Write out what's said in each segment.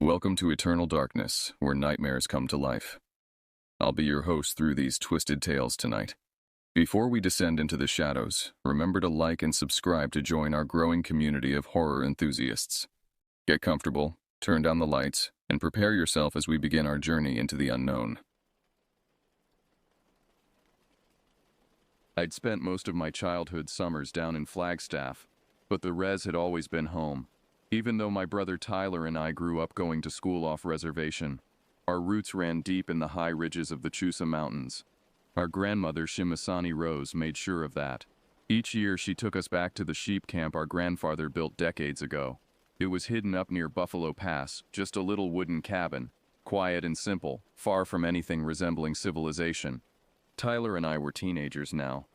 Welcome to Eternal Darkness, where nightmares come to life. I'll be your host through these twisted tales tonight. Before we descend into the shadows, remember to like and subscribe to join our growing community of horror enthusiasts. Get comfortable, turn down the lights, and prepare yourself as we begin our journey into the unknown. I'd spent most of my childhood summers down in Flagstaff, but the res had always been home. Even though my brother Tyler and I grew up going to school off reservation, our roots ran deep in the high ridges of the Chusa Mountains. Our grandmother, Shimasani Rose, made sure of that. Each year she took us back to the sheep camp our grandfather built decades ago. It was hidden up near Buffalo Pass, just a little wooden cabin, quiet and simple, far from anything resembling civilization. Tyler and I were teenagers now.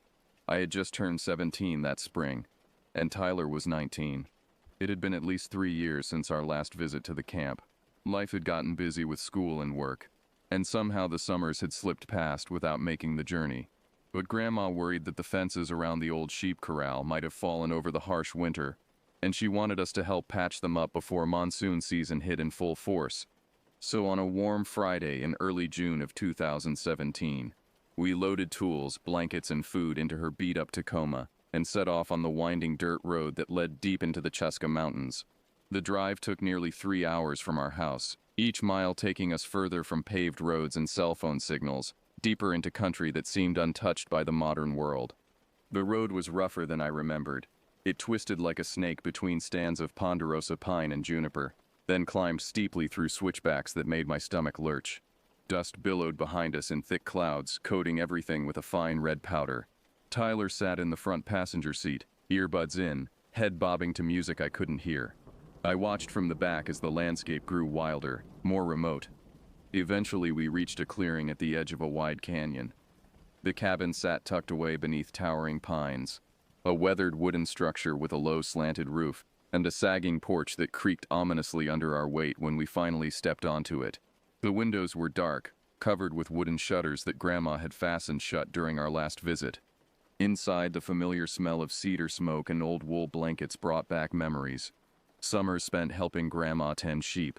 I had just turned 17 that spring, and Tyler was 19. It had been at least 3 years since our last visit to the camp. Life had gotten busy with school and work, and somehow the summers had slipped past without making the journey. But Grandma worried that the fences around the old sheep corral might have fallen over the harsh winter, and she wanted us to help patch them up before monsoon season hit in full force. So on a warm Friday in early June of 2017, we loaded tools, blankets, and food into her beat-up Tacoma and set off on the winding dirt road that led deep into the Cheska Mountains. The drive took nearly 3 hours from our house, each mile taking us further from paved roads and cell phone signals, deeper into country that seemed untouched by the modern world. The road was rougher than I remembered. It twisted like a snake between stands of ponderosa pine and juniper, then climbed steeply through switchbacks that made my stomach lurch. Dust billowed behind us in thick clouds, coating everything with a fine red powder. Tyler sat in the front passenger seat, earbuds in, head bobbing to music I couldn't hear. I watched from the back as the landscape grew wilder, more remote. Eventually we reached a clearing at the edge of a wide canyon. The cabin sat tucked away beneath towering pines, a weathered wooden structure with a low slanted roof, and a sagging porch that creaked ominously under our weight when we finally stepped onto it. The windows were dark, covered with wooden shutters that Grandma had fastened shut during our last visit. Inside, the familiar smell of cedar smoke and old wool blankets brought back memories. Summers spent helping Grandma tend sheep,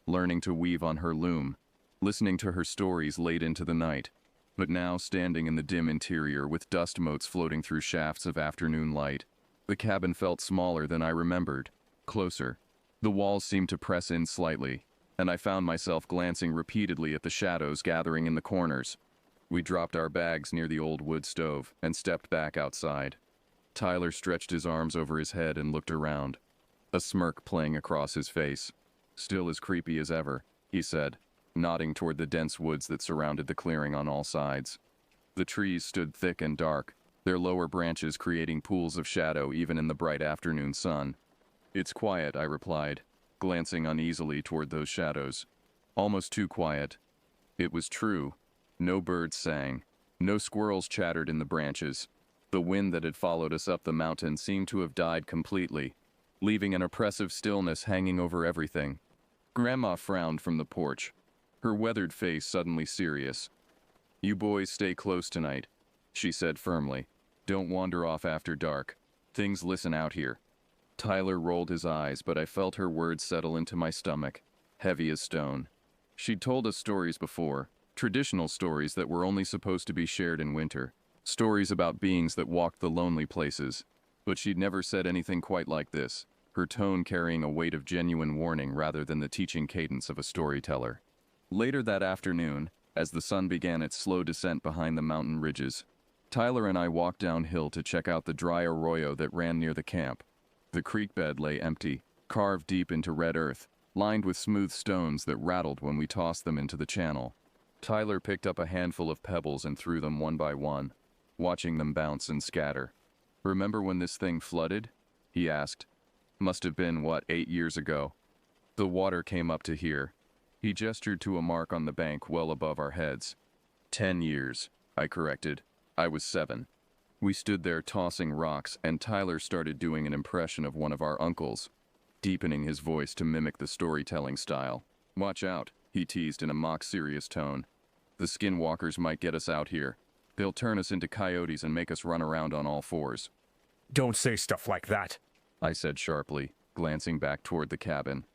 learning to weave on her loom, listening to her stories late into the night. But now, standing in the dim interior with dust motes floating through shafts of afternoon light, the cabin felt smaller than I remembered, closer. The walls seemed to press in slightly, and I found myself glancing repeatedly at the shadows gathering in the corners. We dropped our bags near the old wood stove and stepped back outside. Tyler stretched his arms over his head and looked around, a smirk playing across his face. "Still as creepy as ever," he said, nodding toward the dense woods that surrounded the clearing on all sides. The trees stood thick and dark, their lower branches creating pools of shadow even in the bright afternoon sun. "It's quiet," I replied, glancing uneasily toward those shadows. Almost too quiet. It was true. No birds sang. No squirrels chattered in the branches. The wind that had followed us up the mountain seemed to have died completely, leaving an oppressive stillness hanging over everything. Grandma frowned from the porch, her weathered face suddenly serious. "You boys stay close tonight," she said firmly. "Don't wander off after dark. Things listen out here." Tyler rolled his eyes, but I felt her words settle into my stomach, heavy as stone. She'd told us stories before. Traditional stories that were only supposed to be shared in winter. Stories about beings that walked the lonely places. But she'd never said anything quite like this, her tone carrying a weight of genuine warning rather than the teaching cadence of a storyteller. Later that afternoon, as the sun began its slow descent behind the mountain ridges, Tyler and I walked downhill to check out the dry arroyo that ran near the camp. The creek bed lay empty, carved deep into red earth, lined with smooth stones that rattled when we tossed them into the channel. Tyler picked up a handful of pebbles and threw them one by one, watching them bounce and scatter. "Remember when this thing flooded?" he asked. "Must have been, 8 years ago. The water came up to here." He gestured to a mark on the bank well above our heads. 10 years, I corrected. I was 7. We stood there tossing rocks, and Tyler started doing an impression of one of our uncles, deepening his voice to mimic the storytelling style. "Watch out," he teased in a mock-serious tone. "The skinwalkers might get us out here. They'll turn us into coyotes and make us run around on all fours." "Don't say stuff like that," I said sharply, glancing back toward the cabin.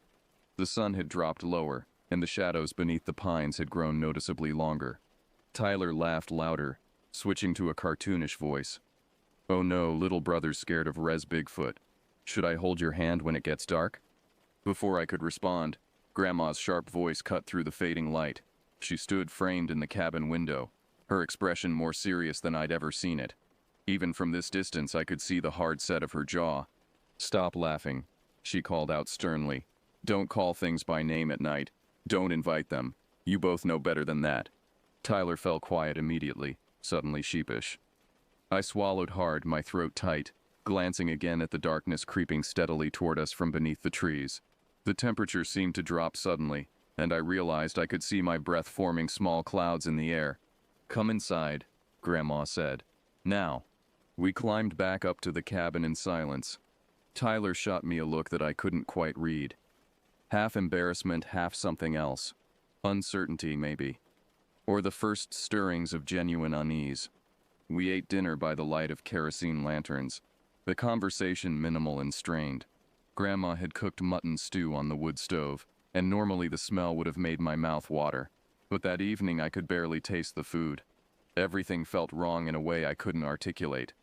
The sun had dropped lower, and the shadows beneath the pines had grown noticeably longer. Tyler laughed louder, switching to a cartoonish voice. "Oh no, little brother's scared of Rez Bigfoot. Should I hold your hand when it gets dark?" Before I could respond, Grandma's sharp voice cut through the fading light. She stood framed in the cabin window, her expression more serious than I'd ever seen it. Even from this distance, I could see the hard set of her jaw. "Stop laughing," she called out sternly. "Don't call things by name at night. Don't invite them. You both know better than that." Tyler fell quiet immediately, suddenly sheepish. I swallowed hard, my throat tight, glancing again at the darkness creeping steadily toward us from beneath the trees. The temperature seemed to drop suddenly, and I realized I could see my breath forming small clouds in the air. "Come inside," Grandma said. "Now." We climbed back up to the cabin in silence. Tyler shot me a look that I couldn't quite read. Half embarrassment, half something else. Uncertainty, maybe. Or the first stirrings of genuine unease. We ate dinner by the light of kerosene lanterns, the conversation minimal and strained. Grandma had cooked mutton stew on the wood stove, and normally the smell would have made my mouth water. But that evening I could barely taste the food. Everything felt wrong in a way I couldn't articulate.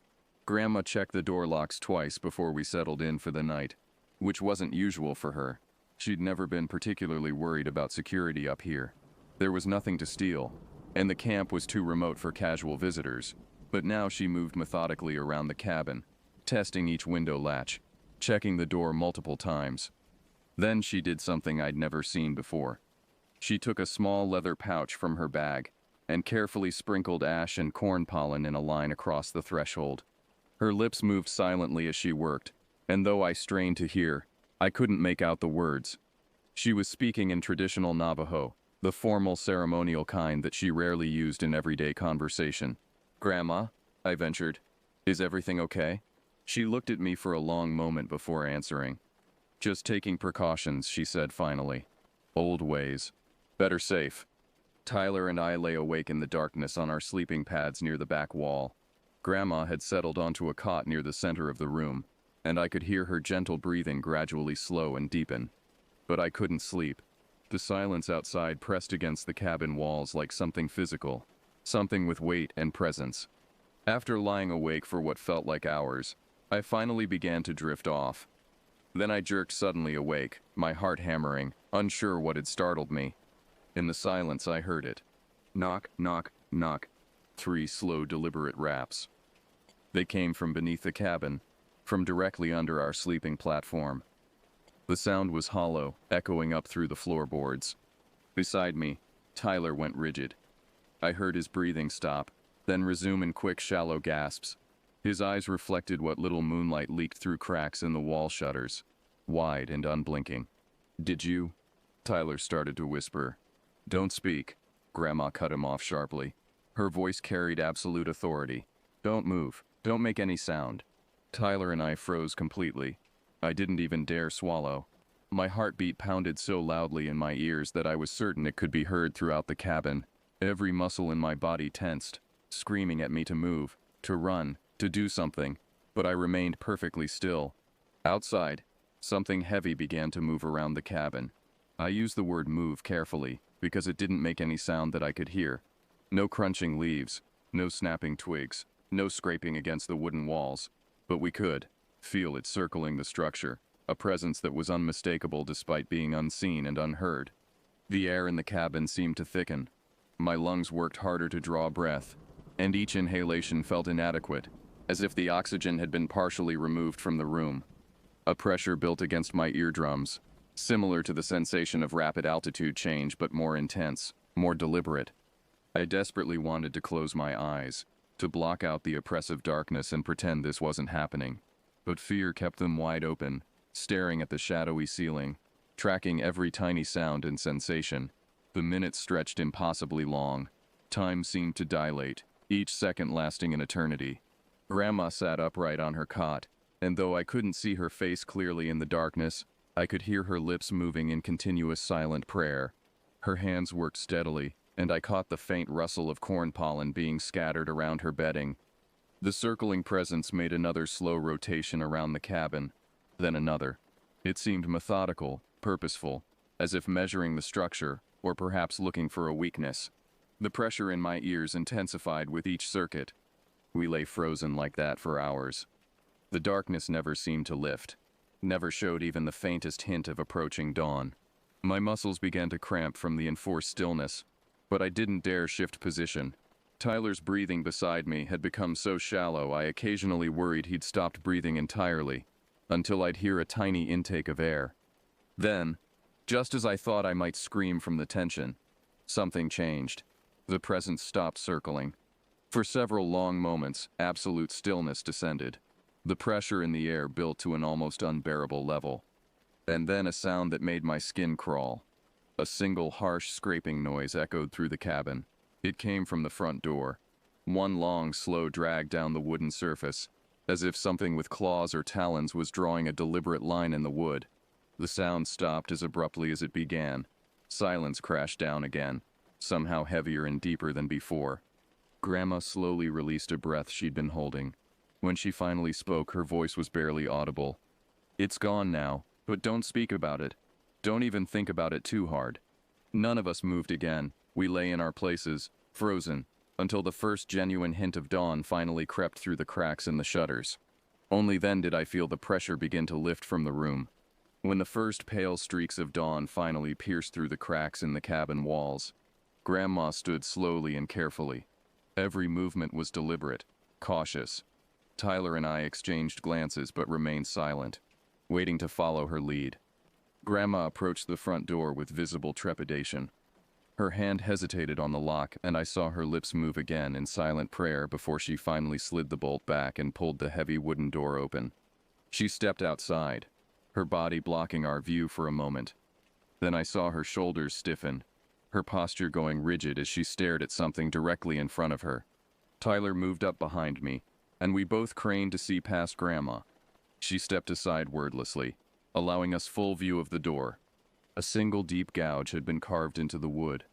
Grandma checked the door locks twice before we settled in for the night, which wasn't usual for her. She'd never been particularly worried about security up here. There was nothing to steal, and the camp was too remote for casual visitors. But now she moved methodically around the cabin, testing each window latch, checking the door multiple times. Then she did something I'd never seen before. She took a small leather pouch from her bag and carefully sprinkled ash and corn pollen in a line across the threshold. Her lips moved silently as she worked, and though I strained to hear, I couldn't make out the words. She was speaking in traditional Navajo, the formal ceremonial kind that she rarely used in everyday conversation. "Grandma," I ventured, "is everything okay?" She looked at me for a long moment before answering. "Just taking precautions," she said finally. "Old ways. Better safe." Tyler and I lay awake in the darkness on our sleeping pads near the back wall. Grandma had settled onto a cot near the center of the room, and I could hear her gentle breathing gradually slow and deepen. But I couldn't sleep. The silence outside pressed against the cabin walls like something physical, something with weight and presence. After lying awake for what felt like hours, I finally began to drift off. Then I jerked suddenly awake, my heart hammering, unsure what had startled me. In the silence I heard it. Knock, knock, knock. 3 slow, deliberate raps. They came from beneath the cabin, from directly under our sleeping platform. The sound was hollow, echoing up through the floorboards. Beside me, Tyler went rigid. I heard his breathing stop, then resume in quick, shallow gasps. His eyes reflected what little moonlight leaked through cracks in the wall shutters, wide and unblinking. "Did you?" Tyler started to whisper. "Don't speak," Grandma cut him off sharply. Her voice carried absolute authority. "Don't move. Don't make any sound." Tyler and I froze completely. I didn't even dare swallow. My heartbeat pounded so loudly in my ears that I was certain it could be heard throughout the cabin. Every muscle in my body tensed, screaming at me to move, to run, to do something, but I remained perfectly still. Outside, something heavy began to move around the cabin. I used the word move carefully, because it didn't make any sound that I could hear. No crunching leaves, no snapping twigs, no scraping against the wooden walls, but we could feel it circling the structure, a presence that was unmistakable despite being unseen and unheard. The air in the cabin seemed to thicken. My lungs worked harder to draw breath, and each inhalation felt inadequate, as if the oxygen had been partially removed from the room. A pressure built against my eardrums, similar to the sensation of rapid altitude change but more intense, more deliberate. I desperately wanted to close my eyes, to block out the oppressive darkness and pretend this wasn't happening. But fear kept them wide open, staring at the shadowy ceiling, tracking every tiny sound and sensation. The minutes stretched impossibly long. Time seemed to dilate, each second lasting an eternity. Grandma sat upright on her cot, and though I couldn't see her face clearly in the darkness, I could hear her lips moving in continuous silent prayer. Her hands worked steadily, and I caught the faint rustle of corn pollen being scattered around her bedding. The circling presence made another slow rotation around the cabin, then another. It seemed methodical, purposeful, as if measuring the structure, or perhaps looking for a weakness. The pressure in my ears intensified with each circuit. We lay frozen like that for hours. The darkness never seemed to lift, never showed even the faintest hint of approaching dawn. My muscles began to cramp from the enforced stillness, but I didn't dare shift position. Tyler's breathing beside me had become so shallow I occasionally worried he'd stopped breathing entirely, until I'd hear a tiny intake of air. Then, just as I thought I might scream from the tension, something changed. The presence stopped circling. For several long moments, absolute stillness descended. The pressure in the air built to an almost unbearable level. And then a sound that made my skin crawl. A single harsh scraping noise echoed through the cabin. It came from the front door. One long, slow drag down the wooden surface, as if something with claws or talons was drawing a deliberate line in the wood. The sound stopped as abruptly as it began. Silence crashed down again, somehow heavier and deeper than before. Grandma slowly released a breath she'd been holding. When she finally spoke, her voice was barely audible. "It's gone now, but don't speak about it. Don't even think about it too hard." None of us moved again. We lay in our places, frozen, until the first genuine hint of dawn finally crept through the cracks in the shutters. Only then did I feel the pressure begin to lift from the room. When the first pale streaks of dawn finally pierced through the cracks in the cabin walls, Grandma stood slowly and carefully. Every movement was deliberate, cautious. Tyler and I exchanged glances but remained silent, waiting to follow her lead. Grandma approached the front door with visible trepidation. Her hand hesitated on the lock, and I saw her lips move again in silent prayer before she finally slid the bolt back and pulled the heavy wooden door open. She stepped outside, her body blocking our view for a moment. Then I saw her shoulders stiffen, her posture going rigid as she stared at something directly in front of her. Tyler moved up behind me, and we both craned to see past Grandma. She stepped aside wordlessly, allowing us full view of the door. A single deep gouge had been carved into the wood.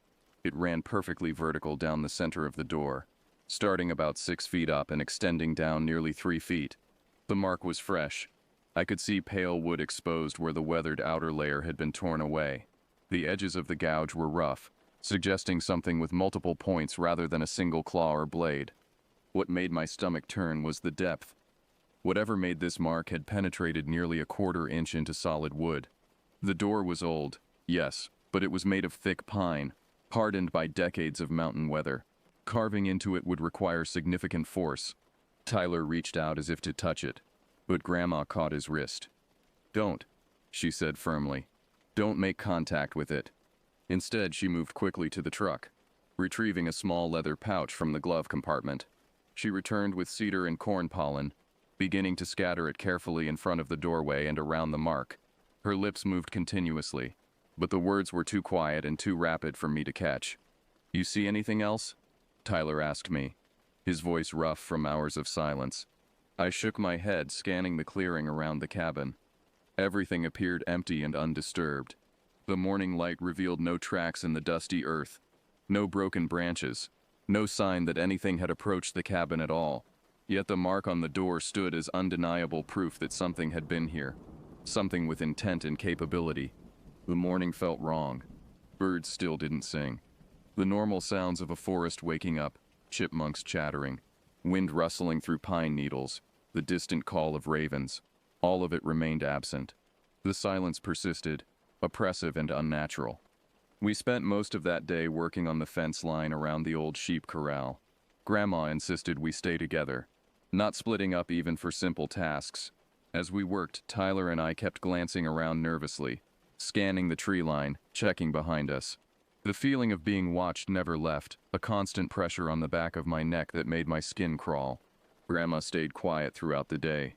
It ran perfectly vertical down the center of the door, starting about 6 feet up and extending down nearly 3 feet. The mark was fresh. I could see pale wood exposed where the weathered outer layer had been torn away. The edges of the gouge were rough, suggesting something with multiple points rather than a single claw or blade. What made my stomach turn was the depth. Whatever made this mark had penetrated nearly a 1/4 inch into solid wood. The door was old, yes, but it was made of thick pine, hardened by decades of mountain weather. Carving into it would require significant force. Tyler reached out as if to touch it, but Grandma caught his wrist. "Don't," she said firmly. "Don't make contact with it." Instead, she moved quickly to the truck, retrieving a small leather pouch from the glove compartment. She returned with cedar and corn pollen, beginning to scatter it carefully in front of the doorway and around the mark. Her lips moved continuously, but the words were too quiet and too rapid for me to catch. "You see anything else?" Tyler asked me, his voice rough from hours of silence. I shook my head, scanning the clearing around the cabin. Everything appeared empty and undisturbed. The morning light revealed no tracks in the dusty earth, no broken branches, no sign that anything had approached the cabin at all. Yet the mark on the door stood as undeniable proof that something had been here. Something with intent and capability. The morning felt wrong. Birds still didn't sing. The normal sounds of a forest waking up, chipmunks chattering, wind rustling through pine needles, the distant call of ravens, all of it remained absent. The silence persisted, oppressive and unnatural. We spent most of that day working on the fence line around the old sheep corral. Grandma insisted we stay together, not splitting up even for simple tasks. As we worked, Tyler and I kept glancing around nervously, scanning the tree line, checking behind us. The feeling of being watched never left, a constant pressure on the back of my neck that made my skin crawl. Grandma stayed quiet throughout the day,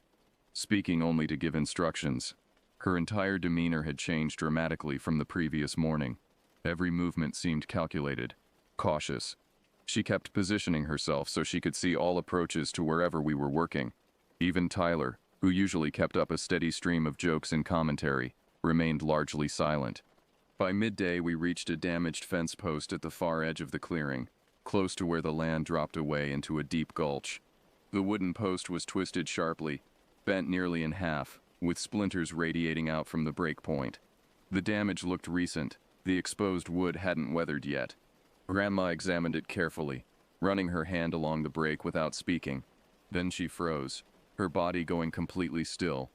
speaking only to give instructions. Her entire demeanor had changed dramatically from the previous morning. Every movement seemed calculated, cautious. She kept positioning herself so she could see all approaches to wherever we were working. Even Tyler, who usually kept up a steady stream of jokes and commentary, remained largely silent. By midday, we reached a damaged fence post at the far edge of the clearing, close to where the land dropped away into a deep gulch. The wooden post was twisted sharply, bent nearly in half, with splinters radiating out from the break point. The damage looked recent. The exposed wood hadn't weathered yet. Grandma examined it carefully, running her hand along the break without speaking. Then she froze, her body going completely still.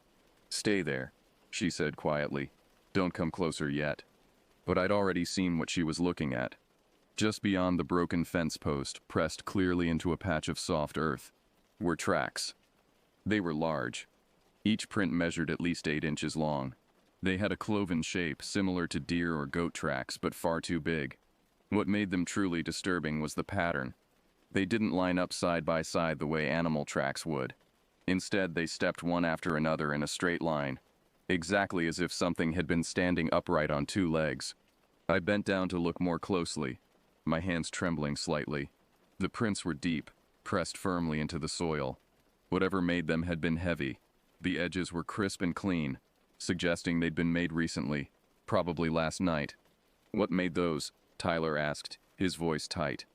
"Stay there," she said quietly. "Don't come closer yet." But I'd already seen what she was looking at. Just beyond the broken fence post, pressed clearly into a patch of soft earth, were tracks. They were large. Each print measured at least 8 inches long. They had a cloven shape similar to deer or goat tracks, but far too big. What made them truly disturbing was the pattern. They didn't line up side by side the way animal tracks would. Instead, they stepped one after another in a straight line, exactly as if something had been standing upright on 2 legs. I bent down to look more closely, my hands trembling slightly. The prints were deep, pressed firmly into the soil. Whatever made them had been heavy. The edges were crisp and clean, suggesting they'd been made recently, probably last night. "What made those?" Tyler asked, his voice tight.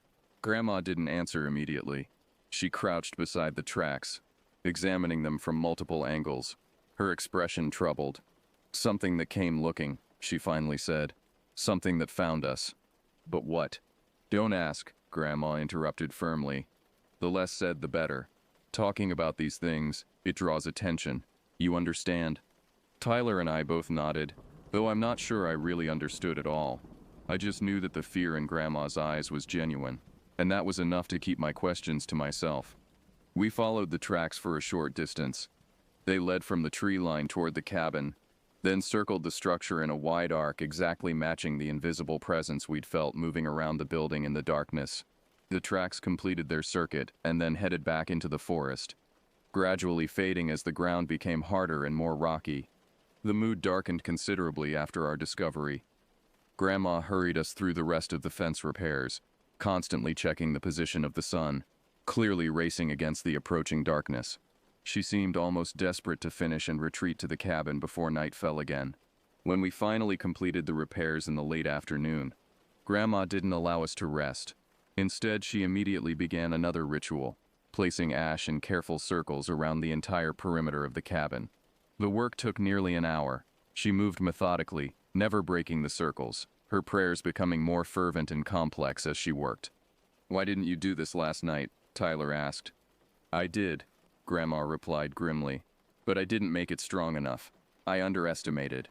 Grandma didn't answer immediately. She crouched beside the tracks, examining them from multiple angles, her expression troubled. "Something that came looking," she finally said. "Something that found us." "But what?" "Don't ask," Grandma interrupted firmly. "The less said, the better. Talking about these things, it draws attention. You understand?" Tyler and I both nodded, though I'm not sure I really understood at all. I just knew that the fear in Grandma's eyes was genuine, and that was enough to keep my questions to myself. We followed the tracks for a short distance. They led from the tree line toward the cabin, then circled the structure in a wide arc exactly matching the invisible presence we'd felt moving around the building in the darkness. The tracks completed their circuit and then headed back into the forest, gradually fading as the ground became harder and more rocky. The mood darkened considerably after our discovery. Grandma hurried us through the rest of the fence repairs, constantly checking the position of the sun, clearly racing against the approaching darkness. She seemed almost desperate to finish and retreat to the cabin before night fell again. When we finally completed the repairs in the late afternoon, Grandma didn't allow us to rest. Instead, she immediately began another ritual, placing ash in careful circles around the entire perimeter of the cabin. The work took nearly an hour. She moved methodically, never breaking the circles, her prayers becoming more fervent and complex as she worked. "Why didn't you do this last night?" Tyler asked. "I did," Grandma replied grimly, "but I didn't make it strong enough. I underestimated."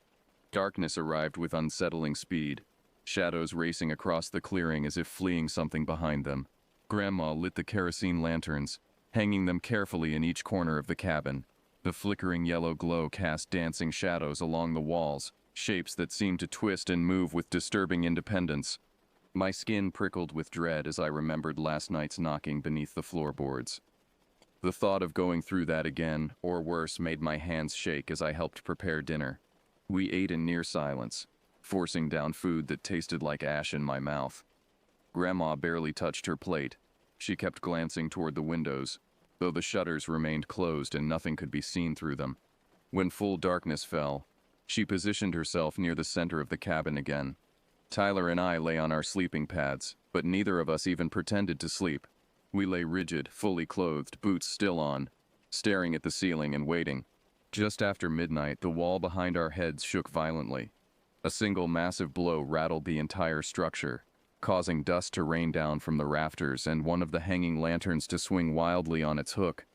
Darkness arrived with unsettling speed, shadows racing across the clearing as if fleeing something behind them. Grandma lit the kerosene lanterns, hanging them carefully in each corner of the cabin. The flickering yellow glow cast dancing shadows along the walls, shapes that seemed to twist and move with disturbing independence. My skin prickled with dread as I remembered last night's knocking beneath the floorboards. The thought of going through that again, or worse, made my hands shake as I helped prepare dinner. We ate in near silence, forcing down food that tasted like ash in my mouth. Grandma barely touched her plate. She kept glancing toward the windows, though the shutters remained closed and nothing could be seen through them. When full darkness fell, she positioned herself near the center of the cabin again. Tyler and I lay on our sleeping pads, but neither of us even pretended to sleep. We lay rigid, fully clothed, boots still on, staring at the ceiling and waiting. Just after midnight, the wall behind our heads shook violently. A single massive blow rattled the entire structure, causing dust to rain down from the rafters and one of the hanging lanterns to swing wildly on its hook.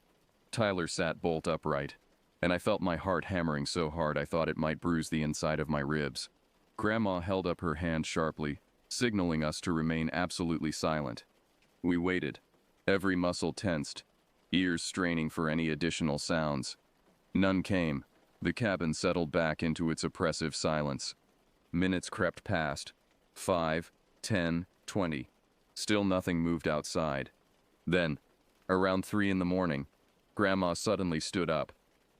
Tyler sat bolt upright, and I felt my heart hammering so hard I thought it might bruise the inside of my ribs. Grandma held up her hand sharply, signaling us to remain absolutely silent. We waited, every muscle tensed, ears straining for any additional sounds. None came. The cabin settled back into its oppressive silence. Minutes crept past. 5, 10, 20. Still nothing moved outside. Then, around 3 in the morning, Grandma suddenly stood up.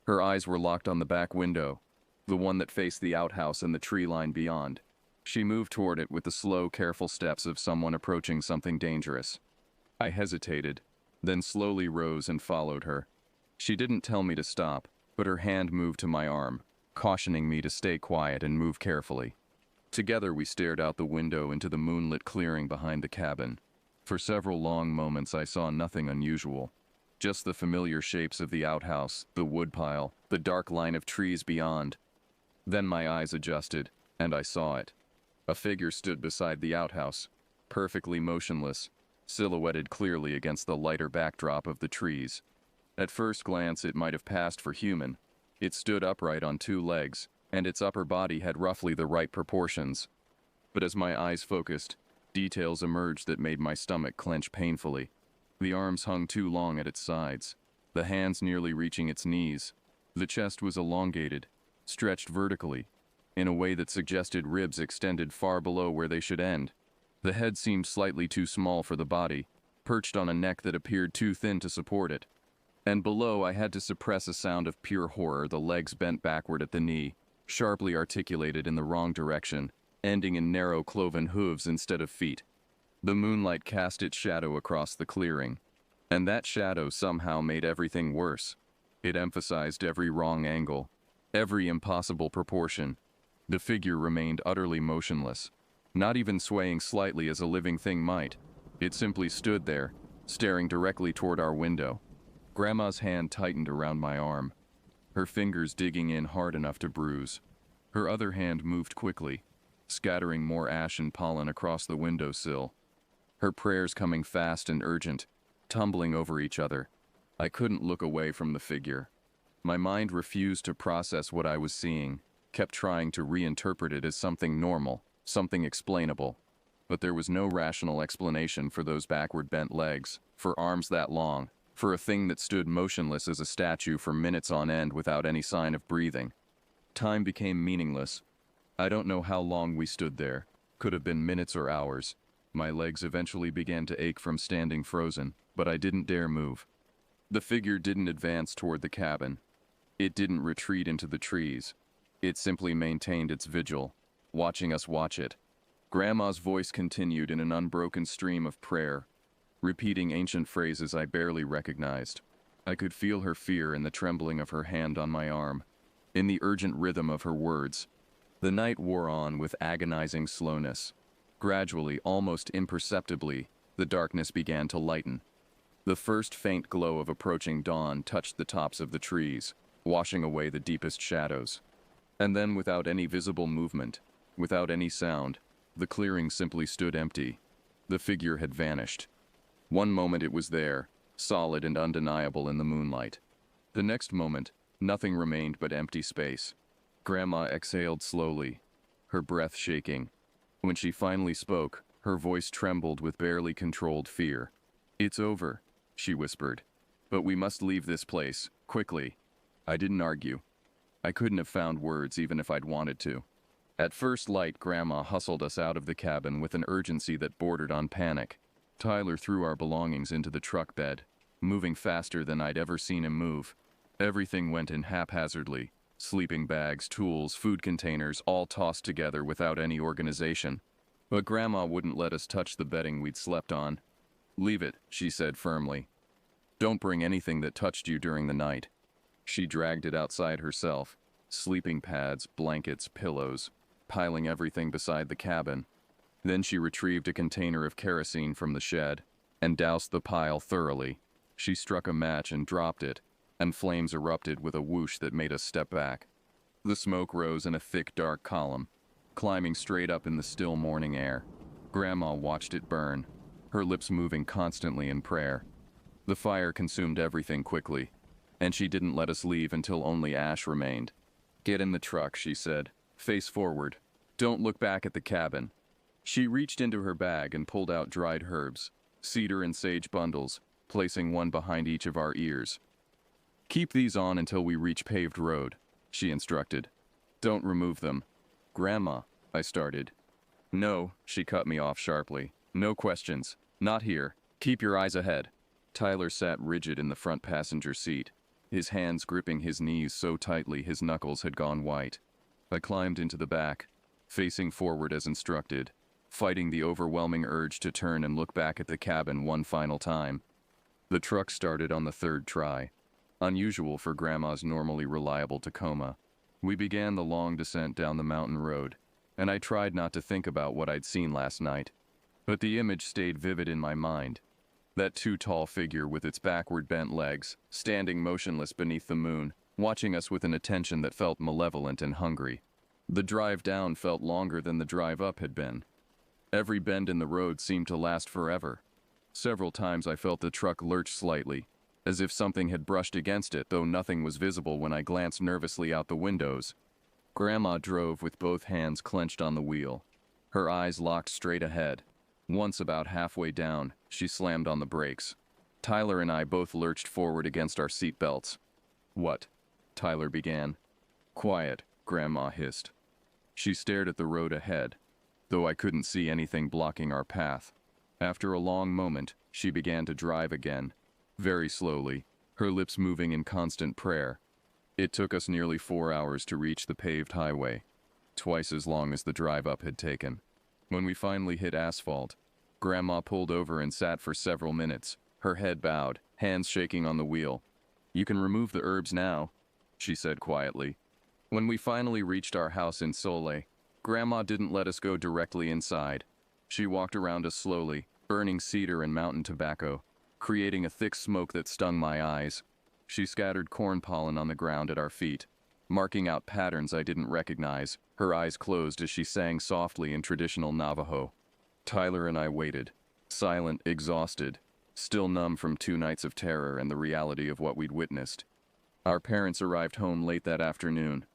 Her eyes were locked on the back window, the one that faced the outhouse and the tree line beyond. She moved toward it with the slow, careful steps of someone approaching something dangerous. I hesitated, then slowly rose and followed her. She didn't tell me to stop, but her hand moved to my arm, cautioning me to stay quiet and move carefully. Together we stared out the window into the moonlit clearing behind the cabin. For several long moments I saw nothing unusual. Just the familiar shapes of the outhouse, the woodpile, the dark line of trees beyond. Then my eyes adjusted. And I saw it. A figure stood beside the outhouse, perfectly motionless, silhouetted clearly against the lighter backdrop of the trees. At first glance, it might have passed for human. It stood upright on two legs, and its upper body had roughly the right proportions. But as my eyes focused, details emerged that made my stomach clench painfully. The arms hung too long at its sides, the hands nearly reaching its knees. The chest was elongated, stretched vertically, in a way that suggested ribs extended far below where they should end. The head seemed slightly too small for the body, perched on a neck that appeared too thin to support it. And below, I had to suppress a sound of pure horror, the legs bent backward at the knee, sharply articulated in the wrong direction, ending in narrow cloven hooves instead of feet. The moonlight cast its shadow across the clearing, and that shadow somehow made everything worse. It emphasized every wrong angle, every impossible proportion. The figure remained utterly motionless, not even swaying slightly as a living thing might. It simply stood there, staring directly toward our window. Grandma's hand tightened around my arm, her fingers digging in hard enough to bruise. Her other hand moved quickly, scattering more ash and pollen across the windowsill. Her prayers coming fast and urgent, tumbling over each other. I couldn't look away from the figure. My mind refused to process what I was seeing, kept trying to reinterpret it as something normal, something explainable. But there was no rational explanation for those backward bent legs, for arms that long, for a thing that stood motionless as a statue for minutes on end without any sign of breathing. Time became meaningless. I don't know how long we stood there. Could have been minutes or hours. My legs eventually began to ache from standing frozen, but I didn't dare move. The figure didn't advance toward the cabin. It didn't retreat into the trees. It simply maintained its vigil, watching us watch it. Grandma's voice continued in an unbroken stream of prayer, repeating ancient phrases I barely recognized. I could feel her fear in the trembling of her hand on my arm, in the urgent rhythm of her words. The night wore on with agonizing slowness. Gradually, almost imperceptibly, the darkness began to lighten. The first faint glow of approaching dawn touched the tops of the trees, washing away the deepest shadows. And then, without any visible movement, without any sound, the clearing simply stood empty. The figure had vanished. One moment it was there, solid and undeniable in the moonlight. The next moment, nothing remained but empty space. Grandma exhaled slowly, her breath shaking. When she finally spoke, her voice trembled with barely controlled fear. "It's over," she whispered. "But we must leave this place, quickly." I didn't argue. I couldn't have found words even if I'd wanted to. At first light, Grandma hustled us out of the cabin with an urgency that bordered on panic. Tyler threw our belongings into the truck bed, moving faster than I'd ever seen him move. Everything went in haphazardly. Sleeping bags, tools, food containers, all tossed together without any organization. But Grandma wouldn't let us touch the bedding we'd slept on. "Leave it," she said firmly. "Don't bring anything that touched you during the night." She dragged it outside herself, sleeping pads, blankets, pillows, piling everything beside the cabin. Then she retrieved a container of kerosene from the shed and doused the pile thoroughly. She struck a match and dropped it, and flames erupted with a whoosh that made us step back. The smoke rose in a thick, dark column, climbing straight up in the still morning air. Grandma watched it burn, her lips moving constantly in prayer. The fire consumed everything quickly, and she didn't let us leave until only ash remained. "Get in the truck," she said. "Face forward. Don't look back at the cabin." She reached into her bag and pulled out dried herbs, cedar and sage bundles, placing one behind each of our ears. "Keep these on until we reach paved road," she instructed. "Don't remove them." "Grandma," I started. "No," she cut me off sharply. "No questions. Not here. Keep your eyes ahead." Tyler sat rigid in the front passenger seat, his hands gripping his knees so tightly his knuckles had gone white. I climbed into the back, facing forward as instructed, fighting the overwhelming urge to turn and look back at the cabin one final time. The truck started on the third try, unusual for Grandma's normally reliable Tacoma. We began the long descent down the mountain road, and I tried not to think about what I'd seen last night. But the image stayed vivid in my mind. That too tall figure with its backward bent legs, standing motionless beneath the moon, watching us with an attention that felt malevolent and hungry. The drive down felt longer than the drive up had been. Every bend in the road seemed to last forever. Several times I felt the truck lurch slightly, as if something had brushed against it, though nothing was visible when I glanced nervously out the windows. Grandma drove with both hands clenched on the wheel, her eyes locked straight ahead. Once about halfway down, she slammed on the brakes. Tyler and I both lurched forward against our seat belts. "What?" Tyler began. "Quiet," Grandma hissed. She stared at the road ahead, though I couldn't see anything blocking our path. After a long moment, she began to drive again, very slowly, her lips moving in constant prayer. It took us nearly 4 hours to reach the paved highway, twice as long as the drive up had taken. When we finally hit asphalt, Grandma pulled over and sat for several minutes, her head bowed, hands shaking on the wheel. "You can remove the herbs now," she said quietly. When we finally reached our house in Sole, Grandma didn't let us go directly inside. She walked around us slowly, burning cedar and mountain tobacco, creating a thick smoke that stung my eyes. She scattered corn pollen on the ground at our feet, marking out patterns I didn't recognize, her eyes closed as she sang softly in traditional Navajo. Tyler and I waited, silent, exhausted, still numb from 2 nights of terror and the reality of what we'd witnessed. Our parents arrived home late that afternoon,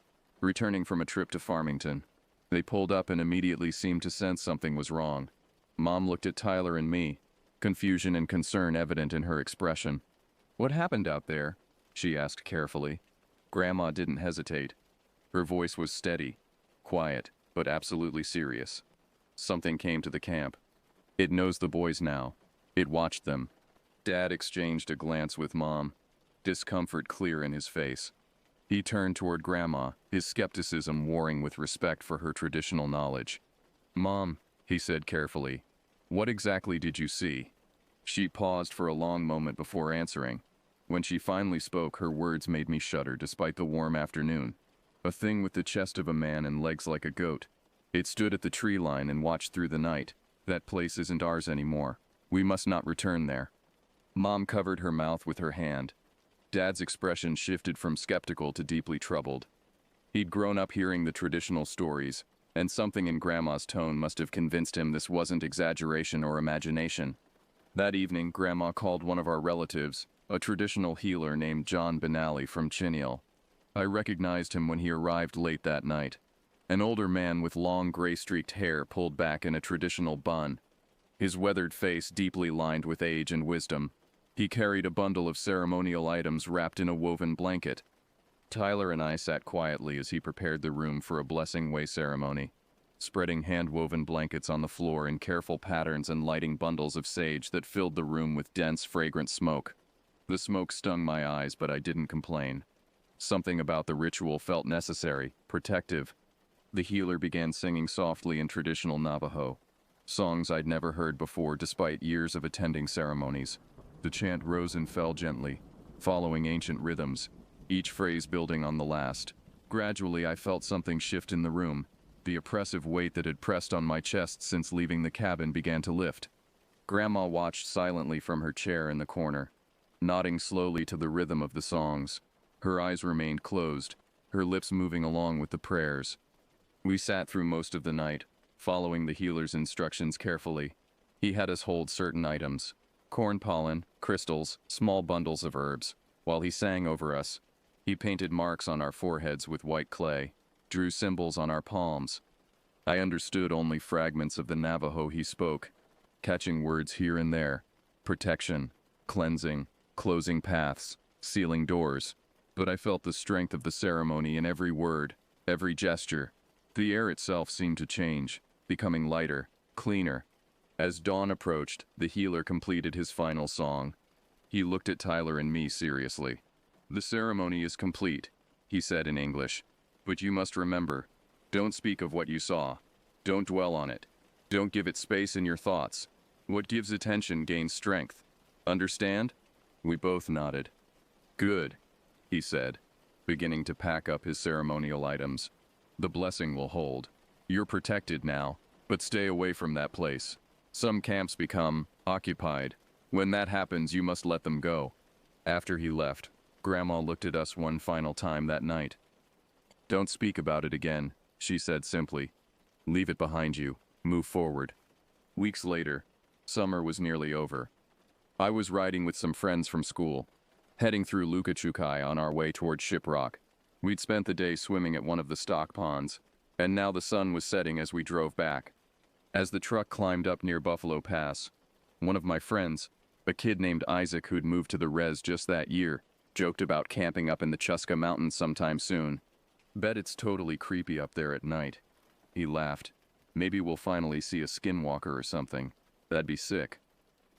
returning from a trip to Farmington. They pulled up and immediately seemed to sense something was wrong. Mom looked at Tyler and me, confusion and concern evident in her expression. "What happened out there?" she asked carefully. Grandma didn't hesitate. Her voice was steady, quiet, but absolutely serious. "Something came to the camp. It knows the boys now. It watched them." Dad exchanged a glance with Mom, discomfort clear in his face. He turned toward Grandma, his skepticism warring with respect for her traditional knowledge. "Mom," he said carefully, "what exactly did you see?" She paused for a long moment before answering. When she finally spoke, her words made me shudder despite the warm afternoon. "A thing with the chest of a man and legs like a goat. It stood at the tree line and watched through the night. That place isn't ours anymore. We must not return there." Mom covered her mouth with her hand. Dad's expression shifted from skeptical to deeply troubled. He'd grown up hearing the traditional stories, and something in Grandma's tone must have convinced him this wasn't exaggeration or imagination. That evening, Grandma called one of our relatives, a traditional healer named John Benally from Chinil. I recognized him when he arrived late that night. An older man with long gray-streaked hair pulled back in a traditional bun, his weathered face deeply lined with age and wisdom. He carried a bundle of ceremonial items wrapped in a woven blanket. Tyler and I sat quietly as he prepared the room for a blessing way ceremony, spreading hand-woven blankets on the floor in careful patterns and lighting bundles of sage that filled the room with dense, fragrant smoke. The smoke stung my eyes, but I didn't complain. Something about the ritual felt necessary, protective. The healer began singing softly in traditional Navajo, songs I'd never heard before despite years of attending ceremonies. The chant rose and fell gently, following ancient rhythms, each phrase building on the last. Gradually, I felt something shift in the room. The oppressive weight that had pressed on my chest since leaving the cabin began to lift. Grandma watched silently from her chair in the corner, nodding slowly to the rhythm of the songs. Her eyes remained closed, her lips moving along with the prayers. We sat through most of the night, following the healer's instructions carefully. He had us hold certain items: corn pollen, crystals, small bundles of herbs. While he sang over us, he painted marks on our foreheads with white clay, drew symbols on our palms. I understood only fragments of the Navajo he spoke, catching words here and there: protection, cleansing, closing paths, sealing doors. But I felt the strength of the ceremony in every word, every gesture. The air itself seemed to change, becoming lighter, cleaner. As dawn approached, the healer completed his final song. He looked at Tyler and me seriously. "The ceremony is complete," he said in English. "But you must remember, don't speak of what you saw. Don't dwell on it. Don't give it space in your thoughts. What gives attention gains strength. Understand?" We both nodded. "Good," he said, beginning to pack up his ceremonial items. "The blessing will hold. You're protected now, but stay away from that place. Some camps become occupied. When that happens, you must let them go." After he left, Grandma looked at us one final time that night. "Don't speak about it again," She said simply. Leave it behind you. Move forward. Weeks later, summer was nearly over. I was riding with some friends from school, heading through Lukachukai on our way toward Shiprock. We'd spent the day swimming at one of the stock ponds, and now the sun was setting as we drove back. As the truck climbed up near Buffalo Pass, one of my friends, a kid named Isaac who'd moved to the res just that year, joked about camping up in the Chuska Mountains sometime soon. Bet it's totally creepy up there at night. He laughed. Maybe we'll finally see a skinwalker or something. That'd be sick.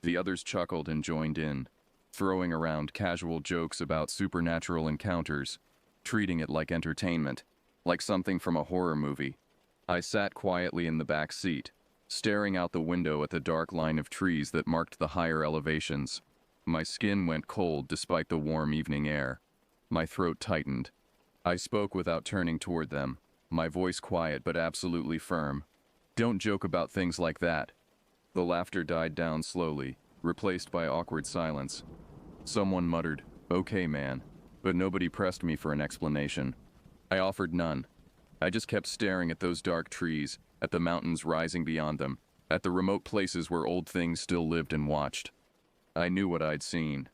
The others chuckled and joined in, throwing around casual jokes about supernatural encounters, treating it like entertainment, like something from a horror movie. I sat quietly in the back seat, staring out the window at the dark line of trees that marked the higher elevations. My skin went cold despite the warm evening air. My throat tightened. I spoke without turning toward them, my voice quiet but absolutely firm. Don't joke about things like that. The laughter died down slowly, replaced by awkward silence. Someone muttered, "Okay, man," but nobody pressed me for an explanation. I offered none. I just kept staring at those dark trees, at the mountains rising beyond them, at the remote places where old things still lived and watched. I knew what I'd seen.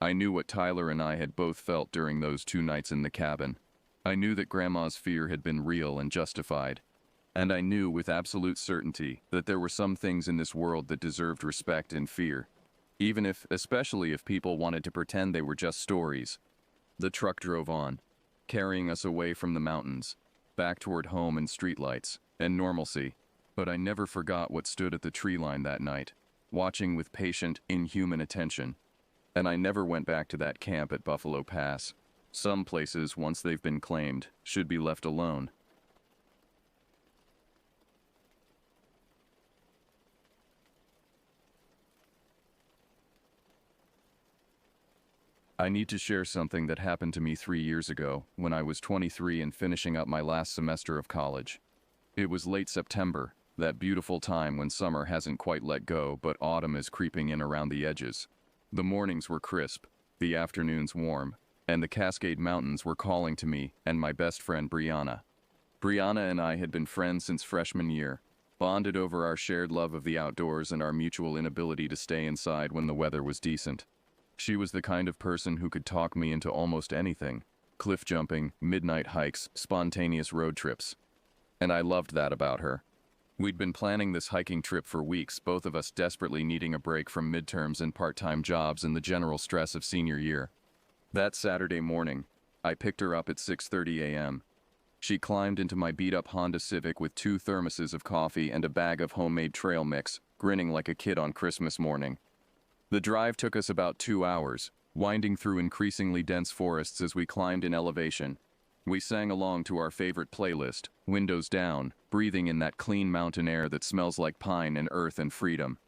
I knew what Tyler and I had both felt during those 2 nights in the cabin. I knew that Grandma's fear had been real and justified. And I knew with absolute certainty that there were some things in this world that deserved respect and fear, especially if people wanted to pretend they were just stories. The truck drove on, carrying us away from the mountains, back toward home and streetlights, and normalcy. But I never forgot what stood at the tree line that night, watching with patient, inhuman attention. And I never went back to that camp at Buffalo Pass. Some places, once they've been claimed, should be left alone. I need to share something that happened to me 3 years ago, when I was 23 and finishing up my last semester of college. It was late September, that beautiful time when summer hasn't quite let go, but autumn is creeping in around the edges. The mornings were crisp, the afternoons warm, and the Cascade Mountains were calling to me and my best friend Brianna. Brianna and I had been friends since freshman year, bonded over our shared love of the outdoors and our mutual inability to stay inside when the weather was decent. She was the kind of person who could talk me into almost anything: cliff jumping, midnight hikes, spontaneous road trips. And I loved that about her. We'd been planning this hiking trip for weeks, both of us desperately needing a break from midterms and part-time jobs and the general stress of senior year. That Saturday morning, I picked her up at 6:30 a.m. She climbed into my beat-up Honda Civic with 2 thermoses of coffee and a bag of homemade trail mix, grinning like a kid on Christmas morning. The drive took us about 2 hours, winding through increasingly dense forests as we climbed in elevation. We sang along to our favorite playlist, windows down, breathing in that clean mountain air that smells like pine and earth and freedom.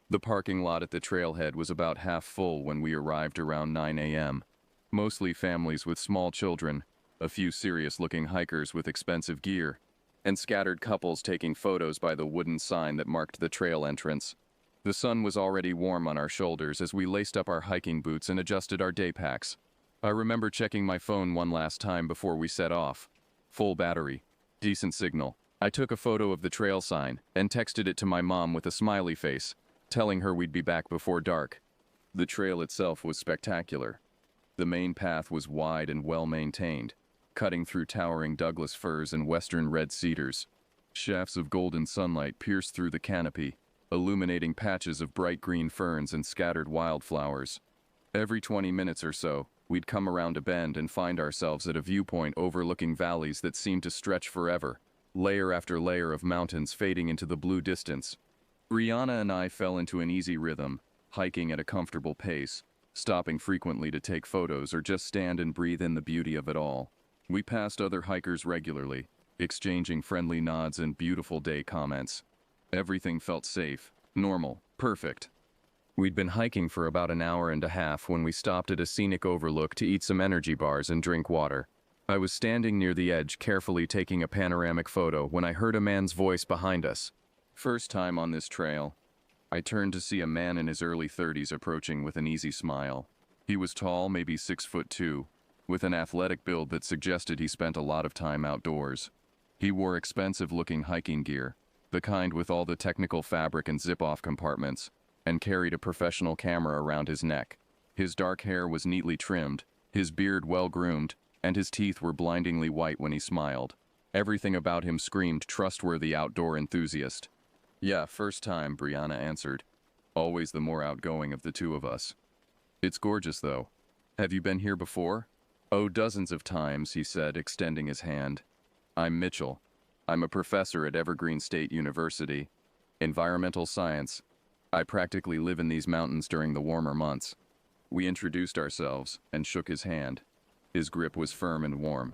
The parking lot at the trailhead was about half full when we arrived around 9 a.m. Mostly families with small children, a few serious-looking hikers with expensive gear, and scattered couples taking photos by the wooden sign that marked the trail entrance. The sun was already warm on our shoulders as we laced up our hiking boots and adjusted our day packs. I remember checking my phone one last time before we set off. Full battery. Decent signal. I took a photo of the trail sign and texted it to my mom with a smiley face, telling her we'd be back before dark. The trail itself was spectacular. The main path was wide and well-maintained, cutting through towering Douglas firs and western red cedars. Shafts of golden sunlight pierced through the canopy, illuminating patches of bright green ferns and scattered wildflowers. Every 20 minutes or so, we'd come around a bend and find ourselves at a viewpoint overlooking valleys that seemed to stretch forever, layer after layer of mountains fading into the blue distance. Brianna and I fell into an easy rhythm, hiking at a comfortable pace, stopping frequently to take photos or just stand and breathe in the beauty of it all. We passed other hikers regularly, exchanging friendly nods and beautiful day comments. Everything felt safe, normal, perfect. We'd been hiking for about an hour and a half when we stopped at a scenic overlook to eat some energy bars and drink water. I was standing near the edge, carefully taking a panoramic photo, when I heard a man's voice behind us. First time on this trail. I turned to see a man in his early 30s approaching with an easy smile. He was tall, maybe 6'2", with an athletic build that suggested he spent a lot of time outdoors. He wore expensive-looking hiking gear, the kind with all the technical fabric and zip-off compartments, and carried a professional camera around his neck. His dark hair was neatly trimmed, his beard well-groomed, and his teeth were blindingly white when he smiled. Everything about him screamed trustworthy outdoor enthusiast. "Yeah, first time," Brianna answered. Always the more outgoing of the two of us. "It's gorgeous, though. Have you been here before?" "Oh, dozens of times," he said, extending his hand. "I'm Mitchell. I'm a professor at Evergreen State University. Environmental science. I practically live in these mountains during the warmer months." We introduced ourselves and shook his hand. His grip was firm and warm.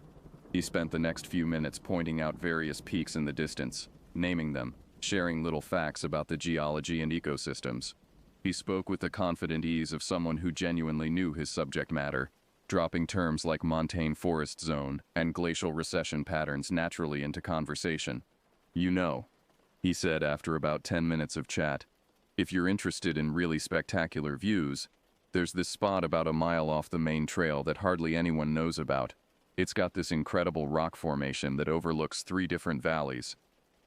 He spent the next few minutes pointing out various peaks in the distance, naming them, sharing little facts about the geology and ecosystems. He spoke with the confident ease of someone who genuinely knew his subject matter, dropping terms like montane forest zone and glacial recession patterns naturally into conversation. "You know," he said after about 10 minutes of chat, "if you're interested in really spectacular views, there's this spot about a mile off the main trail that hardly anyone knows about. It's got this incredible rock formation that overlooks 3 different valleys.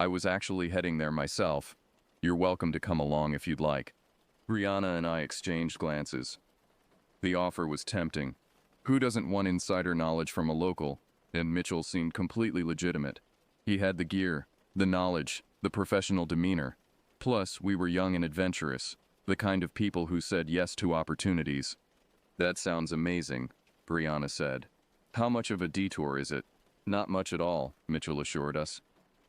I was actually heading there myself. You're welcome to come along if you'd like." Brianna and I exchanged glances. The offer was tempting. Who doesn't want insider knowledge from a local? And Mitchell seemed completely legitimate. He had the gear, the knowledge, the professional demeanor. Plus, we were young and adventurous, the kind of people who said yes to opportunities. "That sounds amazing," Brianna said. "How much of a detour is it?" "Not much at all," Mitchell assured us.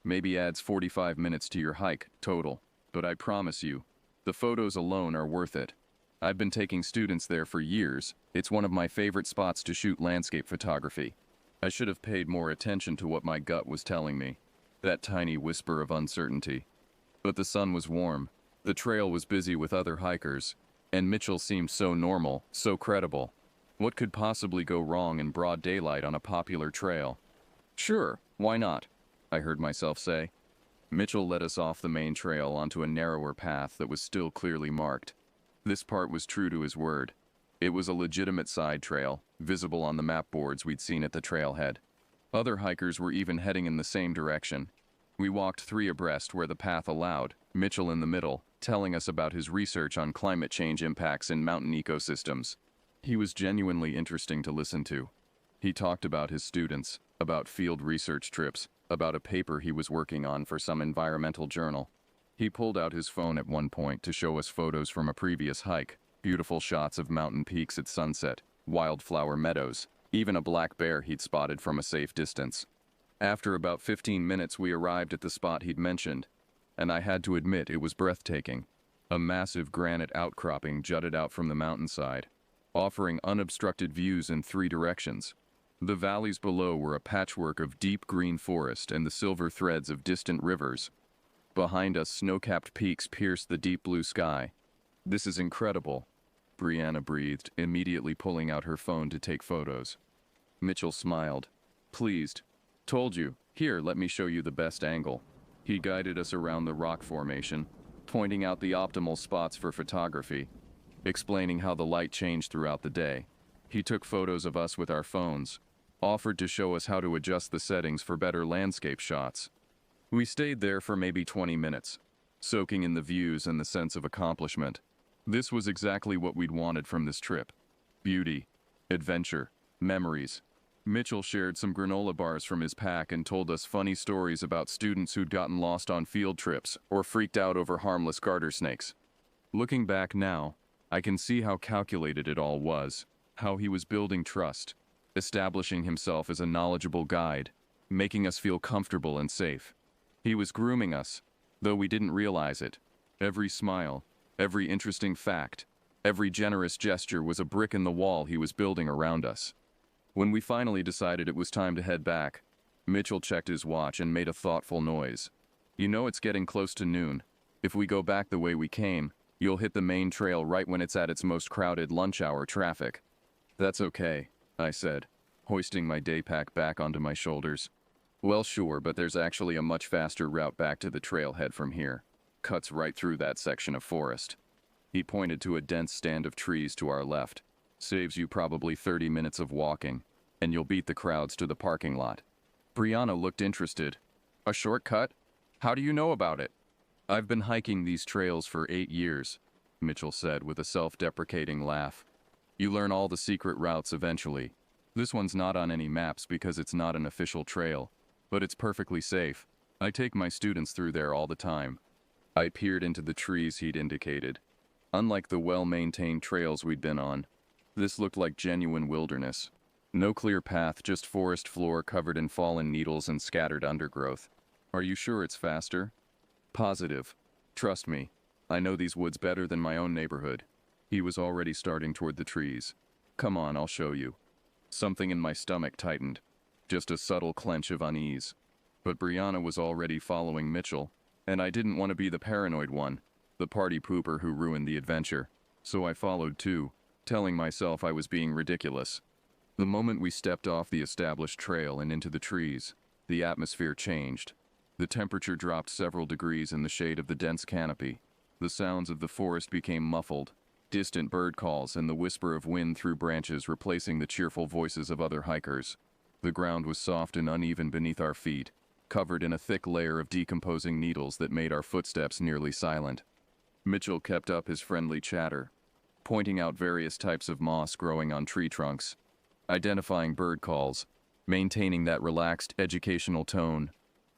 "Maybe adds 45 minutes to your hike, total. But I promise you, the photos alone are worth it. I've been taking students there for years. It's one of my favorite spots to shoot landscape photography. I should have paid more attention to what my gut was telling me. That tiny whisper of uncertainty. But the sun was warm. The trail was busy with other hikers. And Mitchell seemed so normal, so credible. What could possibly go wrong in broad daylight on a popular trail? "Sure, why not?" I heard myself say. Mitchell led us off the main trail onto a narrower path that was still clearly marked. This part was true to his word. It was a legitimate side trail, visible on the map boards we'd seen at the trailhead. Other hikers were even heading in the same direction. We walked 3 abreast where the path allowed, Mitchell in the middle, telling us about his research on climate change impacts in mountain ecosystems. He was genuinely interesting to listen to. He talked about his students, about field research trips, about a paper he was working on for some environmental journal. He pulled out his phone at one point to show us photos from a previous hike, beautiful shots of mountain peaks at sunset, wildflower meadows, even a black bear he'd spotted from a safe distance. After about 15 minutes we arrived at the spot he'd mentioned, and I had to admit it was breathtaking. A massive granite outcropping jutted out from the mountainside, offering unobstructed views in 3 directions. The valleys below were a patchwork of deep green forest and the silver threads of distant rivers. Behind us, snow-capped peaks pierced the deep blue sky. "This is incredible," Brianna breathed, immediately pulling out her phone to take photos. Mitchell smiled, pleased. "Told you. Here, let me show you the best angle." He guided us around the rock formation, pointing out the optimal spots for photography, explaining how the light changed throughout the day. He took photos of us with our phones, offered to show us how to adjust the settings for better landscape shots. We stayed there for maybe 20 minutes, soaking in the views and the sense of accomplishment. This was exactly what we'd wanted from this trip. Beauty, adventure, memories. Mitchell shared some granola bars from his pack and told us funny stories about students who'd gotten lost on field trips or freaked out over harmless garter snakes. Looking back now, I can see how calculated it all was, how he was building trust, establishing himself as a knowledgeable guide, making us feel comfortable and safe. He was grooming us, though we didn't realize it. Every smile, every interesting fact, every generous gesture was a brick in the wall he was building around us. When we finally decided it was time to head back, Mitchell checked his watch and made a thoughtful noise. "You know it's getting close to noon. If we go back the way we came, you'll hit the main trail right when it's at its most crowded lunch hour traffic." "That's okay," I said, hoisting my day pack back onto my shoulders. "Well, sure, but there's actually a much faster route back to the trailhead from here. Cuts right through that section of forest." He pointed to a dense stand of trees to our left. "Saves you probably 30 minutes of walking, and you'll beat the crowds to the parking lot." Brianna looked interested. A shortcut? How do you know about it? I've been hiking these trails for 8 years, Mitchell said with a self-deprecating laugh. You learn all the secret routes eventually. This one's not on any maps because it's not an official trail, but it's perfectly safe. I take my students through there all the time. I peered into the trees he'd indicated. Unlike the well-maintained trails we'd been on, this looked like genuine wilderness. No clear path, just forest floor covered in fallen needles and scattered undergrowth. Are you sure it's faster? Positive. Trust me. I know these woods better than my own neighborhood. He was already starting toward the trees. Come on, I'll show you. Something in my stomach tightened. Just a subtle clench of unease. But Brianna was already following Mitchell, and I didn't want to be the paranoid one, the party pooper who ruined the adventure. So I followed too, telling myself I was being ridiculous. The moment we stepped off the established trail and into the trees, the atmosphere changed. The temperature dropped several degrees in the shade of the dense canopy. The sounds of the forest became muffled, distant bird calls and the whisper of wind through branches replacing the cheerful voices of other hikers. The ground was soft and uneven beneath our feet, covered in a thick layer of decomposing needles that made our footsteps nearly silent. Mitchell kept up his friendly chatter, pointing out various types of moss growing on tree trunks, identifying bird calls, maintaining that relaxed, educational tone.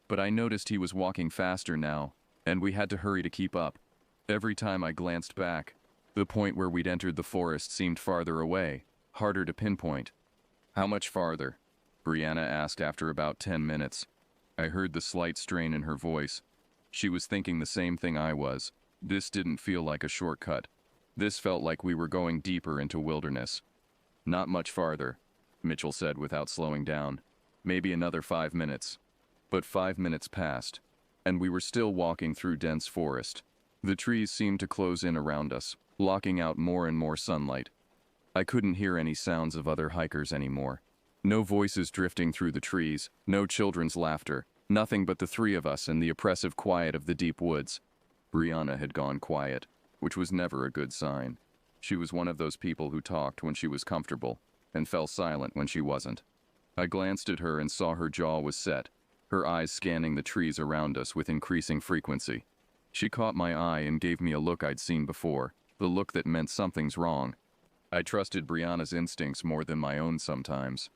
But I noticed he was walking faster now, and we had to hurry to keep up. Every time I glanced back, the point where we'd entered the forest seemed farther away, harder to pinpoint. How much farther? Brianna asked after about 10 minutes. I heard the slight strain in her voice. She was thinking the same thing I was. This didn't feel like a shortcut. This felt like we were going deeper into wilderness. Not much farther, Mitchell said without slowing down. Maybe another 5 minutes. But 5 minutes passed, and we were still walking through dense forest. The trees seemed to close in around us, blocking out more and more sunlight. I couldn't hear any sounds of other hikers anymore. No voices drifting through the trees, no children's laughter, nothing but the three of us and the oppressive quiet of the deep woods. Brianna had gone quiet, which was never a good sign. She was one of those people who talked when she was comfortable, and fell silent when she wasn't. I glanced at her and saw her jaw was set, her eyes scanning the trees around us with increasing frequency. She caught my eye and gave me a look I'd seen before, the look that meant something's wrong. I trusted Brianna's instincts more than my own sometimes.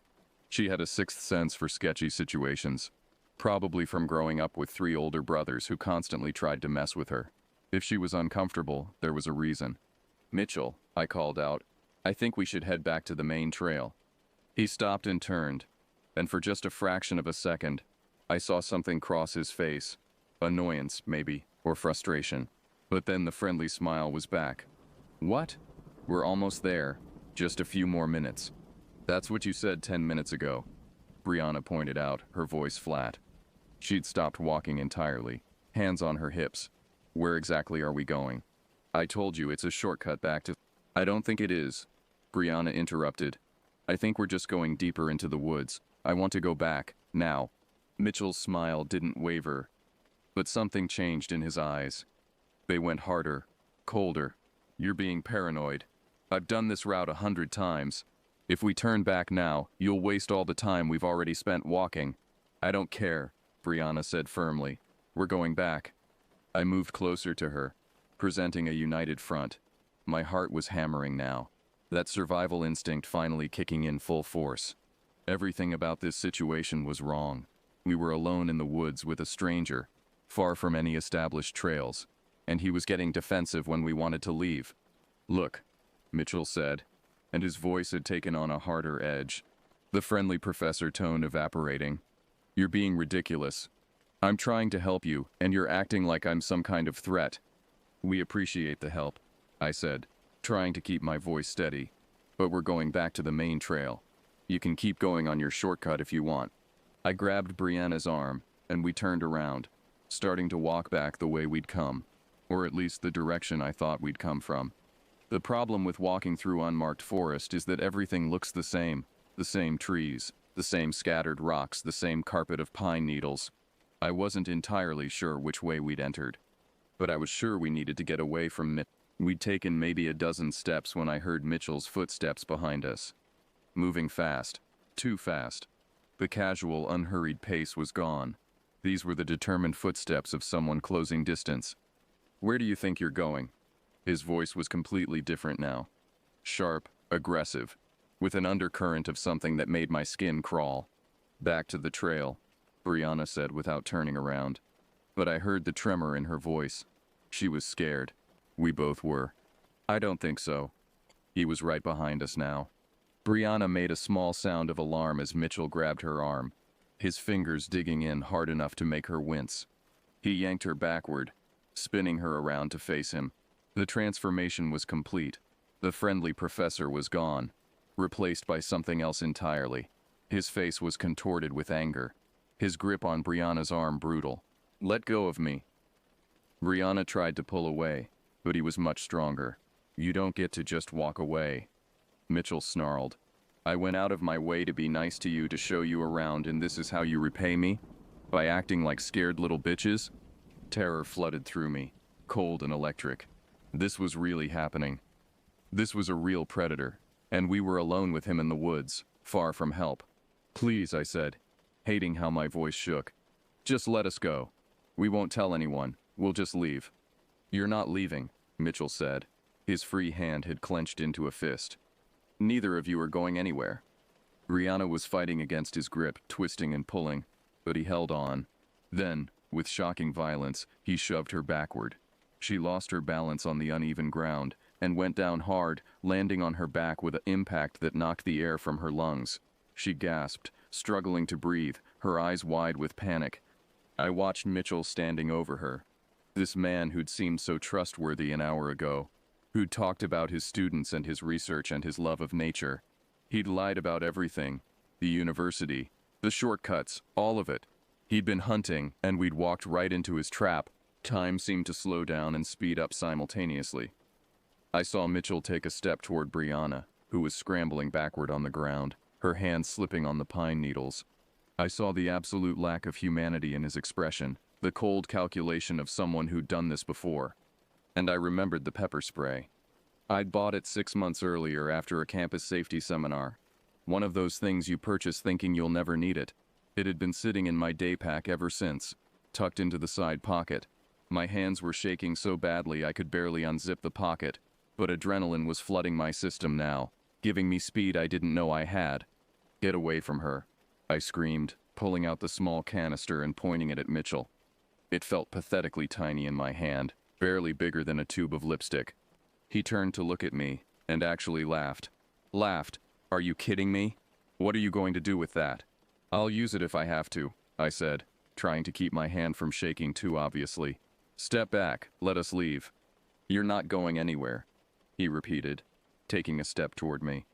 She had a sixth sense for sketchy situations, probably from growing up with 3 older brothers who constantly tried to mess with her. If she was uncomfortable, there was a reason. Mitchell, I called out, I think we should head back to the main trail. He stopped and turned, and for just a fraction of a second, I saw something cross his face. Annoyance, maybe, or frustration. But then the friendly smile was back. What? We're almost there. Just a few more minutes. That's what you said 10 minutes ago, Brianna pointed out, her voice flat. She'd stopped walking entirely, hands on her hips. Where exactly are we going? I told you it's a shortcut back to... I don't think it is, Brianna interrupted. I think we're just going deeper into the woods. I want to go back, now. Mitchell's smile didn't waver, but something changed in his eyes. They went harder, colder. You're being paranoid. I've done this route 100 times. If we turn back now, you'll waste all the time we've already spent walking. I don't care, Brianna said firmly. We're going back. I moved closer to her, presenting a united front. My heart was hammering now, that survival instinct finally kicking in full force. Everything about this situation was wrong. We were alone in the woods with a stranger, far from any established trails, and he was getting defensive when we wanted to leave. Look, Mitchell said, and his voice had taken on a harder edge, the friendly professor tone evaporating. You're being ridiculous. I'm trying to help you, and you're acting like I'm some kind of threat. We appreciate the help, I said, trying to keep my voice steady, but we're going back to the main trail. You can keep going on your shortcut if you want. I grabbed Brianna's arm, and we turned around, starting to walk back the way we'd come, or at least the direction I thought we'd come from. The problem with walking through unmarked forest is that everything looks the same trees, the same scattered rocks, the same carpet of pine needles. I wasn't entirely sure which way we'd entered, but I was sure we needed to get away from Mitchell. We'd taken maybe a dozen steps when I heard Mitchell's footsteps behind us. Moving fast, too fast. The casual, unhurried pace was gone. These were the determined footsteps of someone closing distance. "Where do you think you're going?" His voice was completely different now. Sharp, aggressive, with an undercurrent of something that made my skin crawl. "Back to the trail," Brianna said without turning around. But I heard the tremor in her voice. She was scared. We both were. "I don't think so." He was right behind us now. Brianna made a small sound of alarm as Mitchell grabbed her arm, his fingers digging in hard enough to make her wince. He yanked her backward, spinning her around to face him. The transformation was complete. The friendly professor was gone, replaced by something else entirely. His face was contorted with anger, his grip on Brianna's arm brutal. "Let go of me." Brianna tried to pull away, but he was much stronger. "You don't get to just walk away," Mitchell snarled. "I went out of my way to be nice to you, to show you around, and this is how you repay me? By acting like scared little bitches?" Terror flooded through me, cold and electric. This was really happening. This was a real predator, and we were alone with him in the woods, far from help. "Please," I said, hating how my voice shook. "Just let us go. We won't tell anyone. We'll just leave." "You're not leaving," Mitchell said. His free hand had clenched into a fist. "Neither of you are going anywhere." Brianna was fighting against his grip, twisting and pulling, but he held on. Then, with shocking violence, he shoved her backward. She lost her balance on the uneven ground and went down hard, landing on her back with an impact that knocked the air from her lungs. She gasped, struggling to breathe, her eyes wide with panic. I watched Mitchell standing over her. This man who'd seemed so trustworthy an hour ago, who'd talked about his students and his research and his love of nature. He'd lied about everything, the university, the shortcuts, all of it. He'd been hunting, and we'd walked right into his trap. Time seemed to slow down and speed up simultaneously. I saw Mitchell take a step toward Brianna, who was scrambling backward on the ground, her hands slipping on the pine needles. I saw the absolute lack of humanity in his expression, the cold calculation of someone who'd done this before. And I remembered the pepper spray. I'd bought it 6 months earlier after a campus safety seminar. One of those things you purchase thinking you'll never need it. It had been sitting in my day pack ever since, tucked into the side pocket. My hands were shaking so badly I could barely unzip the pocket, but adrenaline was flooding my system now, giving me speed I didn't know I had. "Get away from her," I screamed, pulling out the small canister and pointing it at Mitchell. It felt pathetically tiny in my hand, barely bigger than a tube of lipstick. He turned to look at me, and actually laughed. Laughed. "Are you kidding me? What are you going to do with that?" "I'll use it if I have to," I said, trying to keep my hand from shaking too obviously. "Step back, let us leave." "You're not going anywhere," he repeated, taking a step toward me.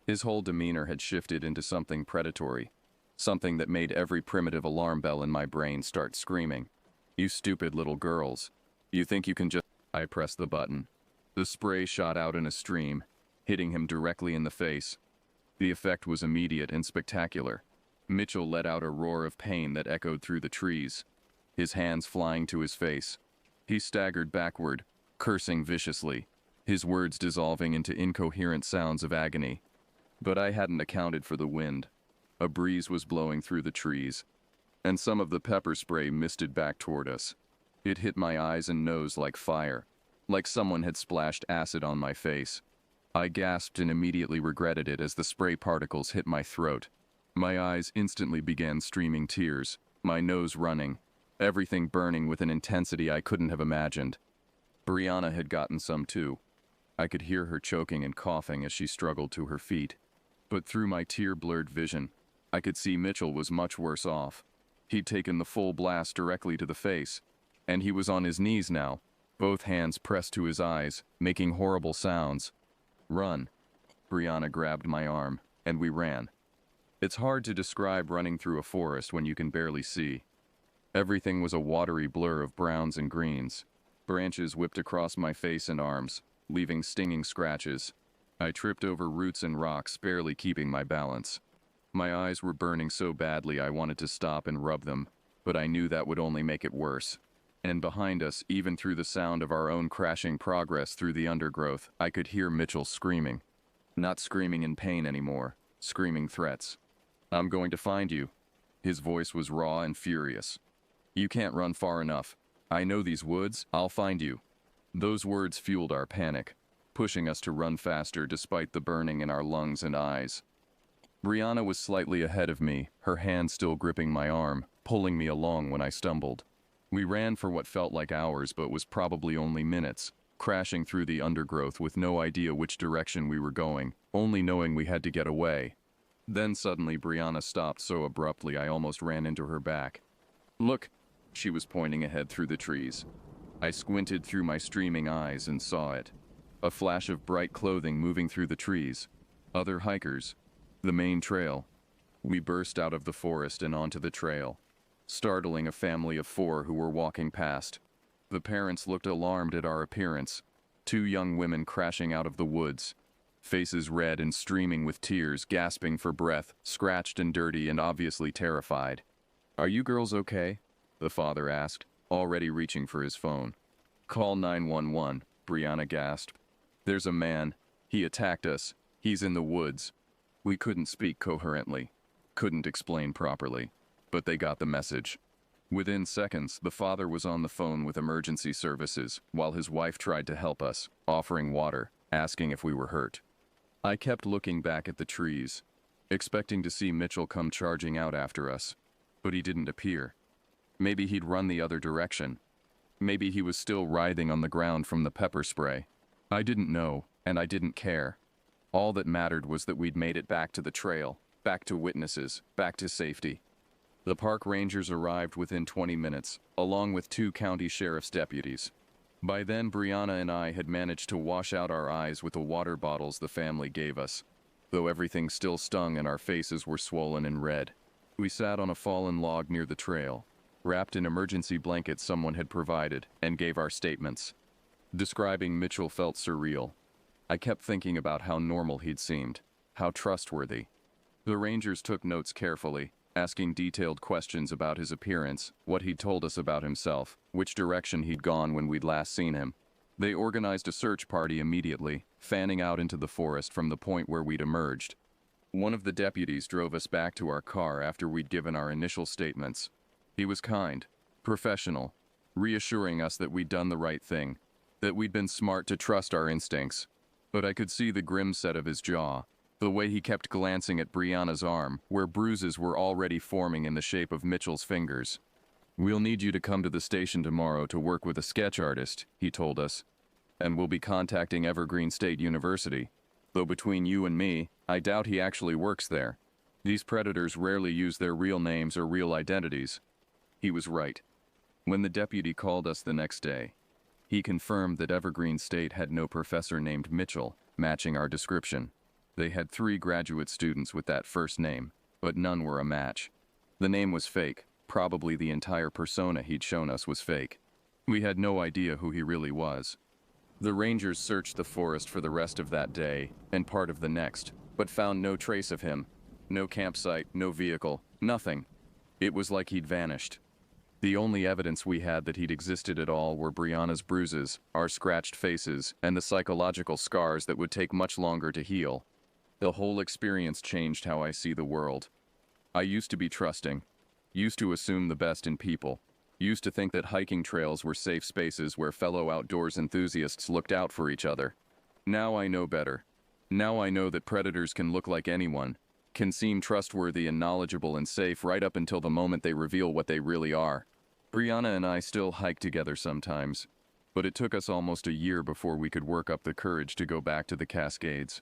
His whole demeanor had shifted into something predatory, something that made every primitive alarm bell in my brain start screaming. "You stupid little girls. You think you can just—" I pressed the button. The spray shot out in a stream, hitting him directly in the face. The effect was immediate and spectacular. Mitchell let out a roar of pain that echoed through the trees, his hands flying to his face. He staggered backward, cursing viciously, his words dissolving into incoherent sounds of agony. But I hadn't accounted for the wind. A breeze was blowing through the trees, and some of the pepper spray misted back toward us. It hit my eyes and nose like fire, like someone had splashed acid on my face. I gasped and immediately regretted it as the spray particles hit my throat. My eyes instantly began streaming tears, my nose running, everything burning with an intensity I couldn't have imagined. Brianna had gotten some too. I could hear her choking and coughing as she struggled to her feet. But through my tear-blurred vision, I could see Mitchell was much worse off. He'd taken the full blast directly to the face, and he was on his knees now, both hands pressed to his eyes, making horrible sounds. "Run." Brianna grabbed my arm, and we ran. It's hard to describe running through a forest when you can barely see. Everything was a watery blur of browns and greens. Branches whipped across my face and arms, leaving stinging scratches. I tripped over roots and rocks, barely keeping my balance. My eyes were burning so badly I wanted to stop and rub them, but I knew that would only make it worse. And behind us, even through the sound of our own crashing progress through the undergrowth, I could hear Mitchell screaming. Not screaming in pain anymore, screaming threats. "I'm going to find you." His voice was raw and furious. You can't run far enough. I know these woods, I'll find you. Those words fueled our panic, pushing us to run faster despite the burning in our lungs and eyes. Brianna was slightly ahead of me, her hand still gripping my arm, pulling me along when I stumbled. We ran for what felt like hours but was probably only minutes, crashing through the undergrowth with no idea which direction we were going, only knowing we had to get away. Then suddenly Brianna stopped so abruptly I almost ran into her back. "Look," she was pointing ahead through the trees. I squinted through my streaming eyes and saw it. A flash of bright clothing moving through the trees. Other hikers. The main trail. We burst out of the forest and onto the trail, startling a family of 4 who were walking past. The parents looked alarmed at our appearance. 2 young women crashing out of the woods, faces red and streaming with tears, gasping for breath, scratched and dirty and obviously terrified. "Are you girls okay?" the father asked, already reaching for his phone. "Call 911, Brianna gasped. "There's a man. He attacked us. He's in the woods." We couldn't speak coherently, couldn't explain properly, but they got the message. Within seconds, the father was on the phone with emergency services, while his wife tried to help us, offering water, asking if we were hurt. I kept looking back at the trees, expecting to see Mitchell come charging out after us, but he didn't appear. Maybe he'd run the other direction. Maybe he was still writhing on the ground from the pepper spray. I didn't know, and I didn't care. All that mattered was that we'd made it back to the trail, back to witnesses, back to safety. The park rangers arrived within 20 minutes, along with 2 county sheriff's deputies. By then, Brianna and I had managed to wash out our eyes with the water bottles the family gave us, though everything still stung and our faces were swollen and red. We sat on a fallen log near the trail, wrapped in emergency blankets someone had provided, and gave our statements. Describing Mitchell felt surreal. I kept thinking about how normal he'd seemed, how trustworthy. The rangers took notes carefully, asking detailed questions about his appearance, what he'd told us about himself, which direction he'd gone when we'd last seen him. They organized a search party immediately, fanning out into the forest from the point where we'd emerged. One of the deputies drove us back to our car after we'd given our initial statements. He was kind, professional, reassuring us that we'd done the right thing, that we'd been smart to trust our instincts. But I could see the grim set of his jaw, the way he kept glancing at Brianna's arm, where bruises were already forming in the shape of Mitchell's fingers. "We'll need you to come to the station tomorrow to work with a sketch artist," he told us. "And we'll be contacting Evergreen State University. Though between you and me, I doubt he actually works there. These predators rarely use their real names or real identities." He was right. When the deputy called us the next day, he confirmed that Evergreen State had no professor named Mitchell, matching our description. They had 3 graduate students with that first name, but none were a match. The name was fake. Probably the entire persona he'd shown us was fake. We had no idea who he really was. The rangers searched the forest for the rest of that day, and part of the next, but found no trace of him. No campsite, no vehicle, nothing. It was like he'd vanished. The only evidence we had that he'd existed at all were Brianna's bruises, our scratched faces, and the psychological scars that would take much longer to heal. The whole experience changed how I see the world. I used to be trusting, used to assume the best in people, used to think that hiking trails were safe spaces where fellow outdoors enthusiasts looked out for each other. Now I know better. Now I know that predators can look like anyone, can seem trustworthy and knowledgeable and safe right up until the moment they reveal what they really are. Brianna and I still hike together sometimes, but it took us almost a year before we could work up the courage to go back to the Cascades.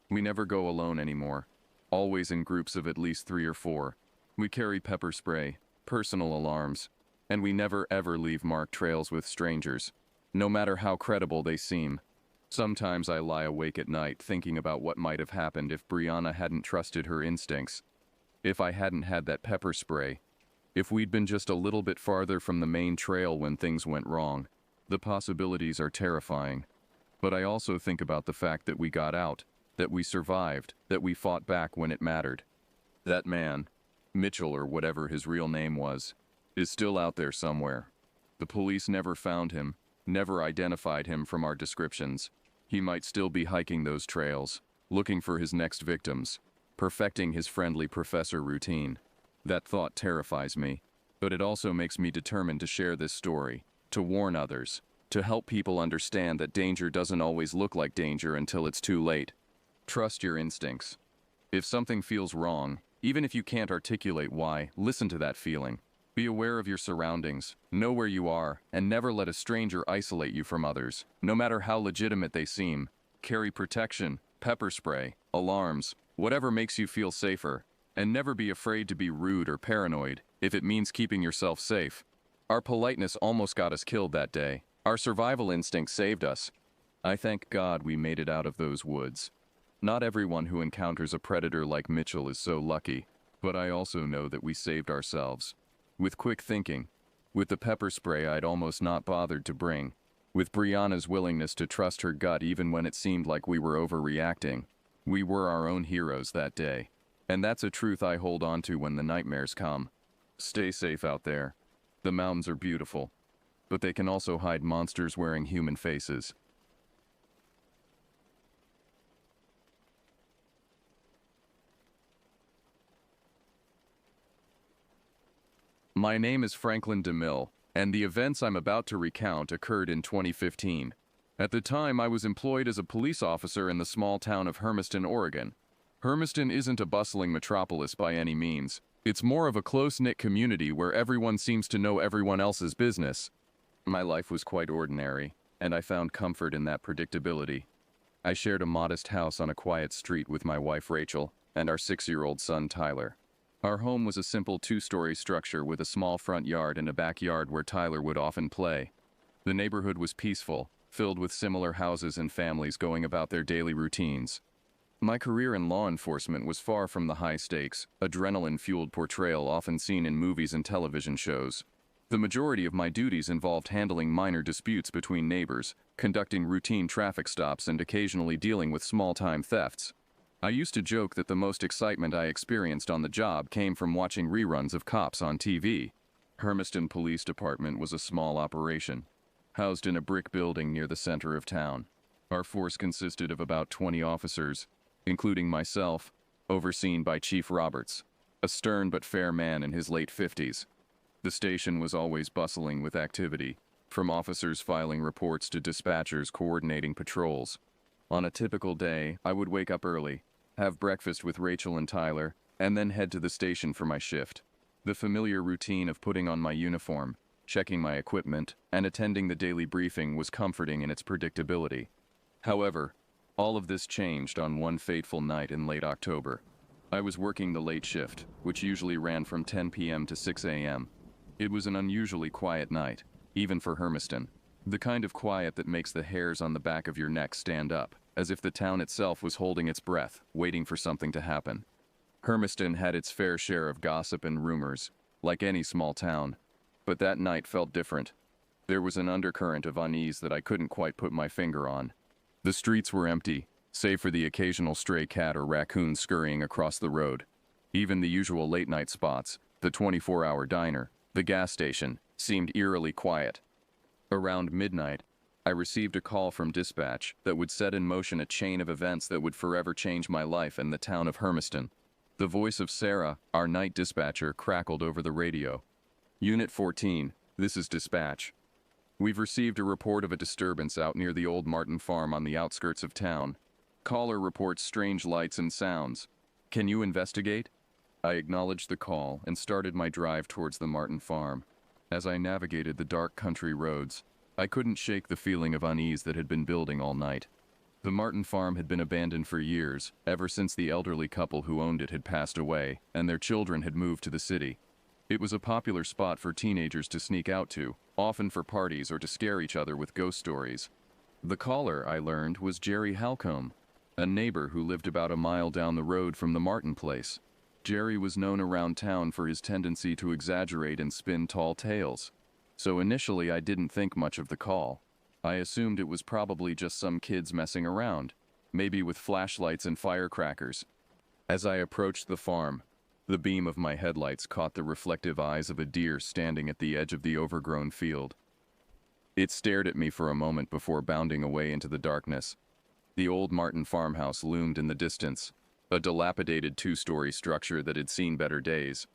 We never go alone anymore, always in groups of at least 3 or 4. We carry pepper spray, personal alarms, and we never ever leave marked trails with strangers, no matter how credible they seem. Sometimes I lie awake at night thinking about what might have happened if Brianna hadn't trusted her instincts, if I hadn't had that pepper spray, if we'd been just a little bit farther from the main trail when things went wrong. The possibilities are terrifying. But I also think about the fact that we got out, that we survived, that we fought back when it mattered. That man, Mitchell or whatever his real name was, is still out there somewhere. The police never found him, never identified him from our descriptions. He might still be hiking those trails, looking for his next victims, perfecting his friendly professor routine. That thought terrifies me. But it also makes me determined to share this story, to warn others, to help people understand that danger doesn't always look like danger until it's too late. Trust your instincts. If something feels wrong, even if you can't articulate why, listen to that feeling. Be aware of your surroundings, know where you are, and never let a stranger isolate you from others, no matter how legitimate they seem. Carry protection, pepper spray, alarms, whatever makes you feel safer, and never be afraid to be rude or paranoid if it means keeping yourself safe. Our politeness almost got us killed that day. Our survival instinct saved us. I thank God we made it out of those woods. Not everyone who encounters a predator like Mitchell is so lucky, but I also know that we saved ourselves. With quick thinking, with the pepper spray I'd almost not bothered to bring, with Brianna's willingness to trust her gut even when it seemed like we were overreacting, we were our own heroes that day. And that's a truth I hold on to when the nightmares come. Stay safe out there. The mountains are beautiful, but they can also hide monsters wearing human faces. My name is Franklin DeMille, and the events I'm about to recount occurred in 2015. At the time, I was employed as a police officer in the small town of Hermiston, Oregon. Hermiston isn't a bustling metropolis by any means. It's more of a close-knit community where everyone seems to know everyone else's business. My life was quite ordinary, and I found comfort in that predictability. I shared a modest house on a quiet street with my wife Rachel and our 6-year-old son Tyler. Our home was a simple 2-story structure with a small front yard and a backyard where Tyler would often play. The neighborhood was peaceful, filled with similar houses and families going about their daily routines. My career in law enforcement was far from the high-stakes, adrenaline-fueled portrayal often seen in movies and television shows. The majority of my duties involved handling minor disputes between neighbors, conducting routine traffic stops, and occasionally dealing with small-time thefts. I used to joke that the most excitement I experienced on the job came from watching reruns of Cops on TV. Hermiston Police Department was a small operation, housed in a brick building near the center of town. Our force consisted of about 20 officers, including myself, overseen by Chief Roberts, a stern but fair man in his late 50s. The station was always bustling with activity, from officers filing reports to dispatchers coordinating patrols. On a typical day, I would wake up early, have breakfast with Rachel and Tyler, and then head to the station for my shift. The familiar routine of putting on my uniform, checking my equipment, and attending the daily briefing was comforting in its predictability. However, all of this changed on one fateful night in late October. I was working the late shift, which usually ran from 10 p.m. to 6 a.m. It was an unusually quiet night, even for Hermiston. The kind of quiet that makes the hairs on the back of your neck stand up, as if the town itself was holding its breath, waiting for something to happen. Hermiston had its fair share of gossip and rumors, like any small town, but that night felt different. There was an undercurrent of unease that I couldn't quite put my finger on. The streets were empty, save for the occasional stray cat or raccoon scurrying across the road. Even the usual late-night spots, the 24-hour diner, the gas station, seemed eerily quiet. Around midnight, I received a call from dispatch that would set in motion a chain of events that would forever change my life and the town of Hermiston. The voice of Sarah, our night dispatcher, crackled over the radio. Unit 14, this is dispatch. We've received a report of a disturbance out near the old Martin farm on the outskirts of town. Caller reports strange lights and sounds. Can you investigate? I acknowledged the call and started my drive towards the Martin farm. As I navigated the dark country roads, I couldn't shake the feeling of unease that had been building all night. The Martin farm had been abandoned for years, ever since the elderly couple who owned it had passed away, and their children had moved to the city. It was a popular spot for teenagers to sneak out to, often for parties or to scare each other with ghost stories. The caller, I learned, was Jerry Halcombe, a neighbor who lived about a mile down the road from the Martin place. Jerry was known around town for his tendency to exaggerate and spin tall tales. So initially I didn't think much of the call. I assumed it was probably just some kids messing around, maybe with flashlights and firecrackers. As I approached the farm, the beam of my headlights caught the reflective eyes of a deer standing at the edge of the overgrown field. It stared at me for a moment before bounding away into the darkness. The old Martin farmhouse loomed in the distance, a dilapidated 2-story structure that had seen better days.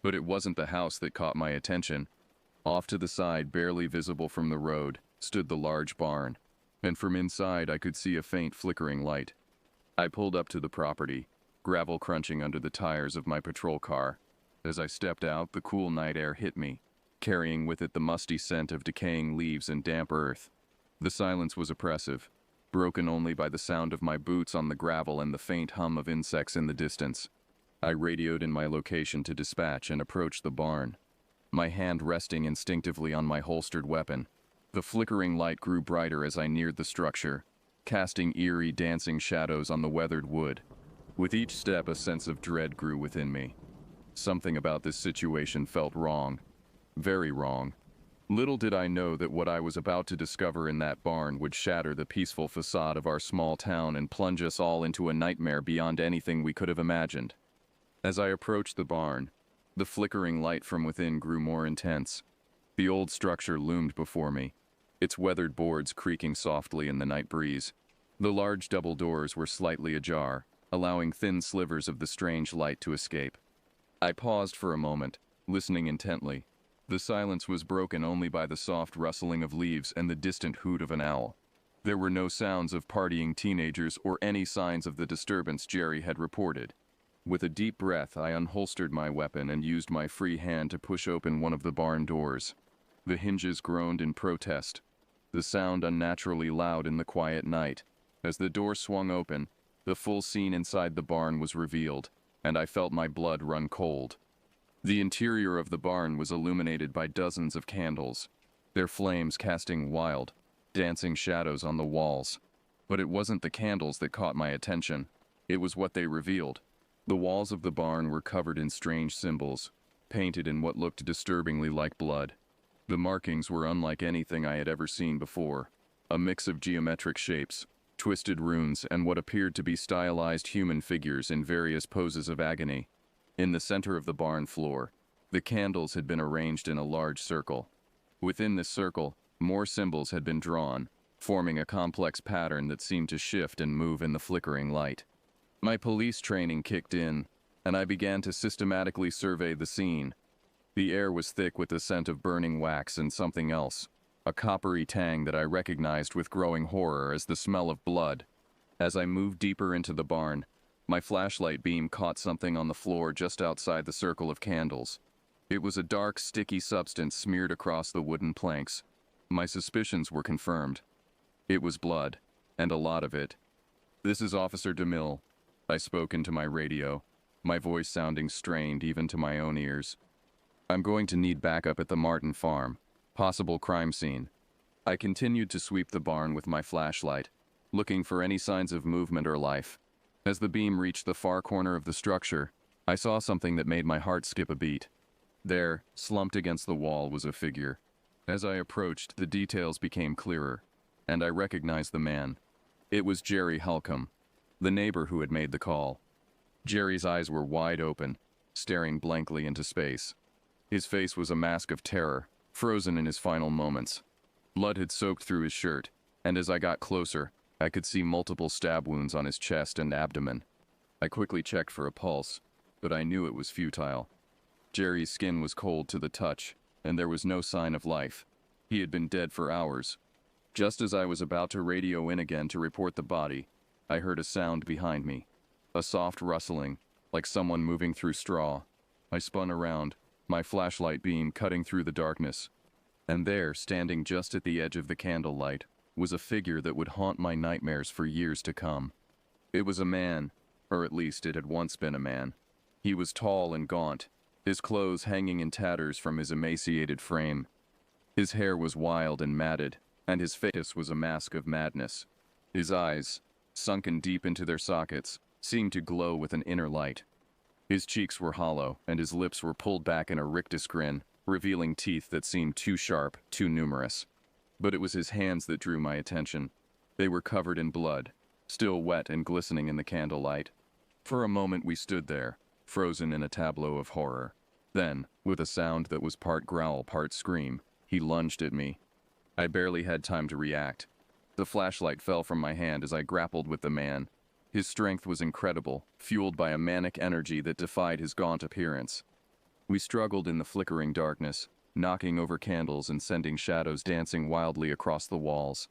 But it wasn't the house that caught my attention. Off to the side, barely visible from the road, stood the large barn, and from inside I could see a faint flickering light. I pulled up to the property, gravel crunching under the tires of my patrol car. As I stepped out, the cool night air hit me, carrying with it the musty scent of decaying leaves and damp earth. The silence was oppressive, broken only by the sound of my boots on the gravel and the faint hum of insects in the distance. I radioed in my location to dispatch and approached the barn, my hand resting instinctively on my holstered weapon. The flickering light grew brighter as I neared the structure, casting eerie, dancing shadows on the weathered wood. With each step, a sense of dread grew within me. Something about this situation felt wrong. Very wrong. Little did I know that what I was about to discover in that barn would shatter the peaceful facade of our small town and plunge us all into a nightmare beyond anything we could have imagined. As I approached the barn, the flickering light from within grew more intense. The old structure loomed before me, its weathered boards creaking softly in the night breeze. The large double doors were slightly ajar, allowing thin slivers of the strange light to escape. I paused for a moment, listening intently. The silence was broken only by the soft rustling of leaves and the distant hoot of an owl. There were no sounds of partying teenagers or any signs of the disturbance Jerry had reported. With a deep breath, I unholstered my weapon and used my free hand to push open one of the barn doors. The hinges groaned in protest, the sound unnaturally loud in the quiet night. As the door swung open, the full scene inside the barn was revealed, and I felt my blood run cold. The interior of the barn was illuminated by dozens of candles, their flames casting wild, dancing shadows on the walls. But it wasn't the candles that caught my attention. It was what they revealed. The walls of the barn were covered in strange symbols, painted in what looked disturbingly like blood. The markings were unlike anything I had ever seen before, a mix of geometric shapes, twisted runes, and what appeared to be stylized human figures in various poses of agony. In the center of the barn floor, the candles had been arranged in a large circle. Within this circle, more symbols had been drawn, forming a complex pattern that seemed to shift and move in the flickering light. My police training kicked in, and I began to systematically survey the scene. The air was thick with the scent of burning wax and something else, a coppery tang that I recognized with growing horror as the smell of blood. As I moved deeper into the barn, my flashlight beam caught something on the floor just outside the circle of candles. It was a dark, sticky substance smeared across the wooden planks. My suspicions were confirmed. It was blood, and a lot of it. "This is Officer DeMille," I spoke into my radio, my voice sounding strained even to my own ears. "I'm going to need backup at the Martin farm. Possible crime scene." I continued to sweep the barn with my flashlight, looking for any signs of movement or life. As the beam reached the far corner of the structure, I saw something that made my heart skip a beat. There, slumped against the wall, was a figure. As I approached, the details became clearer, and I recognized the man. It was Jerry Halcomb, the neighbor who had made the call. Jerry's eyes were wide open, staring blankly into space. His face was a mask of terror, frozen in his final moments. Blood had soaked through his shirt, and as I got closer, I could see multiple stab wounds on his chest and abdomen. I quickly checked for a pulse, but I knew it was futile. Jerry's skin was cold to the touch, and there was no sign of life. He had been dead for hours. Just as I was about to radio in again to report the body, I heard a sound behind me, a soft rustling, like someone moving through straw. I spun around, my flashlight beam cutting through the darkness. And there, standing just at the edge of the candlelight, was a figure that would haunt my nightmares for years to come. It was a man, or at least it had once been a man. He was tall and gaunt, his clothes hanging in tatters from his emaciated frame. His hair was wild and matted, and his face was a mask of madness. His eyes, sunken deep into their sockets, seemed to glow with an inner light. His cheeks were hollow, and his lips were pulled back in a rictus grin, revealing teeth that seemed too sharp, too numerous. But it was his hands that drew my attention. They were covered in blood, still wet and glistening in the candlelight. For a moment we stood there, frozen in a tableau of horror. Then, with a sound that was part growl, part scream, he lunged at me. I barely had time to react. The flashlight fell from my hand as I grappled with the man. His strength was incredible, fueled by a manic energy that defied his gaunt appearance. We struggled in the flickering darkness, knocking over candles and sending shadows dancing wildly across the walls.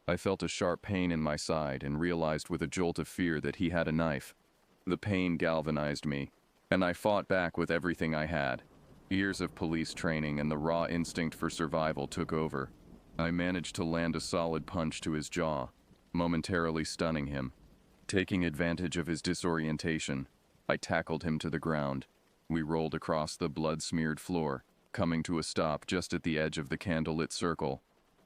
I felt a sharp pain in my side and realized with a jolt of fear that he had a knife. The pain galvanized me, and I fought back with everything I had. Years of police training and the raw instinct for survival took over. I managed to land a solid punch to his jaw, momentarily stunning him. Taking advantage of his disorientation, I tackled him to the ground. We rolled across the blood-smeared floor, coming to a stop just at the edge of the candlelit circle.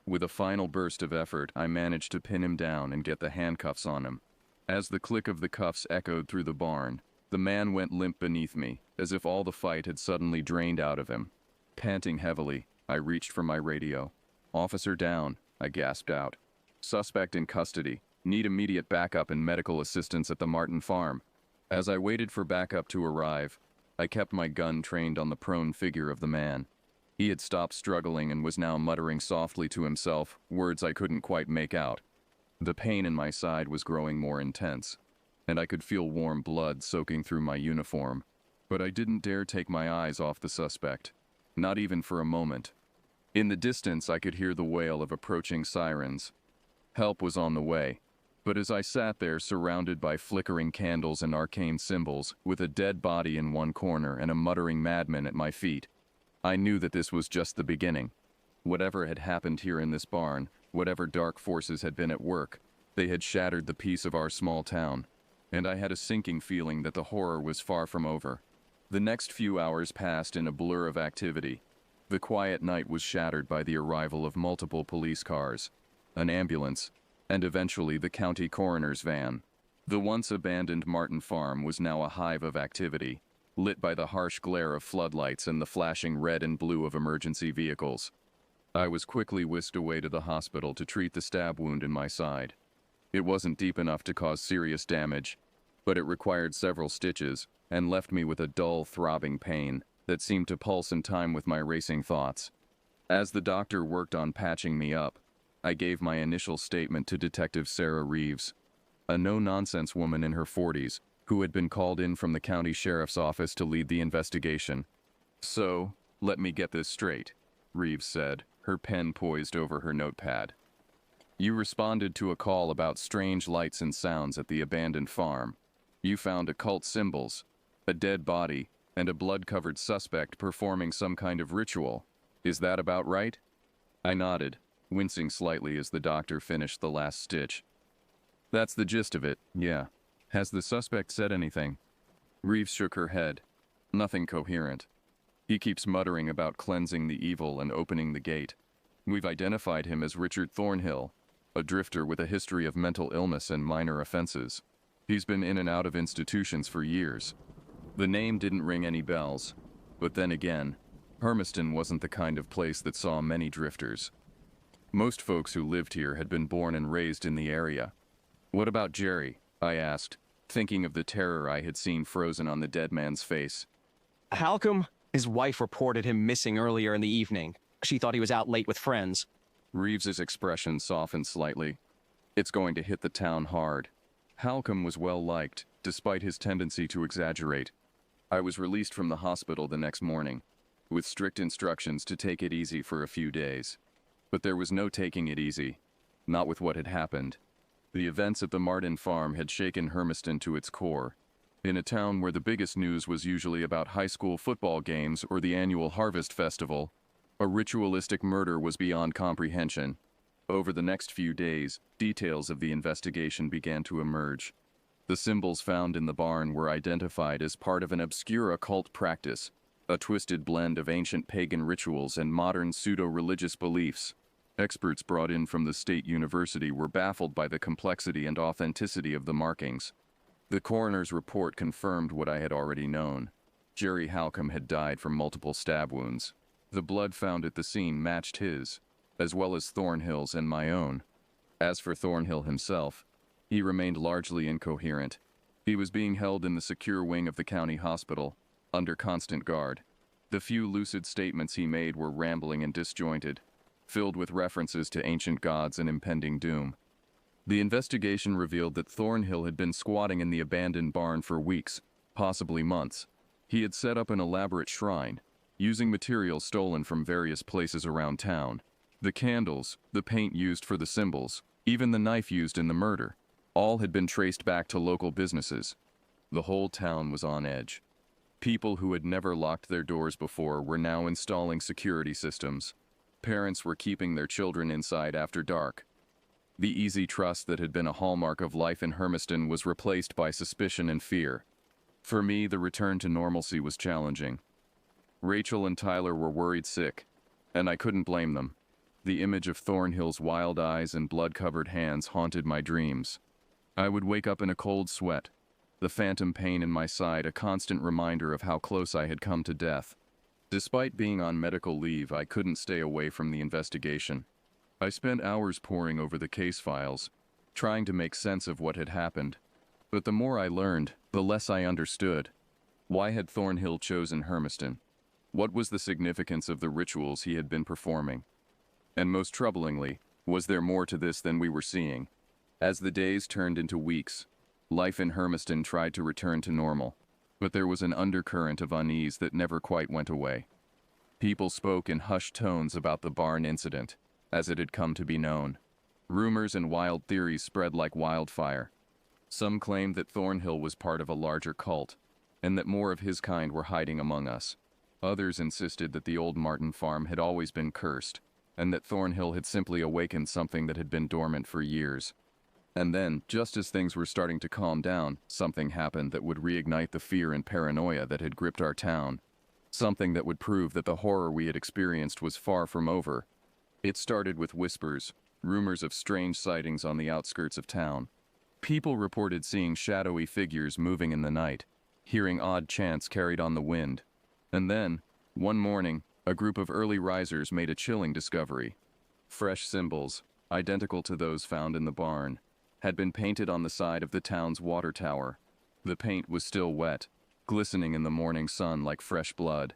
With a final burst of effort, I managed to pin him down and get the handcuffs on him. As the click of the cuffs echoed through the barn, the man went limp beneath me, as if all the fight had suddenly drained out of him. Panting heavily, I reached for my radio. "Officer down," I gasped out. "Suspect in custody. Need immediate backup and medical assistance at the Martin farm." As I waited for backup to arrive, I kept my gun trained on the prone figure of the man. He had stopped struggling and was now muttering softly to himself, words I couldn't quite make out. The pain in my side was growing more intense, and I could feel warm blood soaking through my uniform. But I didn't dare take my eyes off the suspect, not even for a moment. In the distance, I could hear the wail of approaching sirens. Help was on the way. But as I sat there surrounded by flickering candles and arcane symbols, with a dead body in one corner and a muttering madman at my feet, I knew that this was just the beginning. Whatever had happened here in this barn, whatever dark forces had been at work, they had shattered the peace of our small town, and I had a sinking feeling that the horror was far from over. The next few hours passed in a blur of activity. The quiet night was shattered by the arrival of multiple police cars, an ambulance, and eventually the county coroner's van. The once abandoned Martin farm was now a hive of activity, lit by the harsh glare of floodlights and the flashing red and blue of emergency vehicles. I was quickly whisked away to the hospital to treat the stab wound in my side. It wasn't deep enough to cause serious damage, but it required several stitches and left me with a dull, throbbing pain that seemed to pulse in time with my racing thoughts. As the doctor worked on patching me up, I gave my initial statement to Detective Sarah Reeves, a no-nonsense woman in her 40s who had been called in from the county sheriff's office to lead the investigation. "So, let me get this straight," Reeves said, her pen poised over her notepad. "You responded to a call about strange lights and sounds at the abandoned farm. You found occult symbols, a dead body, and a blood-covered suspect performing some kind of ritual. Is that about right?" I nodded, wincing slightly as the doctor finished the last stitch. "That's the gist of it, yeah. Has the suspect said anything?" Reeves shook her head. "Nothing coherent. He keeps muttering about cleansing the evil and opening the gate. We've identified him as Richard Thornhill, a drifter with a history of mental illness and minor offenses. He's been in and out of institutions for years." The name didn't ring any bells, but then again, Hermiston wasn't the kind of place that saw many drifters. Most folks who lived here had been born and raised in the area. "What about Jerry?" I asked, thinking of the terror I had seen frozen on the dead man's face. "Halcomb? His wife reported him missing earlier in the evening. She thought he was out late with friends." Reeves's expression softened slightly. "It's going to hit the town hard." Halcomb was well liked, despite his tendency to exaggerate. I was released from the hospital the next morning, with strict instructions to take it easy for a few days. But there was no taking it easy, not with what had happened. The events at the Martin farm had shaken Hermiston to its core. In a town where the biggest news was usually about high school football games or the annual Harvest Festival, a ritualistic murder was beyond comprehension. Over the next few days, details of the investigation began to emerge. The symbols found in the barn were identified as part of an obscure occult practice, a twisted blend of ancient pagan rituals and modern pseudo-religious beliefs. Experts brought in from the state university were baffled by the complexity and authenticity of the markings. The coroner's report confirmed what I had already known. Jerry Halcomb had died from multiple stab wounds. The blood found at the scene matched his, as well as Thornhill's and my own. As for Thornhill himself, he remained largely incoherent. He was being held in the secure wing of the county hospital, under constant guard. The few lucid statements he made were rambling and disjointed, filled with references to ancient gods and impending doom. The investigation revealed that Thornhill had been squatting in the abandoned barn for weeks, possibly months. He had set up an elaborate shrine, using materials stolen from various places around town. The candles, the paint used for the symbols, even the knife used in the murder, all had been traced back to local businesses. The whole town was on edge. People who had never locked their doors before were now installing security systems. Parents were keeping their children inside after dark. The easy trust that had been a hallmark of life in Hermiston was replaced by suspicion and fear. For me, the return to normalcy was challenging. Rachel and Tyler were worried sick, and I couldn't blame them. The image of Thornhill's wild eyes and blood-covered hands haunted my dreams. I would wake up in a cold sweat, the phantom pain in my side a constant reminder of how close I had come to death. Despite being on medical leave, I couldn't stay away from the investigation. I spent hours poring over the case files, trying to make sense of what had happened. But the more I learned, the less I understood. Why had Thornhill chosen Hermiston? What was the significance of the rituals he had been performing? And most troublingly, was there more to this than we were seeing? As the days turned into weeks, life in Hermiston tried to return to normal, but there was an undercurrent of unease that never quite went away. People spoke in hushed tones about the barn incident, as it had come to be known. Rumors and wild theories spread like wildfire. Some claimed that Thornhill was part of a larger cult, and that more of his kind were hiding among us. Others insisted that the old Martin farm had always been cursed, and that Thornhill had simply awakened something that had been dormant for years. And then, just as things were starting to calm down, something happened that would reignite the fear and paranoia that had gripped our town. Something that would prove that the horror we had experienced was far from over. It started with whispers, rumors of strange sightings on the outskirts of town. People reported seeing shadowy figures moving in the night, hearing odd chants carried on the wind. And then, one morning, a group of early risers made a chilling discovery. Fresh symbols, identical to those found in the barn, had been painted on the side of the town's water tower. The paint was still wet, glistening in the morning sun like fresh blood.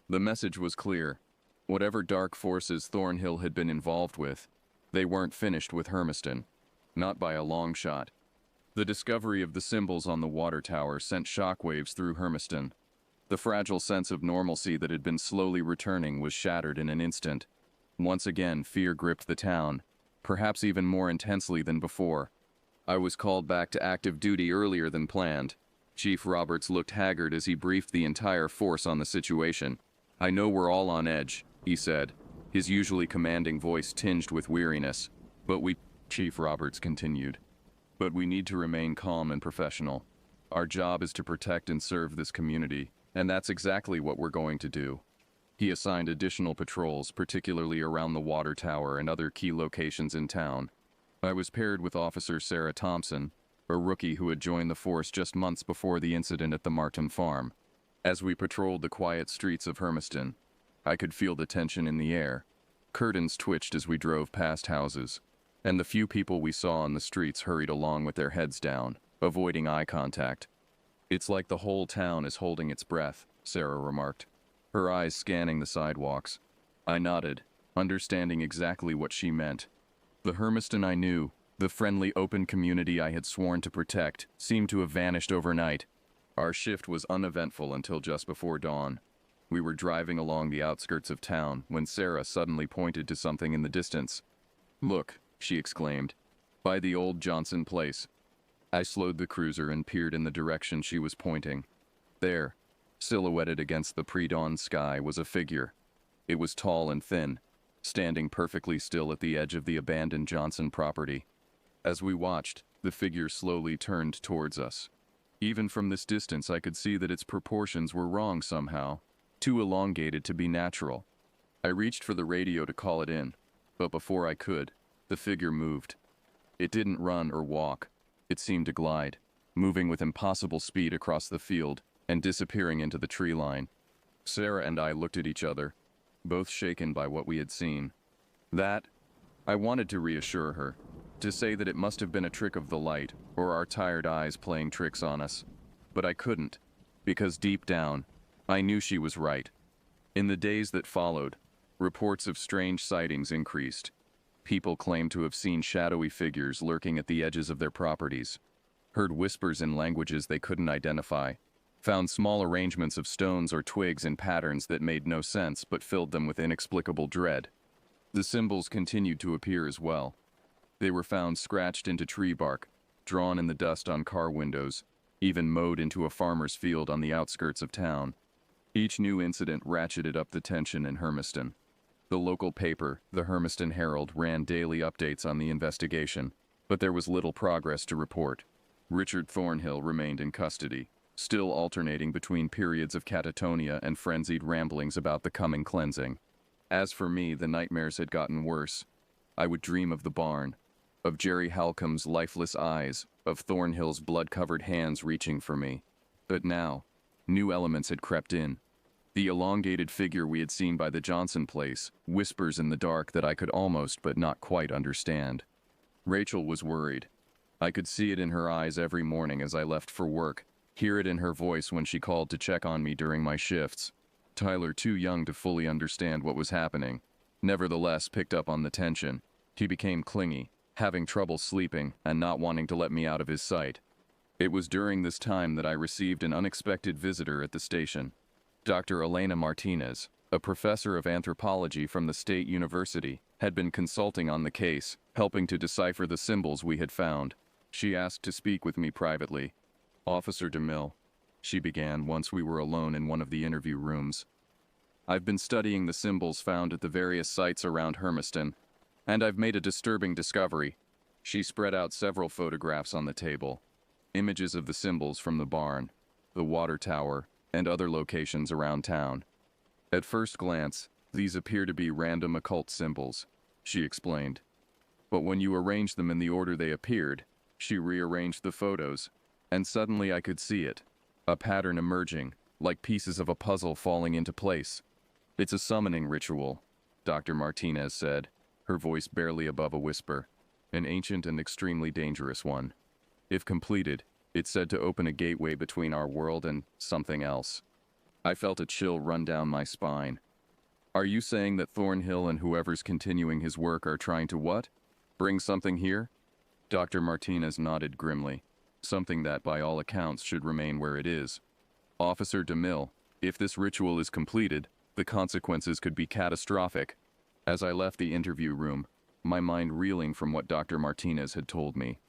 The message was clear. Whatever dark forces Thornhill had been involved with, they weren't finished with Hermiston. Not by a long shot. The discovery of the symbols on the water tower sent shockwaves through Hermiston. The fragile sense of normalcy that had been slowly returning was shattered in an instant. Once again, fear gripped the town, perhaps even more intensely than before. I was called back to active duty earlier than planned. Chief Roberts looked haggard as he briefed the entire force on the situation. "I know we're all on edge," he said, his usually commanding voice tinged with weariness. Chief Roberts continued, "But we need to remain calm and professional. Our job is to protect and serve this community, and that's exactly what we're going to do." He assigned additional patrols, particularly around the water tower and other key locations in town. I was paired with Officer Sarah Thompson, a rookie who had joined the force just months before the incident at the Martin farm. As we patrolled the quiet streets of Hermiston, I could feel the tension in the air. Curtains twitched as we drove past houses, and the few people we saw on the streets hurried along with their heads down, avoiding eye contact. "It's like the whole town is holding its breath," Sarah remarked, her eyes scanning the sidewalks. I nodded, understanding exactly what she meant. The Hermiston I knew, the friendly, open community I had sworn to protect, seemed to have vanished overnight. Our shift was uneventful until just before dawn. We were driving along the outskirts of town when Sarah suddenly pointed to something in the distance. "Look," she exclaimed, "by the old Johnson place." I slowed the cruiser and peered in the direction she was pointing. There, silhouetted against the pre-dawn sky, was a figure. It was tall and thin, standing perfectly still at the edge of the abandoned Johnson property. As we watched, the figure slowly turned towards us. Even from this distance, I could see that its proportions were wrong somehow, too elongated to be natural. I reached for the radio to call it in, but before I could, the figure moved. It didn't run or walk. It seemed to glide, moving with impossible speed across the field and disappearing into the tree line. Sarah and I looked at each other, both shaken by what we had seen. I wanted to reassure her, to say that it must have been a trick of the light or our tired eyes playing tricks on us. But I couldn't, because deep down, I knew she was right. In the days that followed, reports of strange sightings increased. People claimed to have seen shadowy figures lurking at the edges of their properties, heard whispers in languages they couldn't identify, found small arrangements of stones or twigs in patterns that made no sense but filled them with inexplicable dread. The symbols continued to appear as well. They were found scratched into tree bark, drawn in the dust on car windows, even mowed into a farmer's field on the outskirts of town. Each new incident ratcheted up the tension in Hermiston. The local paper, the Hermiston Herald, ran daily updates on the investigation, but there was little progress to report. Richard Thornhill remained in custody, still alternating between periods of catatonia and frenzied ramblings about the coming cleansing. As for me, the nightmares had gotten worse. I would dream of the barn, of Jerry Halcombe's lifeless eyes, of Thornhill's blood-covered hands reaching for me. But now, new elements had crept in. The elongated figure we had seen by the Johnson place, whispers in the dark that I could almost but not quite understand. Rachel was worried. I could see it in her eyes every morning as I left for work, hear it in her voice when she called to check on me during my shifts. Tyler, too young to fully understand what was happening, nevertheless picked up on the tension. He became clingy, having trouble sleeping and not wanting to let me out of his sight. It was during this time that I received an unexpected visitor at the station. Dr. Elena Martinez, a professor of anthropology from the State University, had been consulting on the case, helping to decipher the symbols we had found. She asked to speak with me privately. "Officer DeMille," she began once we were alone in one of the interview rooms. "I've been studying the symbols found at the various sites around Hermiston, and I've made a disturbing discovery." She spread out several photographs on the table, images of the symbols from the barn, the water tower, and other locations around town. "At first glance, these appear to be random occult symbols," she explained. "But when you arrange them in the order they appeared," she rearranged the photos, and suddenly I could see it, a pattern emerging, like pieces of a puzzle falling into place. "It's a summoning ritual," Dr. Martinez said, her voice barely above a whisper. "An ancient and extremely dangerous one. If completed, it's said to open a gateway between our world and something else." I felt a chill run down my spine. "Are you saying that Thornhill and whoever's continuing his work are trying to what? Bring something here?" Dr. Martinez nodded grimly. "Something that, by all accounts, should remain where it is. Officer DeMille, if this ritual is completed, the consequences could be catastrophic." As I left the interview room, my mind reeling from what Dr. Martinez had told me,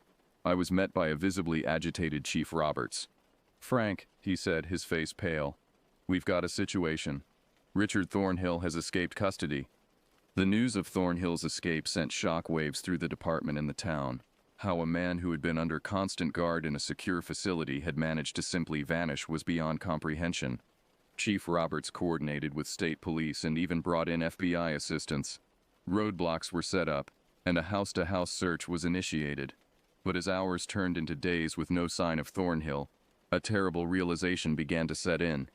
I was met by a visibly agitated Chief Roberts. "Frank," he said, his face pale, "we've got a situation. Richard Thornhill has escaped custody." The news of Thornhill's escape sent shock waves through the department and the town. How a man who had been under constant guard in a secure facility had managed to simply vanish was beyond comprehension. Chief Roberts coordinated with state police and even brought in FBI assistance. Roadblocks were set up, and a house-to-house search was initiated. But as hours turned into days with no sign of Thornhill, a terrible realization began to set in.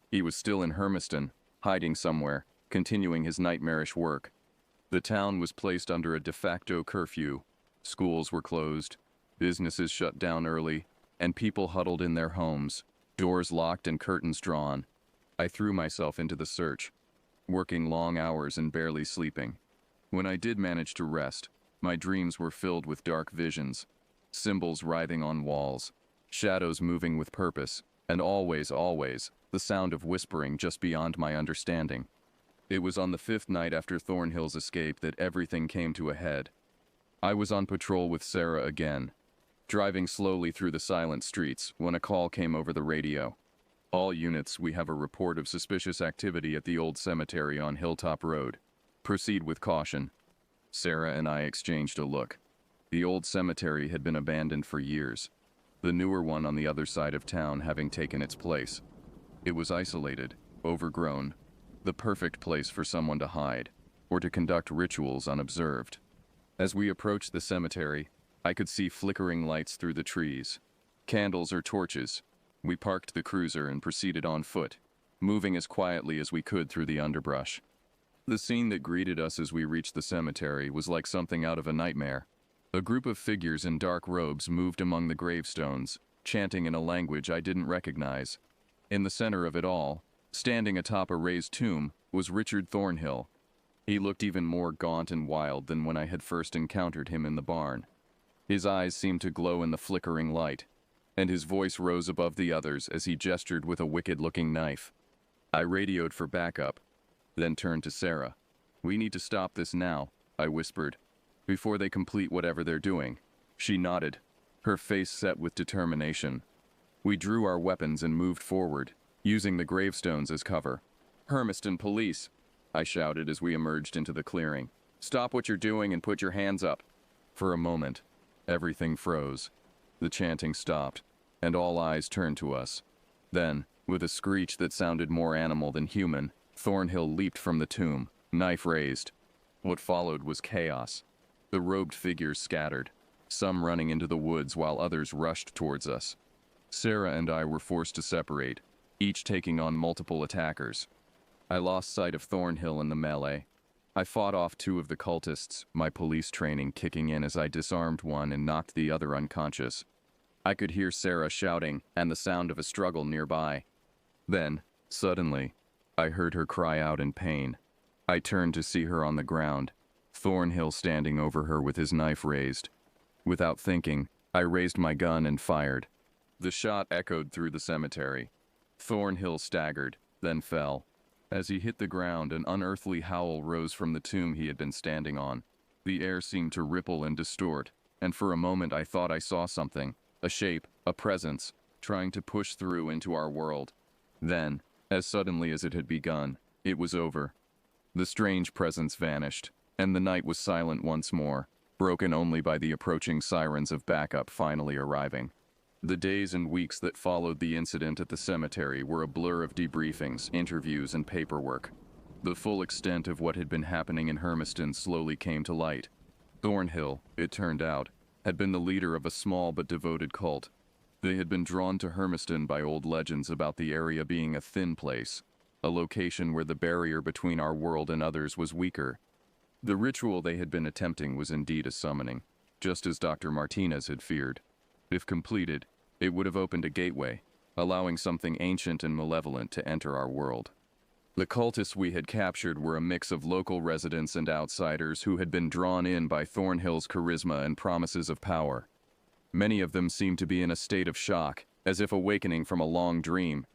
He was still in Hermiston, hiding somewhere, continuing his nightmarish work. The town was placed under a de facto curfew. Schools were closed, businesses shut down early, and people huddled in their homes, doors locked and curtains drawn. I threw myself into the search, working long hours and barely sleeping. When I did manage to rest, my dreams were filled with dark visions, symbols writhing on walls, shadows moving with purpose, and always, the sound of whispering just beyond my understanding. It was on the 5th night after Thornhill's escape that everything came to a head. I was on patrol with Sarah again, driving slowly through the silent streets when a call came over the radio. "All units, we have a report of suspicious activity at the old cemetery on Hilltop Road. Proceed with caution." Sarah and I exchanged a look. The old cemetery had been abandoned for years, the newer one on the other side of town having taken its place. It was isolated, overgrown, the perfect place for someone to hide, or to conduct rituals unobserved. As we approached the cemetery, I could see flickering lights through the trees. Candles or torches. We parked the cruiser and proceeded on foot, moving as quietly as we could through the underbrush. The scene that greeted us as we reached the cemetery was like something out of a nightmare. A group of figures in dark robes moved among the gravestones, chanting in a language I didn't recognize. In the center of it all, standing atop a raised tomb, was Richard Thornhill. He looked even more gaunt and wild than when I had first encountered him in the barn. His eyes seemed to glow in the flickering light. and his voice rose above the others as he gestured with a wicked-looking knife. I radioed for backup, then turned to Sarah. "We need to stop this now," I whispered, "before they complete whatever they're doing." She nodded, her face set with determination. We drew our weapons and moved forward, using the gravestones as cover. "Hermiston police!" I shouted as we emerged into the clearing. "Stop what you're doing and put your hands up." For a moment, everything froze. The chanting stopped, and all eyes turned to us. Then, with a screech that sounded more animal than human, Thornhill leaped from the tomb, knife raised. What followed was chaos. The robed figures scattered, some running into the woods while others rushed towards us. Sarah and I were forced to separate, each taking on multiple attackers. I lost sight of Thornhill in the melee. I fought off two of the cultists, my police training kicking in as I disarmed one and knocked the other unconscious. I could hear Sarah shouting and the sound of a struggle nearby. Then, suddenly, I heard her cry out in pain. I turned to see her on the ground, Thornhill standing over her with his knife raised. Without thinking, I raised my gun and fired. The shot echoed through the cemetery. Thornhill staggered, then fell. As he hit the ground, an unearthly howl rose from the tomb he had been standing on. The air seemed to ripple and distort, and for a moment I thought I saw something, a shape, a presence, trying to push through into our world. Then, as suddenly as it had begun, it was over. The strange presence vanished, and the night was silent once more, broken only by the approaching sirens of backup finally arriving. The days and weeks that followed the incident at the cemetery were a blur of debriefings, interviews, and paperwork. The full extent of what had been happening in Hermiston slowly came to light. Thornhill, it turned out, had been the leader of a small but devoted cult. They had been drawn to Hermiston by old legends about the area being a thin place, a location where the barrier between our world and others was weaker. The ritual they had been attempting was indeed a summoning, just as Dr. Martinez had feared. If completed, it would have opened a gateway, allowing something ancient and malevolent to enter our world. The cultists we had captured were a mix of local residents and outsiders who had been drawn in by Thornhill's charisma and promises of power. Many of them seemed to be in a state of shock, as if awakening from a long dream.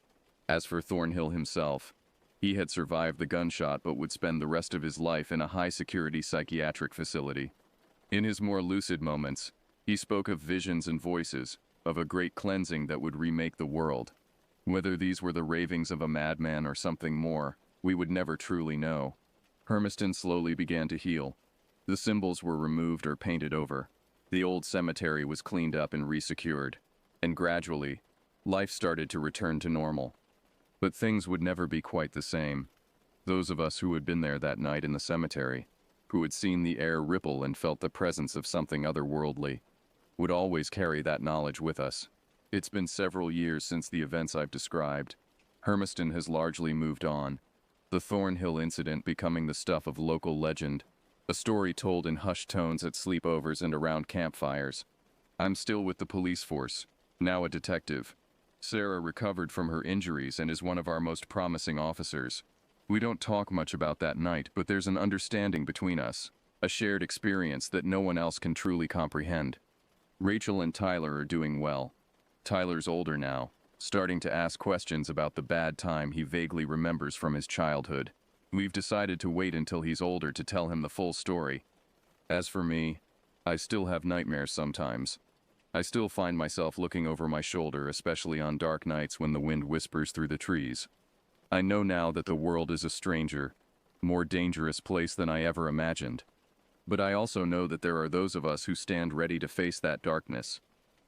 As for Thornhill himself, he had survived the gunshot but would spend the rest of his life in a high-security psychiatric facility. In his more lucid moments, he spoke of visions and voices, of a great cleansing that would remake the world. Whether these were the ravings of a madman or something more, we would never truly know. Hermiston slowly began to heal. The symbols were removed or painted over. The old cemetery was cleaned up and resecured. And gradually, life started to return to normal. But things would never be quite the same. Those of us who had been there that night in the cemetery, who had seen the air ripple and felt the presence of something otherworldly, would always carry that knowledge with us. It's been several years since the events I've described. Hermiston has largely moved on, the Thornhill incident becoming the stuff of local legend, a story told in hushed tones at sleepovers and around campfires. I'm still with the police force, now a detective. Sarah recovered from her injuries and is one of our most promising officers. We don't talk much about that night, but there's an understanding between us, a shared experience that no one else can truly comprehend. Rachel and Tyler are doing well. Tyler's older now, starting to ask questions about the bad time he vaguely remembers from his childhood. We've decided to wait until he's older to tell him the full story. As for me, I still have nightmares sometimes. I still find myself looking over my shoulder, especially on dark nights when the wind whispers through the trees. I know now that the world is a stranger, more dangerous place than I ever imagined. But I also know that there are those of us who stand ready to face that darkness,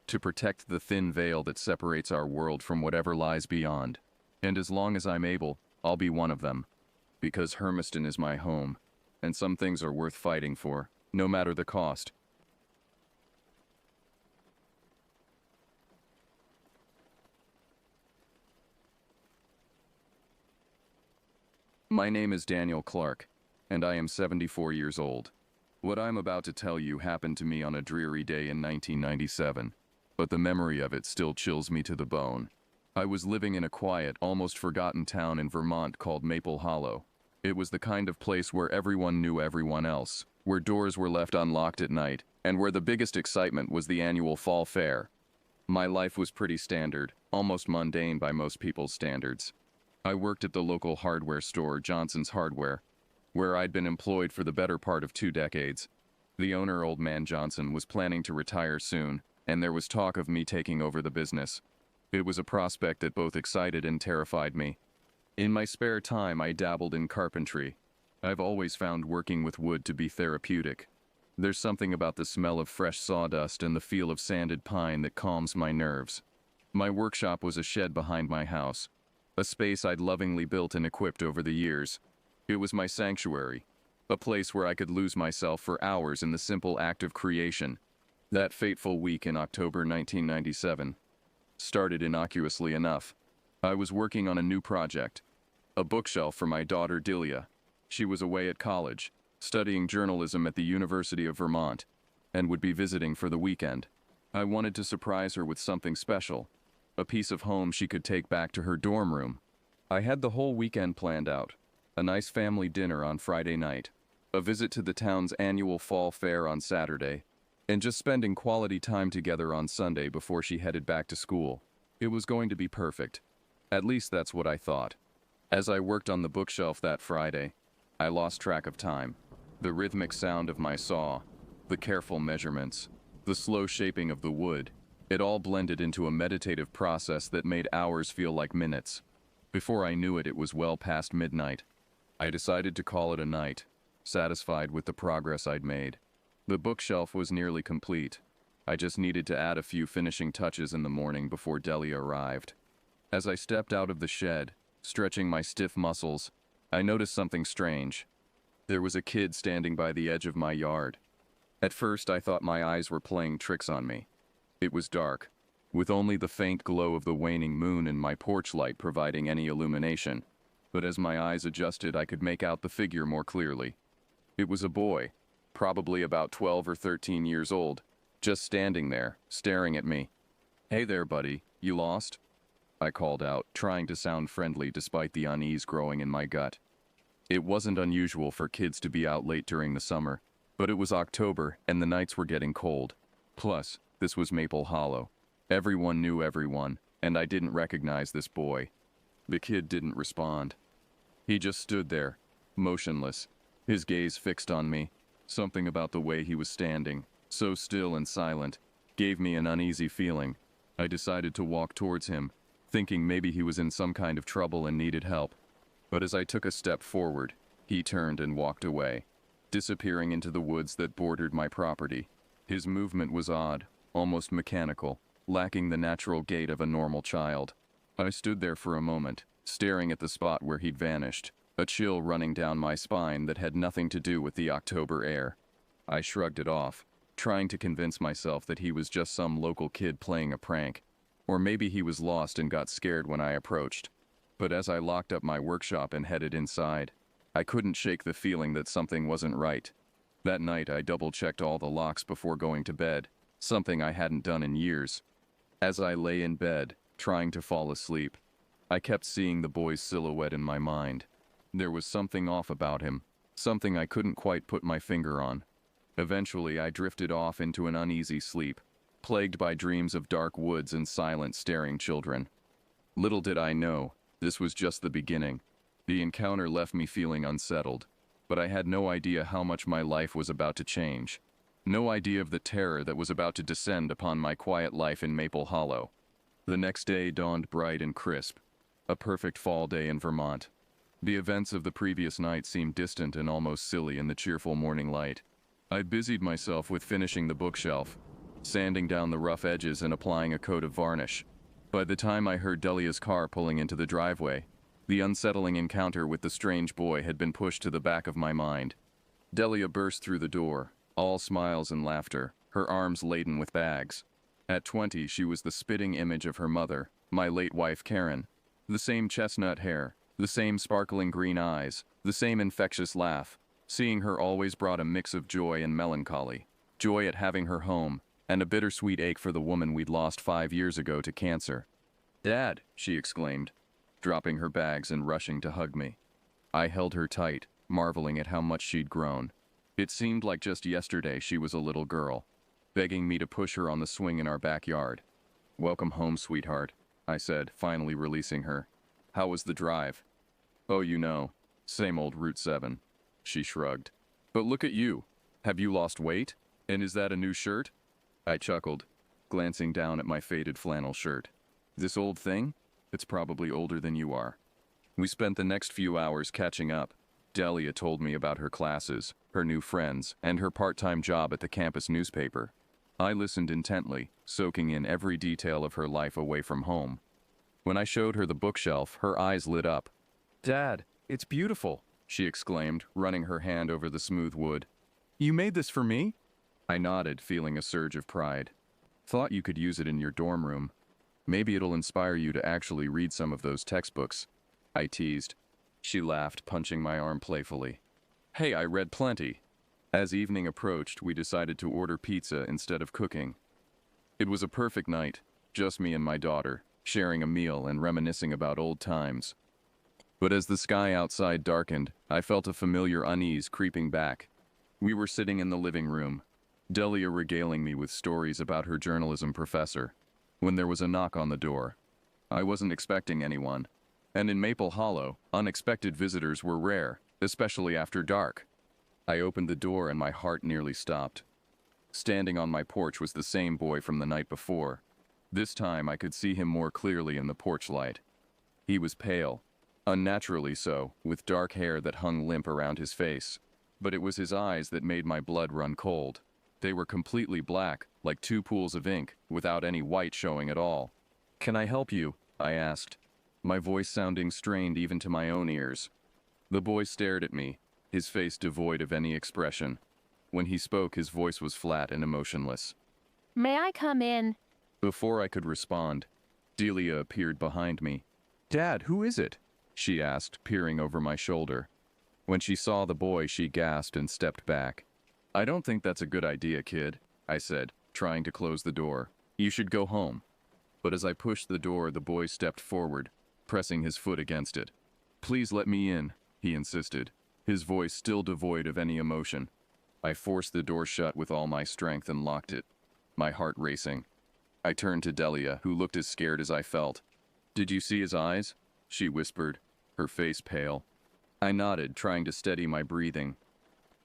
to protect the thin veil that separates our world from whatever lies beyond. And as long as I'm able, I'll be one of them. Because Hermiston is my home, and some things are worth fighting for, no matter the cost. My name is Daniel Clark, and I am 74 years old. What I'm about to tell you happened to me on a dreary day in 1997, but the memory of it still chills me to the bone. I was living in a quiet, almost forgotten town in Vermont called Maple Hollow. It was the kind of place where everyone knew everyone else, where doors were left unlocked at night, and where the biggest excitement was the annual fall fair. My life was pretty standard, almost mundane by most people's standards. I worked at the local hardware store, Johnson's Hardware, where I'd been employed for the better part of 2 decades. The owner, Old Man Johnson, was planning to retire soon, and there was talk of me taking over the business. It was a prospect that both excited and terrified me. In my spare time, I dabbled in carpentry. I've always found working with wood to be therapeutic. There's something about the smell of fresh sawdust and the feel of sanded pine that calms my nerves. My workshop was a shed behind my house, a space I'd lovingly built and equipped over the years. It was my sanctuary, a place where I could lose myself for hours in the simple act of creation. That fateful week in October 1997 started innocuously enough. I was working on a new project, a bookshelf for my daughter Delia. She was away at college, studying journalism at the University of Vermont, and would be visiting for the weekend. I wanted to surprise her with something special, a piece of home she could take back to her dorm room. I had the whole weekend planned out, a nice family dinner on Friday night, a visit to the town's annual fall fair on Saturday, and just spending quality time together on Sunday before she headed back to school. It was going to be perfect. At least that's what I thought. As I worked on the bookshelf that Friday, I lost track of time. The rhythmic sound of my saw, the careful measurements, the slow shaping of the wood, it all blended into a meditative process that made hours feel like minutes. Before I knew it, it was well past midnight. I decided to call it a night, satisfied with the progress I'd made. The bookshelf was nearly complete. I just needed to add a few finishing touches in the morning before Delia arrived. As I stepped out of the shed, stretching my stiff muscles, I noticed something strange. There was a kid standing by the edge of my yard. At first, I thought my eyes were playing tricks on me. It was dark, with only the faint glow of the waning moon and my porch light providing any illumination. But as my eyes adjusted, I could make out the figure more clearly. It was a boy, probably about 12 or 13 years old, just standing there, staring at me. "Hey there, buddy, you lost?" I called out, trying to sound friendly despite the unease growing in my gut. It wasn't unusual for kids to be out late during the summer, but it was October and the nights were getting cold. Plus, this was Maple Hollow. Everyone knew everyone, and I didn't recognize this boy. The kid didn't respond. He just stood there, motionless, his gaze fixed on me. Something about the way he was standing, so still and silent, gave me an uneasy feeling. I decided to walk towards him, thinking maybe he was in some kind of trouble and needed help. But as I took a step forward, he turned and walked away, disappearing into the woods that bordered my property. His movement was odd, almost mechanical, lacking the natural gait of a normal child. I stood there for a moment, staring at the spot where he'd vanished, a chill running down my spine that had nothing to do with the October air. I shrugged it off, trying to convince myself that he was just some local kid playing a prank, or maybe he was lost and got scared when I approached. But as I locked up my workshop and headed inside, I couldn't shake the feeling that something wasn't right. That night I double-checked all the locks before going to bed, something I hadn't done in years. As I lay in bed, trying to fall asleep, I kept seeing the boy's silhouette in my mind. There was something off about him, something I couldn't quite put my finger on. Eventually, I drifted off into an uneasy sleep, plagued by dreams of dark woods and silent, staring children. Little did I know, this was just the beginning. The encounter left me feeling unsettled, but I had no idea how much my life was about to change. No idea of the terror that was about to descend upon my quiet life in Maple Hollow. The next day dawned bright and crisp, a perfect fall day in Vermont. The events of the previous night seemed distant and almost silly in the cheerful morning light. I busied myself with finishing the bookshelf, sanding down the rough edges and applying a coat of varnish. By the time I heard Delia's car pulling into the driveway, the unsettling encounter with the strange boy had been pushed to the back of my mind. Delia burst through the door, all smiles and laughter, her arms laden with bags. At 20, she was the spitting image of her mother, my late wife Karen. The same chestnut hair, the same sparkling green eyes, the same infectious laugh. Seeing her always brought a mix of joy and melancholy. Joy at having her home, and a bittersweet ache for the woman we'd lost 5 years ago to cancer. "Dad," she exclaimed, dropping her bags and rushing to hug me. I held her tight, marveling at how much she'd grown. It seemed like just yesterday she was a little girl, begging me to push her on the swing in our backyard. Welcome home, sweetheart, I said, finally releasing her. How was the drive? Oh, same old Route 7. She shrugged. But look at you. Have you lost weight? And is that a new shirt? I chuckled, glancing down at my faded flannel shirt. This old thing? It's probably older than you are. We spent the next few hours catching up. Delia told me about her classes, her new friends, and her part-time job at the campus newspaper. I listened intently, soaking in every detail of her life away from home. When I showed her the bookshelf, her eyes lit up. "Dad, it's beautiful," she exclaimed, running her hand over the smooth wood. "You made this for me?" I nodded, feeling a surge of pride. "Thought you could use it in your dorm room. Maybe it'll inspire you to actually read some of those textbooks," I teased. She laughed, punching my arm playfully. "Hey, I read plenty." As evening approached, we decided to order pizza instead of cooking. It was a perfect night, just me and my daughter, sharing a meal and reminiscing about old times. But as the sky outside darkened, I felt a familiar unease creeping back. We were sitting in the living room, Delia regaling me with stories about her journalism professor, when there was a knock on the door. I wasn't expecting anyone, and in Maple Hollow, unexpected visitors were rare, especially after dark. I opened the door and my heart nearly stopped. Standing on my porch was the same boy from the night before. This time I could see him more clearly in the porch light. He was pale, unnaturally so, with dark hair that hung limp around his face. But it was his eyes that made my blood run cold. They were completely black, like two pools of ink, without any white showing at all. "Can I help you?" I asked, my voice sounding strained even to my own ears. The boy stared at me, his face devoid of any expression. When he spoke, his voice was flat and emotionless. May I come in? Before I could respond, Delia appeared behind me. "Dad, who is it?" she asked, peering over my shoulder. When she saw the boy, she gasped and stepped back. "I don't think that's a good idea, kid," I said, trying to close the door. "You should go home." But as I pushed the door, the boy stepped forward, pressing his foot against it. "Please let me in," he insisted, his voice still devoid of any emotion. I forced the door shut with all my strength and locked it, my heart racing. I turned to Delia, who looked as scared as I felt. "Did you see his eyes?" she whispered, her face pale. I nodded, trying to steady my breathing.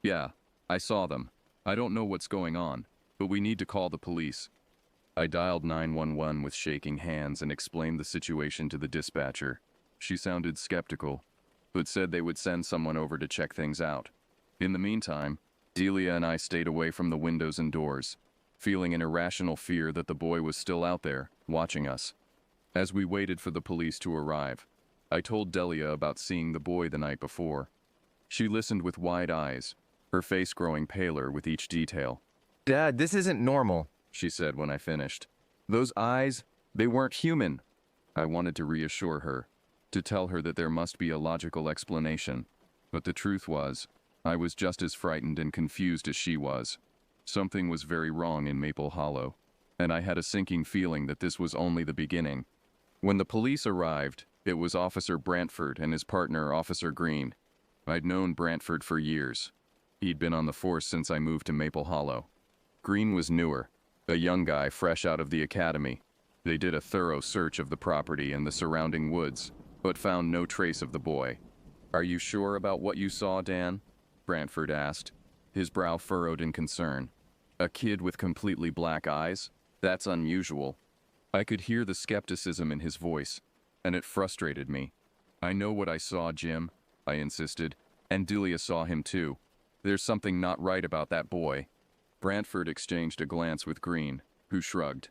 "Yeah, I saw them. I don't know what's going on, but we need to call the police." I dialed 911 with shaking hands and explained the situation to the dispatcher. She sounded skeptical, but said they would send someone over to check things out. In the meantime, Delia and I stayed away from the windows and doors, feeling an irrational fear that the boy was still out there, watching us. As we waited for the police to arrive, I told Delia about seeing the boy the night before. She listened with wide eyes, her face growing paler with each detail. "Dad, this isn't normal," she said when I finished. "Those eyes, they weren't human." I wanted to reassure her, to tell her that there must be a logical explanation. But the truth was, I was just as frightened and confused as she was. Something was very wrong in Maple Hollow, and I had a sinking feeling that this was only the beginning. When the police arrived, it was Officer Brantford and his partner, Officer Green. I'd known Brantford for years. He'd been on the force since I moved to Maple Hollow. Green was newer, a young guy fresh out of the academy. They did a thorough search of the property and the surrounding woods, but found no trace of the boy. "Are you sure about what you saw, Dan?" Brantford asked, his brow furrowed in concern. "A kid with completely black eyes? That's unusual." I could hear the skepticism in his voice, and it frustrated me. "I know what I saw, Jim," I insisted, "and Delia saw him too. There's something not right about that boy." Brantford exchanged a glance with Green, who shrugged.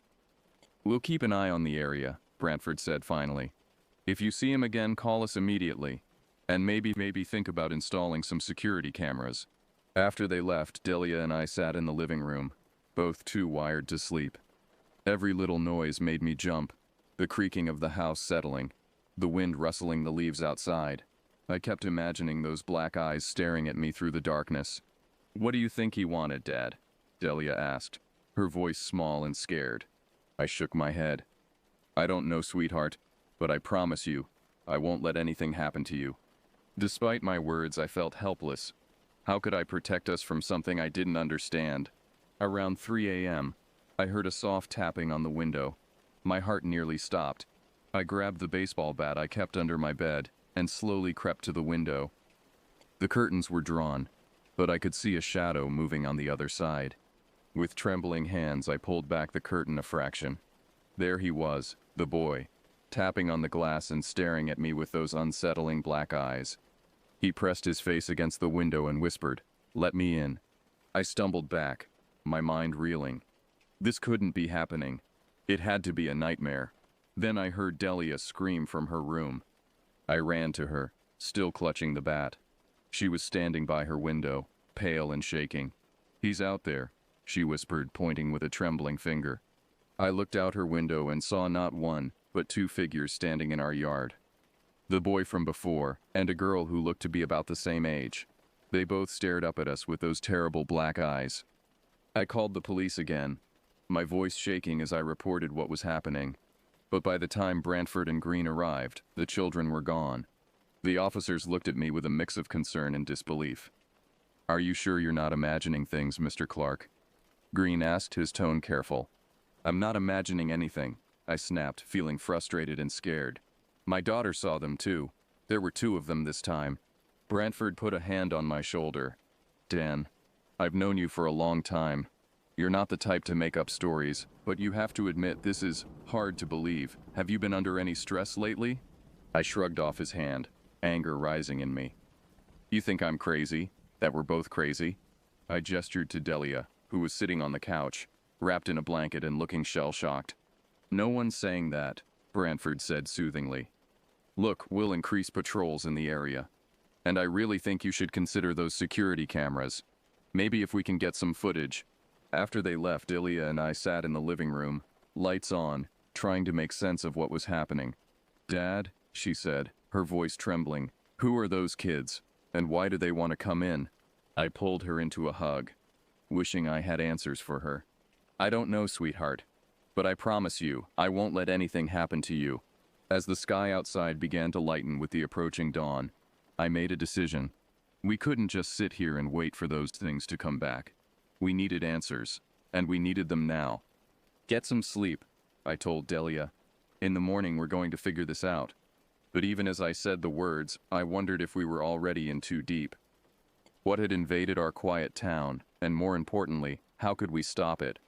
"We'll keep an eye on the area," Brantford said finally. "If you see him again, call us immediately. And maybe think about installing some security cameras." After they left, Delia and I sat in the living room, both too wired to sleep. Every little noise made me jump, the creaking of the house settling, the wind rustling the leaves outside. I kept imagining those black eyes staring at me through the darkness. "What do you think he wanted, Dad?" Delia asked, her voice small and scared. I shook my head. "I don't know, sweetheart, but I promise you, I won't let anything happen to you." Despite my words, I felt helpless. How could I protect us from something I didn't understand? Around 3 a.m., I heard a soft tapping on the window. My heart nearly stopped. I grabbed the baseball bat I kept under my bed and slowly crept to the window. The curtains were drawn, but I could see a shadow moving on the other side. With trembling hands, I pulled back the curtain a fraction. There he was, the boy, tapping on the glass and staring at me with those unsettling black eyes. He pressed his face against the window and whispered, "Let me in." I stumbled back, my mind reeling. This couldn't be happening. It had to be a nightmare. Then I heard Delia scream from her room. I ran to her, still clutching the bat. She was standing by her window, pale and shaking. "He's out there," she whispered, pointing with a trembling finger. I looked out her window and saw not one, but two figures standing in our yard. The boy from before, and a girl who looked to be about the same age. They both stared up at us with those terrible black eyes. I called the police again, my voice shaking as I reported what was happening. But by the time Brantford and Green arrived, the children were gone. The officers looked at me with a mix of concern and disbelief. "Are you sure you're not imagining things, Mr. Clark?" Green asked, his tone careful. "I'm not imagining anything," I snapped, feeling frustrated and scared. "My daughter saw them too. There were two of them this time." Brantford put a hand on my shoulder. "Dan, I've known you for a long time. You're not the type to make up stories, but you have to admit this is hard to believe. Have you been under any stress lately?" I shrugged off his hand, anger rising in me. "You think I'm crazy? That we're both crazy?" I gestured to Delia, who was sitting on the couch, wrapped in a blanket and looking shell-shocked. "No one's saying that," Brantford said soothingly. "Look, we'll increase patrols in the area. And I really think you should consider those security cameras. Maybe if we can get some footage." After they left, Delia and I sat in the living room, lights on, trying to make sense of what was happening. "Dad," she said, her voice trembling, "who are those kids? And why do they want to come in?" I pulled her into a hug, wishing I had answers for her. "I don't know, sweetheart. But I promise you, I won't let anything happen to you." As the sky outside began to lighten with the approaching dawn, I made a decision. We couldn't just sit here and wait for those things to come back. We needed answers, and we needed them now. "Get some sleep," I told Delia. "In the morning we're going to figure this out." But even as I said the words, I wondered if we were already in too deep. What had invaded our quiet town, and more importantly, how could we stop it?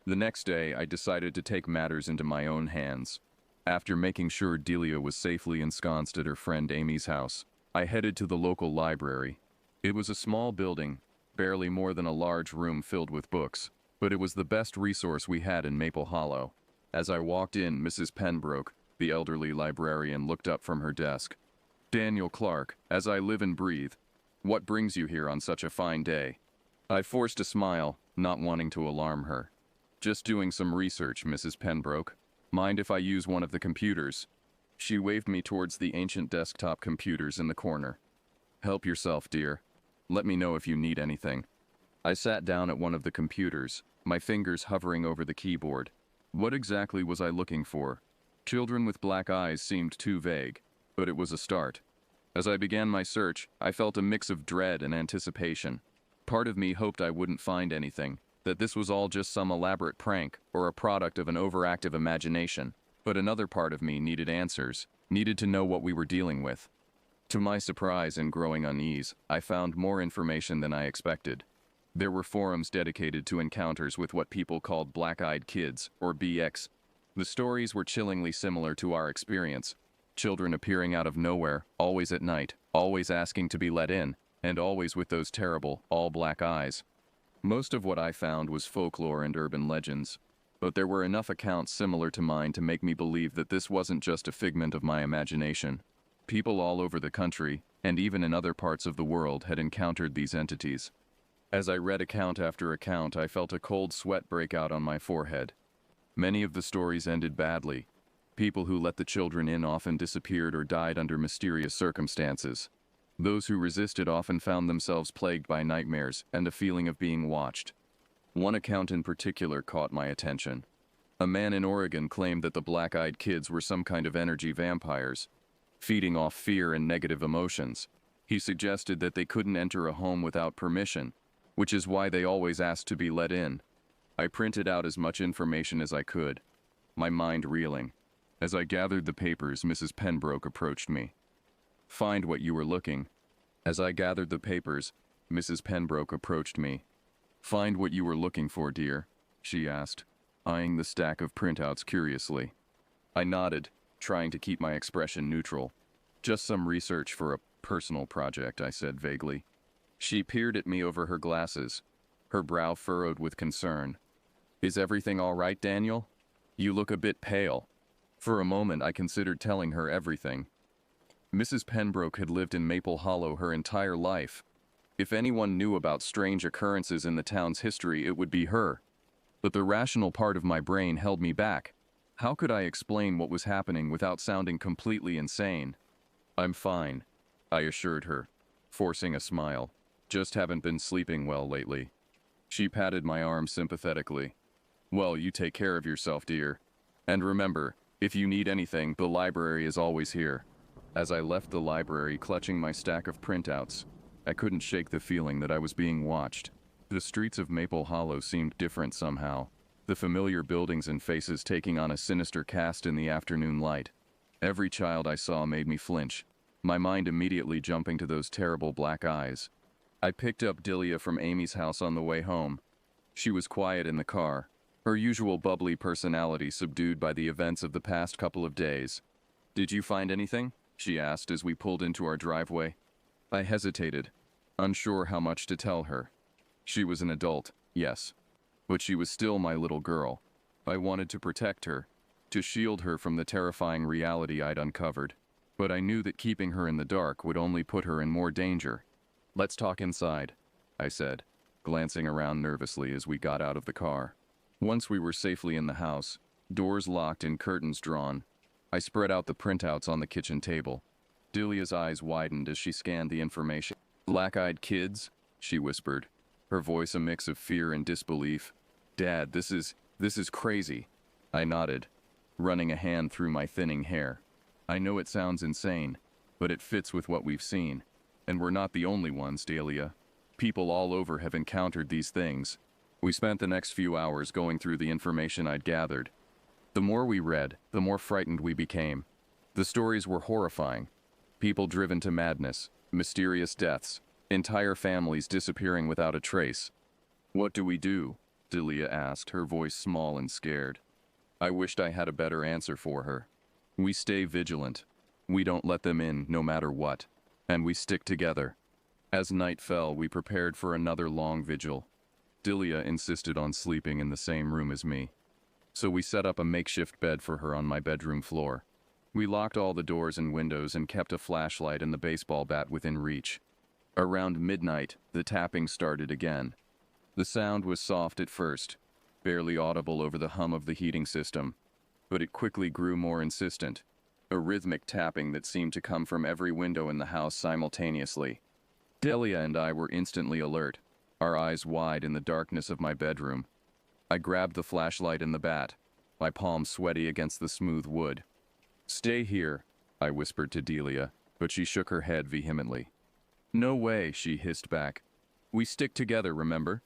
The next day, I decided to take matters into my own hands. After making sure Delia was safely ensconced at her friend Amy's house, I headed to the local library. It was a small building, barely more than a large room filled with books, but it was the best resource we had in Maple Hollow. As I walked in, Mrs. Penbrook, the elderly librarian, looked up from her desk. "Daniel Clark, as I live and breathe, what brings you here on such a fine day?" I forced a smile, not wanting to alarm her. "Just doing some research, Mrs. Penbrook. Mind if I use one of the computers?" She waved me towards the ancient desktop computers in the corner. "Help yourself, dear. Let me know if you need anything." I sat down at one of the computers, my fingers hovering over the keyboard. What exactly was I looking for? Children with black eyes seemed too vague, but it was a start. As I began my search, I felt a mix of dread and anticipation. Part of me hoped I wouldn't find anything, that this was all just some elaborate prank or a product of an overactive imagination. But another part of me needed answers, needed to know what we were dealing with. To my surprise and growing unease, I found more information than I expected. There were forums dedicated to encounters with what people called black-eyed kids, or BX. The stories were chillingly similar to our experience. Children appearing out of nowhere, always at night, always asking to be let in, and always with those terrible, all-black eyes. Most of what I found was folklore and urban legends, but there were enough accounts similar to mine to make me believe that this wasn't just a figment of my imagination. People all over the country, and even in other parts of the world, had encountered these entities. As I read account after account, I felt a cold sweat break out on my forehead. Many of the stories ended badly. People who let the children in often disappeared or died under mysterious circumstances. Those who resisted often found themselves plagued by nightmares and a feeling of being watched. One account in particular caught my attention. A man in Oregon claimed that the black-eyed kids were some kind of energy vampires, feeding off fear and negative emotions. He suggested that they couldn't enter a home without permission, which is why they always asked to be let in. I printed out as much information as I could. my mind reeling. As I gathered the papers, Mrs. Pembroke approached me. Find what you were looking. As I gathered the papers, Mrs. Pembroke approached me. Find what you were looking for, dear, she asked, eyeing the stack of printouts curiously. I nodded, trying to keep my expression neutral. Just some research for a personal project, I said vaguely. She peered at me over her glasses, her brow furrowed with concern. Is everything all right, Daniel? You look a bit pale. For a moment, I considered telling her everything. Mrs. Pembroke had lived in Maple Hollow her entire life. If anyone knew about strange occurrences in the town's history, it would be her. But the rational part of my brain held me back. How could I explain what was happening without sounding completely insane? I'm fine, I assured her, forcing a smile. Just haven't been sleeping well lately. She patted my arm sympathetically. Well, you take care of yourself, dear. And remember, if you need anything, the library is always here. As I left the library, clutching my stack of printouts, I couldn't shake the feeling that I was being watched. The streets of Maple Hollow seemed different somehow, the familiar buildings and faces taking on a sinister cast in the afternoon light. Every child I saw made me flinch, my mind immediately jumping to those terrible black eyes. I picked up Delia from Amy's house on the way home. She was quiet in the car, her usual bubbly personality subdued by the events of the past couple of days. Did you find anything? She asked as we pulled into our driveway. I hesitated, unsure how much to tell her. She was an adult, yes, but she was still my little girl. I wanted to protect her, to shield her from the terrifying reality I'd uncovered. But I knew that keeping her in the dark would only put her in more danger. Let's talk inside, I said, glancing around nervously as we got out of the car. Once we were safely in the house, doors locked and curtains drawn, I spread out the printouts on the kitchen table. Delia's eyes widened as she scanned the information. Black-eyed kids, she whispered, her voice a mix of fear and disbelief. Dad, this is crazy. I nodded, running a hand through my thinning hair. I know it sounds insane, but it fits with what we've seen. And we're not the only ones, Delia. People all over have encountered these things. We spent the next few hours going through the information I'd gathered. The more we read, the more frightened we became. The stories were horrifying. People driven to madness, mysterious deaths, entire families disappearing without a trace. What do we do? Delia asked, her voice small and scared. I wished I had a better answer for her. We stay vigilant. We don't let them in no matter what. And we stick together. As night fell, we prepared for another long vigil. Delia insisted on sleeping in the same room as me. So we set up a makeshift bed for her on my bedroom floor. We locked all the doors and windows and kept a flashlight and the baseball bat within reach. Around midnight, the tapping started again. The sound was soft at first, barely audible over the hum of the heating system, but it quickly grew more insistent, a rhythmic tapping that seemed to come from every window in the house simultaneously. Delia and I were instantly alert, our eyes wide in the darkness of my bedroom. I grabbed the flashlight and the bat, my palms sweaty against the smooth wood. Stay here, I whispered to Delia, but she shook her head vehemently. No way, she hissed back. We stick together, remember?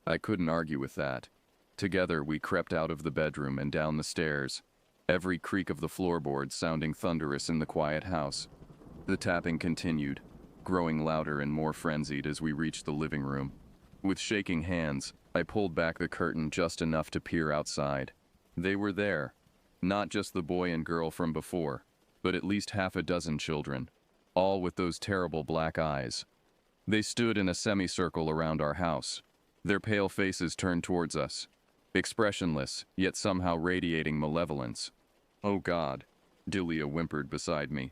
I couldn't argue with that. Together we crept out of the bedroom and down the stairs, every creak of the floorboards sounding thunderous in the quiet house. The tapping continued, growing louder and more frenzied as we reached the living room. With shaking hands, I pulled back the curtain just enough to peer outside. They were there. Not just the boy and girl from before, but at least half a dozen children, all with those terrible black eyes. They stood in a semicircle around our house, their pale faces turned towards us, expressionless, yet somehow radiating malevolence. Oh God, Delia whimpered beside me.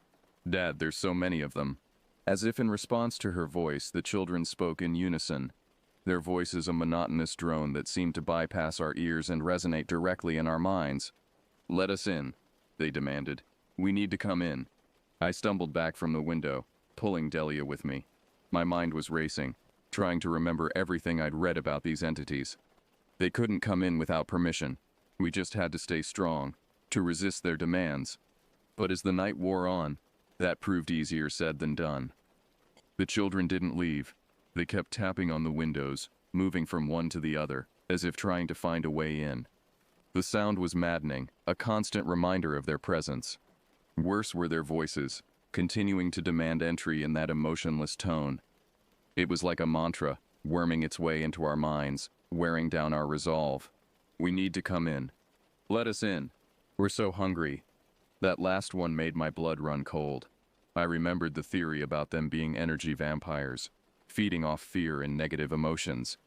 Dad, there's so many of them. As if in response to her voice, the children spoke in unison, their voices a monotonous drone that seemed to bypass our ears and resonate directly in our minds. Let us in, they demanded. We need to come in. I stumbled back from the window, pulling Delia with me. My mind was racing, trying to remember everything I'd read about these entities. They couldn't come in without permission. We just had to stay strong, to resist their demands. But as the night wore on, that proved easier said than done. The children didn't leave. They kept tapping on the windows, moving from one to the other, as if trying to find a way in. The sound was maddening, a constant reminder of their presence. Worse were their voices, continuing to demand entry in that emotionless tone. It was like a mantra, worming its way into our minds, wearing down our resolve. We need to come in. Let us in. We're so hungry. That last one made my blood run cold. I remembered the theory about them being energy vampires, feeding off fear and negative emotions.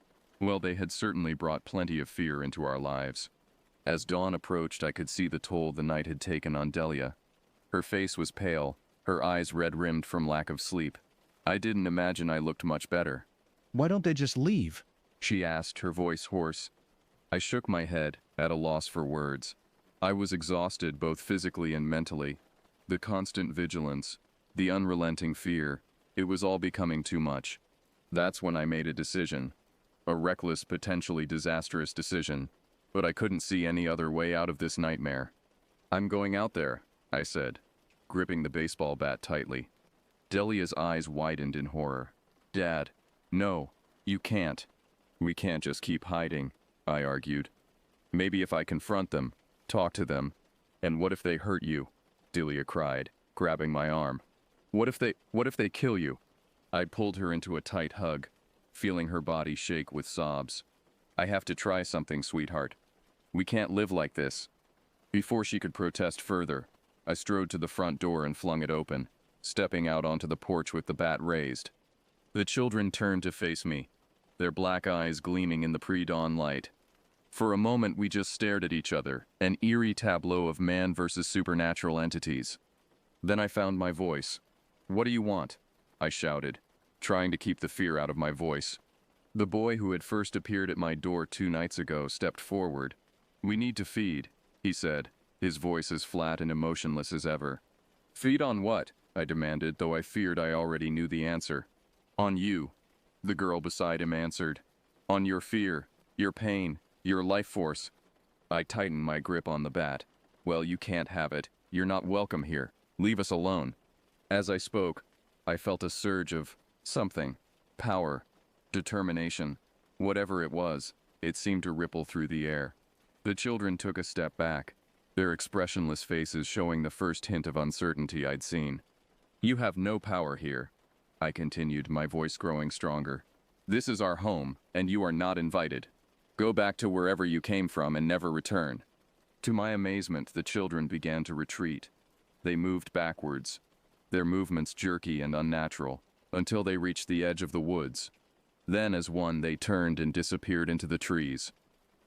Well, they had certainly brought plenty of fear into our lives. As dawn approached, I could see the toll the night had taken on Delia. Her face was pale, her eyes red-rimmed from lack of sleep. I didn't imagine I looked much better. Why don't they just leave? She asked, her voice hoarse. I shook my head, at a loss for words. I was exhausted both physically and mentally. The constant vigilance, the unrelenting fear, it was all becoming too much. That's when I made a decision. A reckless, potentially disastrous decision. But I couldn't see any other way out of this nightmare. I'm going out there, I said, gripping the baseball bat tightly. Delia's eyes widened in horror. Dad, no, you can't. We can't just keep hiding, I argued. Maybe if I confront them, talk to them. And what if they hurt you? Delia cried, grabbing my arm. What if they kill you? I pulled her into a tight hug, feeling her body shake with sobs. I have to try something, sweetheart. We can't live like this. Before she could protest further, I strode to the front door and flung it open, stepping out onto the porch with the bat raised. The children turned to face me, their black eyes gleaming in the pre-dawn light. For a moment we just stared at each other, an eerie tableau of man versus supernatural entities. Then I found my voice. What do you want? I shouted, trying to keep the fear out of my voice. The boy who had first appeared at my door 2 nights ago stepped forward. We need to feed, he said, his voice as flat and emotionless as ever. Feed on what? I demanded, though I feared I already knew the answer. On you, the girl beside him answered. On your fear, your pain, your life force. I tightened my grip on the bat. Well, you can't have it. You're not welcome here. Leave us alone. As I spoke, I felt a surge of something. Power. Determination. Whatever it was, it seemed to ripple through the air. The children took a step back, their expressionless faces showing the first hint of uncertainty I'd seen. You have no power here, I continued, my voice growing stronger. This is our home, and you are not invited. Go back to wherever you came from and never return. To my amazement, the children began to retreat. They moved backwards, their movements jerky and unnatural, until they reached the edge of the woods. Then, as one, they turned and disappeared into the trees.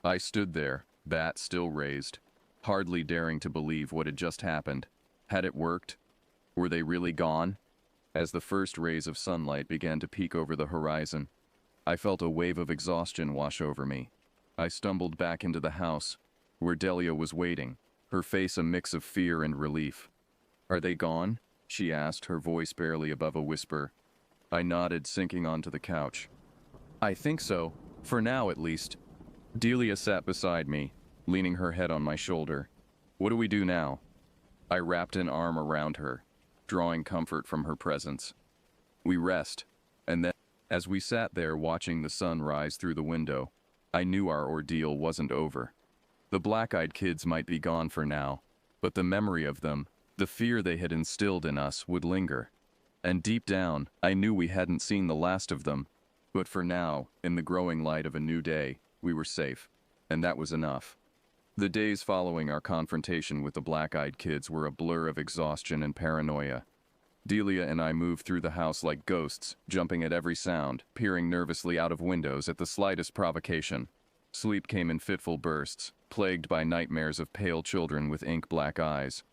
I stood there, bat still raised, hardly daring to believe what had just happened. Had it worked? Were they really gone? As the first rays of sunlight began to peek over the horizon, I felt a wave of exhaustion wash over me. I stumbled back into the house, where Delia was waiting, her face a mix of fear and relief. Are they gone? She asked, her voice barely above a whisper. I nodded, sinking onto the couch. I think so, for now at least. Delia sat beside me, leaning her head on my shoulder. What do we do now? I wrapped an arm around her, drawing comfort from her presence. We rest, and then, as we sat there watching the sun rise through the window, I knew our ordeal wasn't over. The black-eyed kids might be gone for now, but the memory of them, the fear they had instilled in us, would linger. And deep down, I knew we hadn't seen the last of them. But for now, in the growing light of a new day, we were safe, and that was enough. The days following our confrontation with the black-eyed kids were a blur of exhaustion and paranoia. Delia and I moved through the house like ghosts, jumping at every sound, peering nervously out of windows at the slightest provocation. Sleep came in fitful bursts, plagued by nightmares of pale children with ink-black eyes.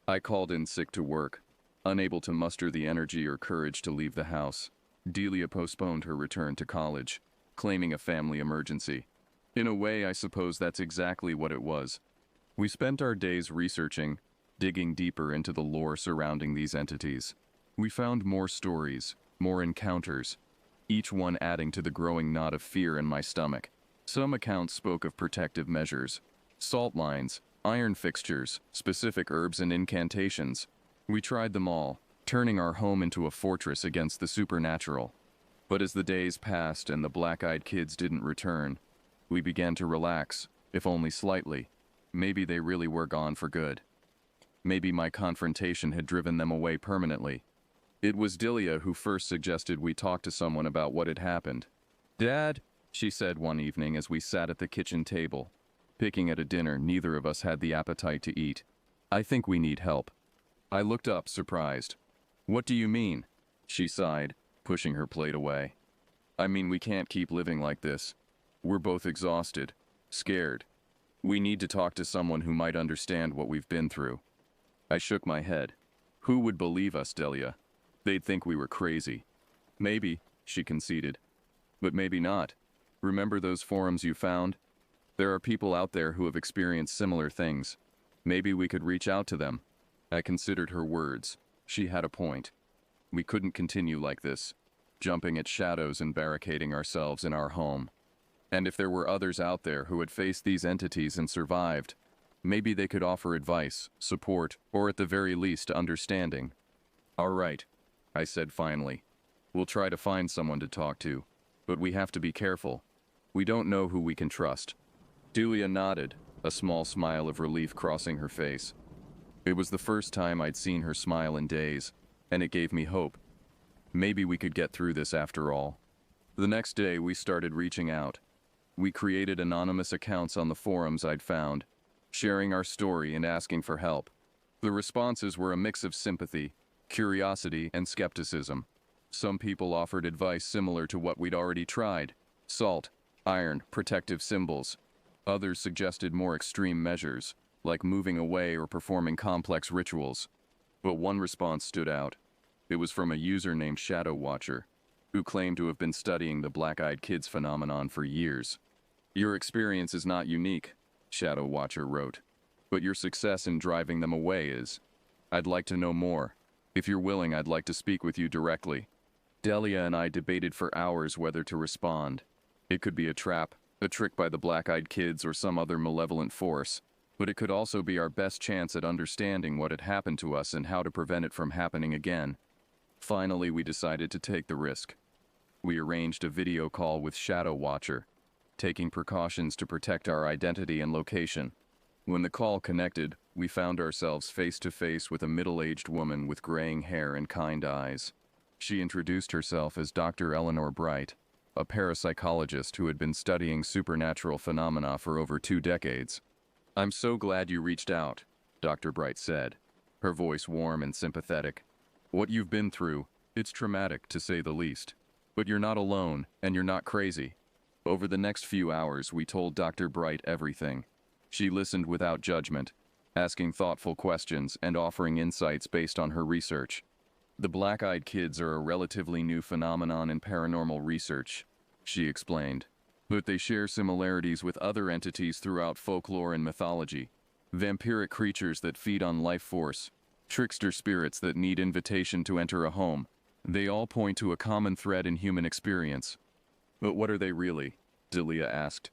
I called in sick to work, unable to muster the energy or courage to leave the house. Delia postponed her return to college, claiming a family emergency. In a way, I suppose that's exactly what it was. We spent our days researching, digging deeper into the lore surrounding these entities. We found more stories, more encounters, each one adding to the growing knot of fear in my stomach. Some accounts spoke of protective measures, salt lines, iron fixtures, specific herbs and incantations. We tried them all, turning our home into a fortress against the supernatural. But as the days passed and the black-eyed kids didn't return, we began to relax, if only slightly. Maybe they really were gone for good. Maybe my confrontation had driven them away permanently. It was Delia who first suggested we talk to someone about what had happened. "Dad," she said one evening as we sat at the kitchen table. Picking at a dinner neither of us had the appetite to eat. "I think we need help." I looked up, surprised. "What do you mean?" She sighed, pushing her plate away. "I mean, we can't keep living like this. We're both exhausted, scared. We need to talk to someone who might understand what we've been through." I shook my head. "Who would believe us, Delia? They'd think we were crazy." "Maybe," she conceded. "But maybe not. Remember those forums you found? There are people out there who have experienced similar things. Maybe we could reach out to them." I considered her words. She had a point. We couldn't continue like this, jumping at shadows and barricading ourselves in our home. And if there were others out there who had faced these entities and survived, maybe they could offer advice, support, or at the very least, understanding. "All right," I said finally. "We'll try to find someone to talk to, but we have to be careful. We don't know who we can trust." Delia nodded, a small smile of relief crossing her face. It was the first time I'd seen her smile in days, and it gave me hope. Maybe we could get through this after all. The next day, we started reaching out. We created anonymous accounts on the forums I'd found, sharing our story and asking for help. The responses were a mix of sympathy, curiosity, and skepticism. Some people offered advice similar to what we'd already tried: salt, iron, protective symbols. Others suggested more extreme measures, like moving away or performing complex rituals. But one response stood out. It was from a user named Shadow Watcher, who claimed to have been studying the black-eyed kids phenomenon for years. "Your experience is not unique," Shadow Watcher wrote, "but your success in driving them away is. I'd like to know more. If you're willing, I'd like to speak with you directly." Delia and I debated for hours whether to respond. It could be a trap, a trick by the black-eyed kids or some other malevolent force, but it could also be our best chance at understanding what had happened to us and how to prevent it from happening again. Finally, we decided to take the risk. We arranged a video call with Shadow Watcher, taking precautions to protect our identity and location. When the call connected, we found ourselves face to face with a middle-aged woman with graying hair and kind eyes. She introduced herself as Dr. Eleanor Bright, a parapsychologist who had been studying supernatural phenomena for over 2 decades. "I'm so glad you reached out," Dr. Bright said, her voice warm and sympathetic. "What you've been through, it's traumatic to say the least. But you're not alone, and you're not crazy." Over the next few hours, we told Dr. Bright everything. She listened without judgment, asking thoughtful questions and offering insights based on her research. "The black-eyed kids are a relatively new phenomenon in paranormal research," she explained, "but they share similarities with other entities throughout folklore and mythology. Vampiric creatures that feed on life force, trickster spirits that need invitation to enter a home. They all point to a common thread in human experience." "But what are they really?" Delia asked.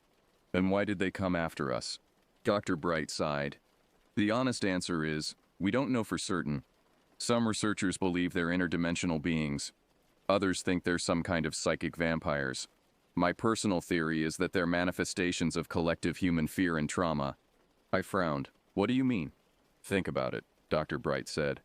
"And why did they come after us?" Dr. Bright sighed. "The honest answer is, we don't know for certain. Some researchers believe they're interdimensional beings. Others think they're some kind of psychic vampires. My personal theory is that they're manifestations of collective human fear and trauma." I frowned. "What do you mean?" "Think about it," Dr. Bright said.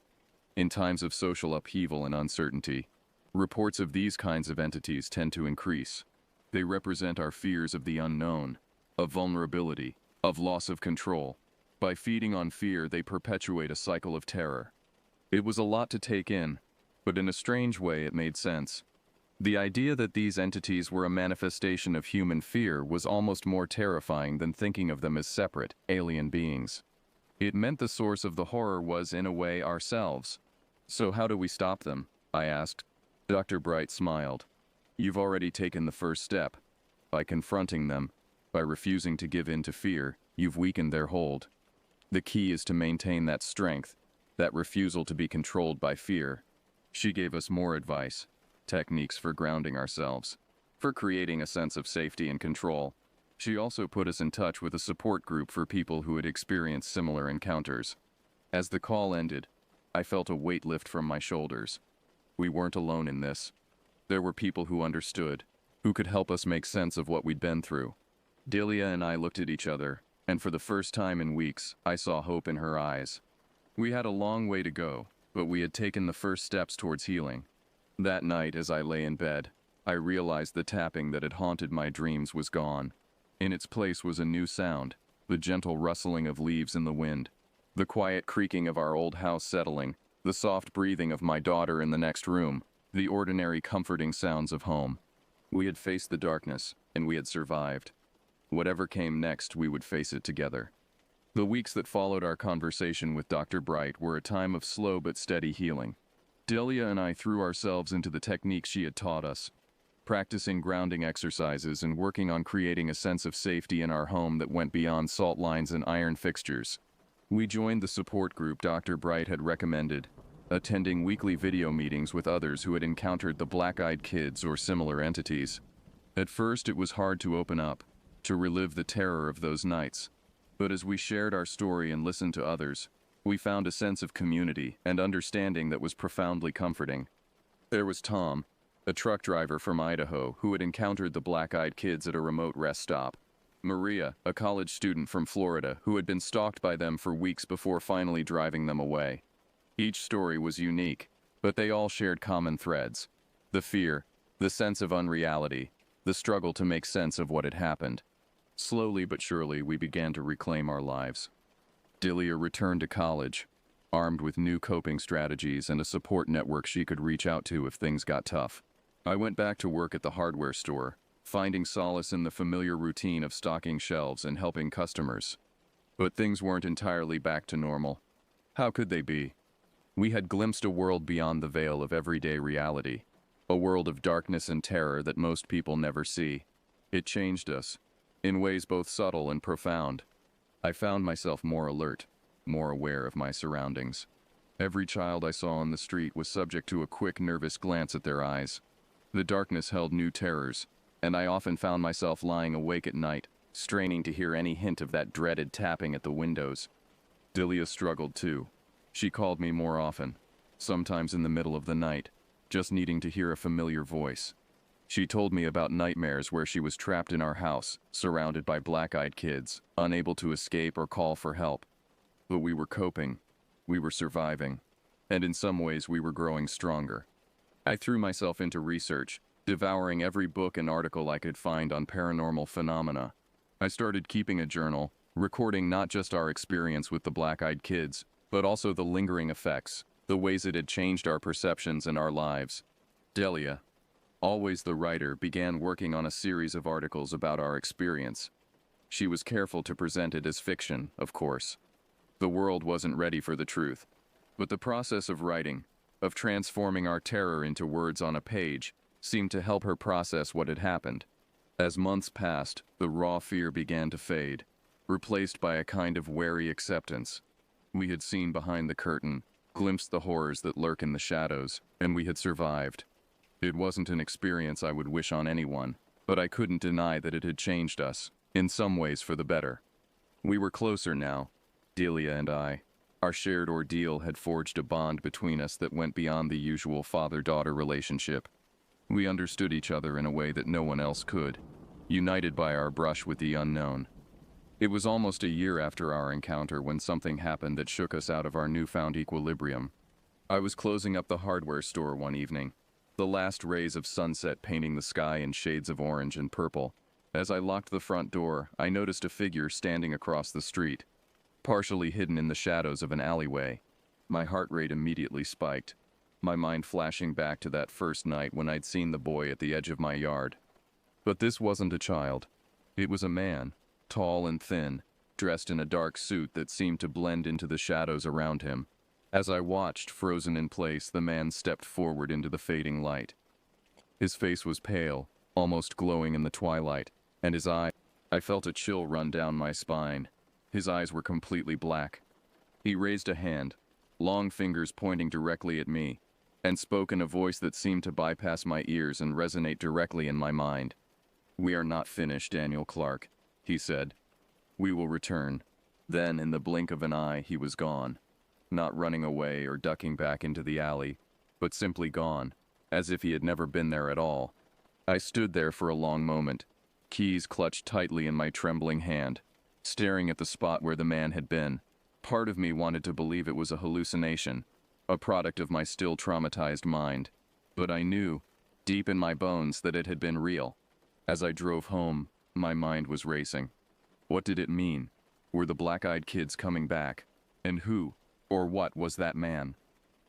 "In times of social upheaval and uncertainty, reports of these kinds of entities tend to increase. They represent our fears of the unknown, of vulnerability, of loss of control. By feeding on fear, they perpetuate a cycle of terror." It was a lot to take in, but in a strange way it made sense. The idea that these entities were a manifestation of human fear was almost more terrifying than thinking of them as separate, alien beings. It meant the source of the horror was, in a way, ourselves. "So how do we stop them?" I asked. Dr. Bright smiled. "You've already taken the first step. By confronting them, by refusing to give in to fear, you've weakened their hold. The key is to maintain that strength, that refusal to be controlled by fear." She gave us more advice, techniques for grounding ourselves, for creating a sense of safety and control. She also put us in touch with a support group for people who had experienced similar encounters. As the call ended, I felt a weight lift from my shoulders. We weren't alone in this. There were people who understood, who could help us make sense of what we'd been through. Delia and I looked at each other, and for the first time in weeks, I saw hope in her eyes. We had a long way to go, but we had taken the first steps towards healing. That night, as I lay in bed, I realized the tapping that had haunted my dreams was gone. In its place was a new sound, the gentle rustling of leaves in the wind, the quiet creaking of our old house settling, the soft breathing of my daughter in the next room, the ordinary comforting sounds of home. We had faced the darkness, and we had survived. Whatever came next, we would face it together. The weeks that followed our conversation with Dr. Bright were a time of slow but steady healing. Delia and I threw ourselves into the techniques she had taught us, practicing grounding exercises and working on creating a sense of safety in our home that went beyond salt lines and iron fixtures. We joined the support group Dr. Bright had recommended, attending weekly video meetings with others who had encountered the black-eyed kids or similar entities. At first, it was hard to open up, to relive the terror of those nights. But as we shared our story and listened to others, we found a sense of community and understanding that was profoundly comforting. There was Tom, a truck driver from Idaho who had encountered the black-eyed kids at a remote rest stop. Maria, a college student from Florida who had been stalked by them for weeks before finally driving them away. Each story was unique, but they all shared common threads: the fear, the sense of unreality, the struggle to make sense of what had happened. Slowly but surely, we began to reclaim our lives. Delia returned to college, armed with new coping strategies and a support network she could reach out to if things got tough. I went back to work at the hardware store, finding solace in the familiar routine of stocking shelves and helping customers. But things weren't entirely back to normal. How could they be? We had glimpsed a world beyond the veil of everyday reality, a world of darkness and terror that most people never see. It changed us, in ways both subtle and profound. I found myself more alert, more aware of my surroundings. Every child I saw on the street was subject to a quick, nervous glance at their eyes. The darkness held new terrors, and I often found myself lying awake at night, straining to hear any hint of that dreaded tapping at the windows. Delia struggled too. She called me more often, sometimes in the middle of the night, just needing to hear a familiar voice. She told me about nightmares where she was trapped in our house, surrounded by black-eyed kids, unable to escape or call for help. But we were coping, we were surviving, and in some ways we were growing stronger. I threw myself into research, devouring every book and article I could find on paranormal phenomena. I started keeping a journal, recording not just our experience with the black-eyed kids, but also the lingering effects, the ways it had changed our perceptions and our lives. Delia, always the writer, began working on a series of articles about our experience. She was careful to present it as fiction, of course. The world wasn't ready for the truth. But the process of writing, of transforming our terror into words on a page, seemed to help her process what had happened. As months passed, the raw fear began to fade, replaced by a kind of wary acceptance. We had seen behind the curtain, glimpsed the horrors that lurk in the shadows, and we had survived. It wasn't an experience I would wish on anyone, but I couldn't deny that it had changed us, in some ways for the better. We were closer now, Delia and I. Our shared ordeal had forged a bond between us that went beyond the usual father-daughter relationship. We understood each other in a way that no one else could, united by our brush with the unknown. It was almost a year after our encounter when something happened that shook us out of our newfound equilibrium. I was closing up the hardware store one evening, the last rays of sunset painting the sky in shades of orange and purple. As I locked the front door, I noticed a figure standing across the street, partially hidden in the shadows of an alleyway. My heart rate immediately spiked, my mind flashing back to that first night when I'd seen the boy at the edge of my yard. But this wasn't a child. It was a man, tall and thin, dressed in a dark suit that seemed to blend into the shadows around him. As I watched, frozen in place, the man stepped forward into the fading light. His face was pale, almost glowing in the twilight, and I felt a chill run down my spine. His eyes were completely black. He raised a hand, long fingers pointing directly at me, and spoke in a voice that seemed to bypass my ears and resonate directly in my mind. "We are not finished, Daniel Clark," he said. "We will return." Then, in the blink of an eye, he was gone. Not running away or ducking back into the alley, but simply gone, as if he had never been there at all. I stood there for a long moment, keys clutched tightly in my trembling hand. staring at the spot where the man had been. Part of me wanted to believe it was a hallucination, a product of my still traumatized mind. But I knew, deep in my bones, that it had been real. As I drove home, my mind was racing. What did it mean? Were the black-eyed kids coming back? And who, or what, was that man?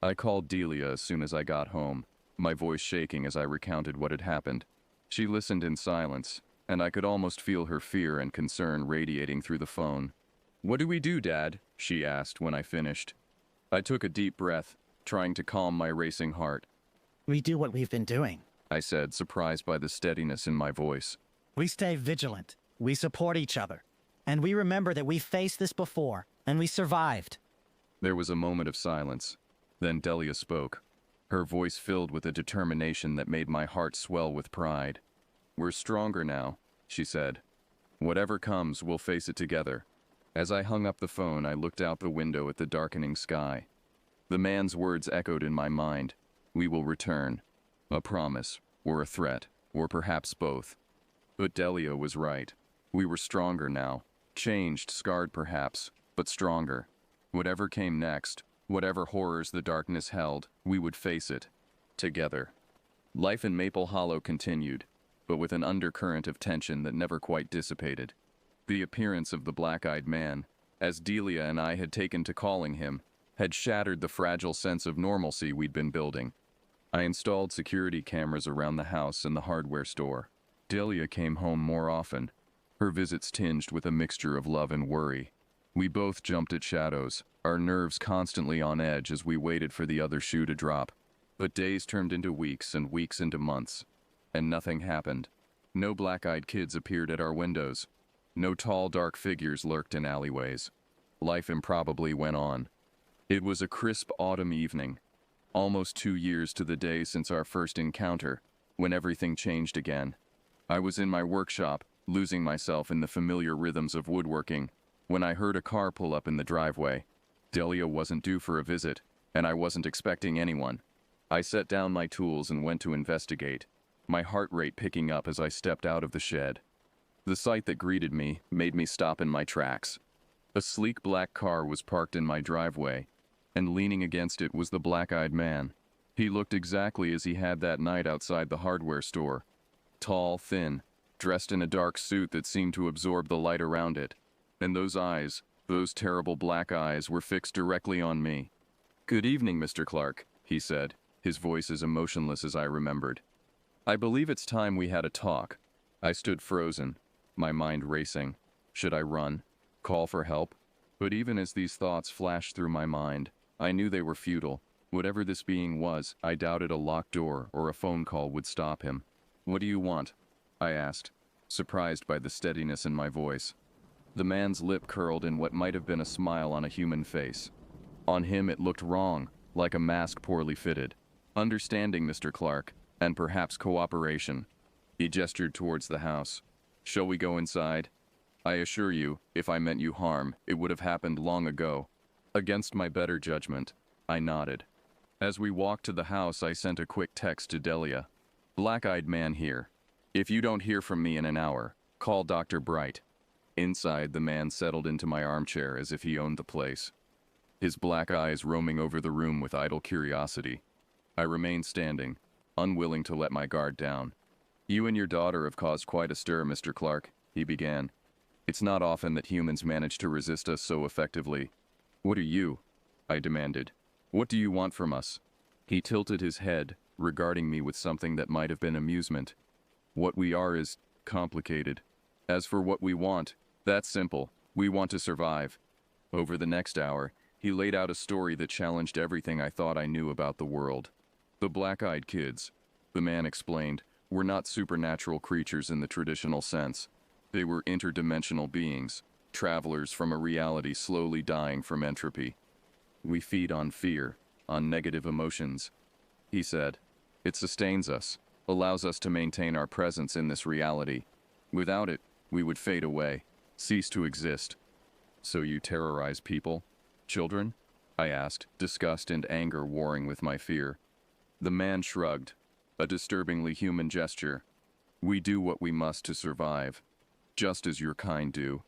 I called Delia as soon as I got home, my voice shaking as I recounted what had happened. She listened in silence, and I could almost feel her fear and concern radiating through the phone. "What do we do, Dad?" she asked when I finished. I took a deep breath, trying to calm my racing heart. We do what we've been doing. I said, surprised by the steadiness in my voice. We stay vigilant. We support each other. And we remember that we faced this before, and we survived. There was a moment of silence. Then Delia spoke, her voice filled with a determination that made my heart swell with pride. "We're stronger now," she said. "Whatever comes, we'll face it together." As I hung up the phone, I looked out the window at the darkening sky. The man's words echoed in my mind. We will return. A promise, or a threat, or perhaps both. But Delia was right. We were stronger now. Changed, scarred perhaps, but stronger. Whatever came next, whatever horrors the darkness held, we would face it. Together. Life in Maple Hollow continued, but with an undercurrent of tension that never quite dissipated. The appearance of the black-eyed man, as Delia and I had taken to calling him, had shattered the fragile sense of normalcy we'd been building. I installed security cameras around the house and the hardware store. Delia came home more often, her visits tinged with a mixture of love and worry. We both jumped at shadows, our nerves constantly on edge as we waited for the other shoe to drop. But days turned into weeks and weeks into months, and nothing happened. No black-eyed kids appeared at our windows. No tall, dark figures lurked in alleyways. Life improbably went on. It was a crisp autumn evening, almost 2 years to the day since our first encounter, when everything changed again. I was in my workshop, losing myself in the familiar rhythms of woodworking, when I heard a car pull up in the driveway. Delia wasn't due for a visit, and I wasn't expecting anyone. I set down my tools and went to investigate, my heart rate picking up as I stepped out of the shed. The sight that greeted me made me stop in my tracks. A sleek black car was parked in my driveway, and leaning against it was the black-eyed man. He looked exactly as he had that night outside the hardware store. Tall, thin, dressed in a dark suit that seemed to absorb the light around it. And those eyes, those terrible black eyes, were fixed directly on me. "Good evening, Mr. Clark," he said, his voice as emotionless as I remembered. "I believe it's time we had a talk." I stood frozen, my mind racing. Should I run? Call for help? But even as these thoughts flashed through my mind, I knew they were futile. Whatever this being was, I doubted a locked door or a phone call would stop him. "What do you want?" I asked, surprised by the steadiness in my voice. The man's lip curled in what might have been a smile on a human face. On him it looked wrong, like a mask poorly fitted. "Understanding, Mr. Clark, and perhaps cooperation." He gestured towards the house. "Shall we go inside? I assure you, if I meant you harm, it would have happened long ago." Against my better judgment, I nodded. As we walked to the house, I sent a quick text to Delia. "Black-eyed man here. If you don't hear from me in an hour, call Dr. Bright." Inside, the man settled into my armchair as if he owned the place, his black eyes roaming over the room with idle curiosity. I remained standing, unwilling to let my guard down. "You and your daughter have caused quite a stir, Mr. Clark," he began. "It's not often that humans manage to resist us so effectively." "What are you?" I demanded. "What do you want from us?" He tilted his head, regarding me with something that might have been amusement. "What we are is complicated. As for what we want, that's simple. We want to survive." Over the next hour, he laid out a story that challenged everything I thought I knew about the world. The black-eyed kids, the man explained, were not supernatural creatures in the traditional sense. They were interdimensional beings, travelers from a reality slowly dying from entropy. "We feed on fear, on negative emotions," he said. "It sustains us, allows us to maintain our presence in this reality. Without it, we would fade away, cease to exist." "So you terrorize people? Children?" I asked, disgust and anger warring with my fear. The man shrugged, a disturbingly human gesture. "We do what we must to survive, just as your kind do."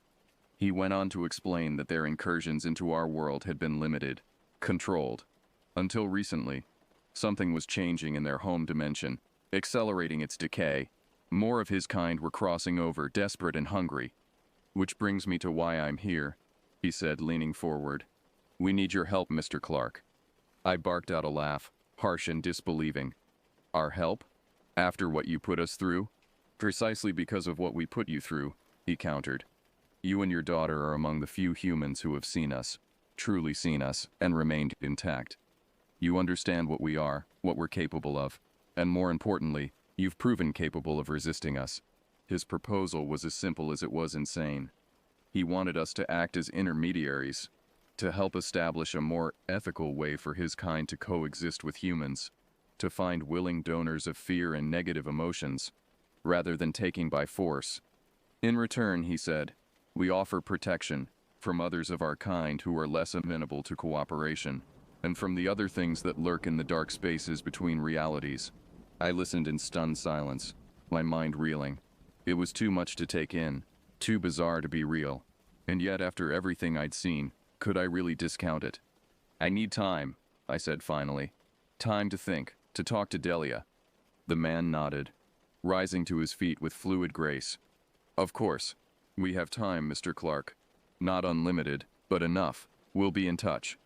He went on to explain that their incursions into our world had been limited, controlled. Until recently, something was changing in their home dimension, accelerating its decay. More of his kind were crossing over, desperate and hungry. Which brings me to why I'm here, he said, leaning forward. We need your help, Mr. Clark. I barked out a laugh, harsh and disbelieving. Our help? After what you put us through? Precisely because of what we put you through, he countered. You and your daughter are among the few humans who have seen us, truly seen us, and remained intact. You understand what we are, what we're capable of, and more importantly, you've proven capable of resisting us. His proposal was as simple as it was insane. He wanted us to act as intermediaries, to help establish a more ethical way for his kind to coexist with humans, to find willing donors of fear and negative emotions, rather than taking by force. In return, he said, we offer protection from others of our kind who are less amenable to cooperation, and from the other things that lurk in the dark spaces between realities. I listened in stunned silence, my mind reeling. It was too much to take in, too bizarre to be real. And yet, after everything I'd seen, could I really discount it? I need time, I said finally. Time to think, to talk to Delia. The man nodded, rising to his feet with fluid grace. Of course. We have time, Mr. Clark. Not unlimited, but enough. We'll be in touch.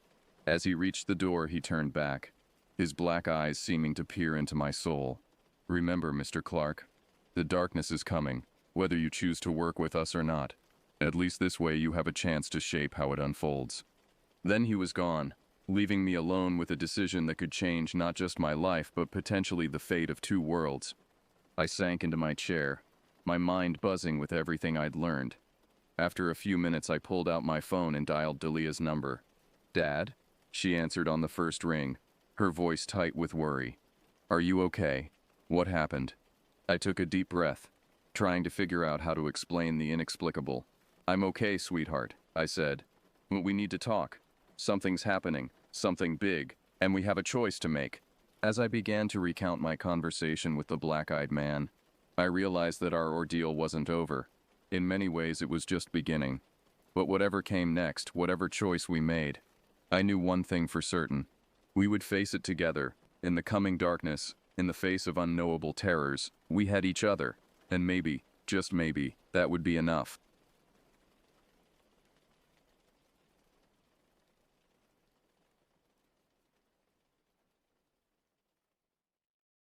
As he reached the door, he turned back, his black eyes seeming to peer into my soul. Remember, Mr. Clark, the darkness is coming, whether you choose to work with us or not. At least this way you have a chance to shape how it unfolds. Then he was gone, leaving me alone with a decision that could change not just my life, but potentially the fate of two worlds. I sank into my chair, my mind buzzing with everything I'd learned. After a few minutes, I pulled out my phone and dialed Delia's number. Dad? She answered on the first ring, her voice tight with worry. Are you okay? What happened? I took a deep breath, trying to figure out how to explain the inexplicable. I'm okay, sweetheart, I said. But we need to talk. Something's happening, something big, and we have a choice to make. As I began to recount my conversation with the black-eyed man, I realized that our ordeal wasn't over. In many ways, it was just beginning. But whatever came next, whatever choice we made, I knew one thing for certain. We would face it together. In the coming darkness, in the face of unknowable terrors, we had each other. And maybe, just maybe, that would be enough.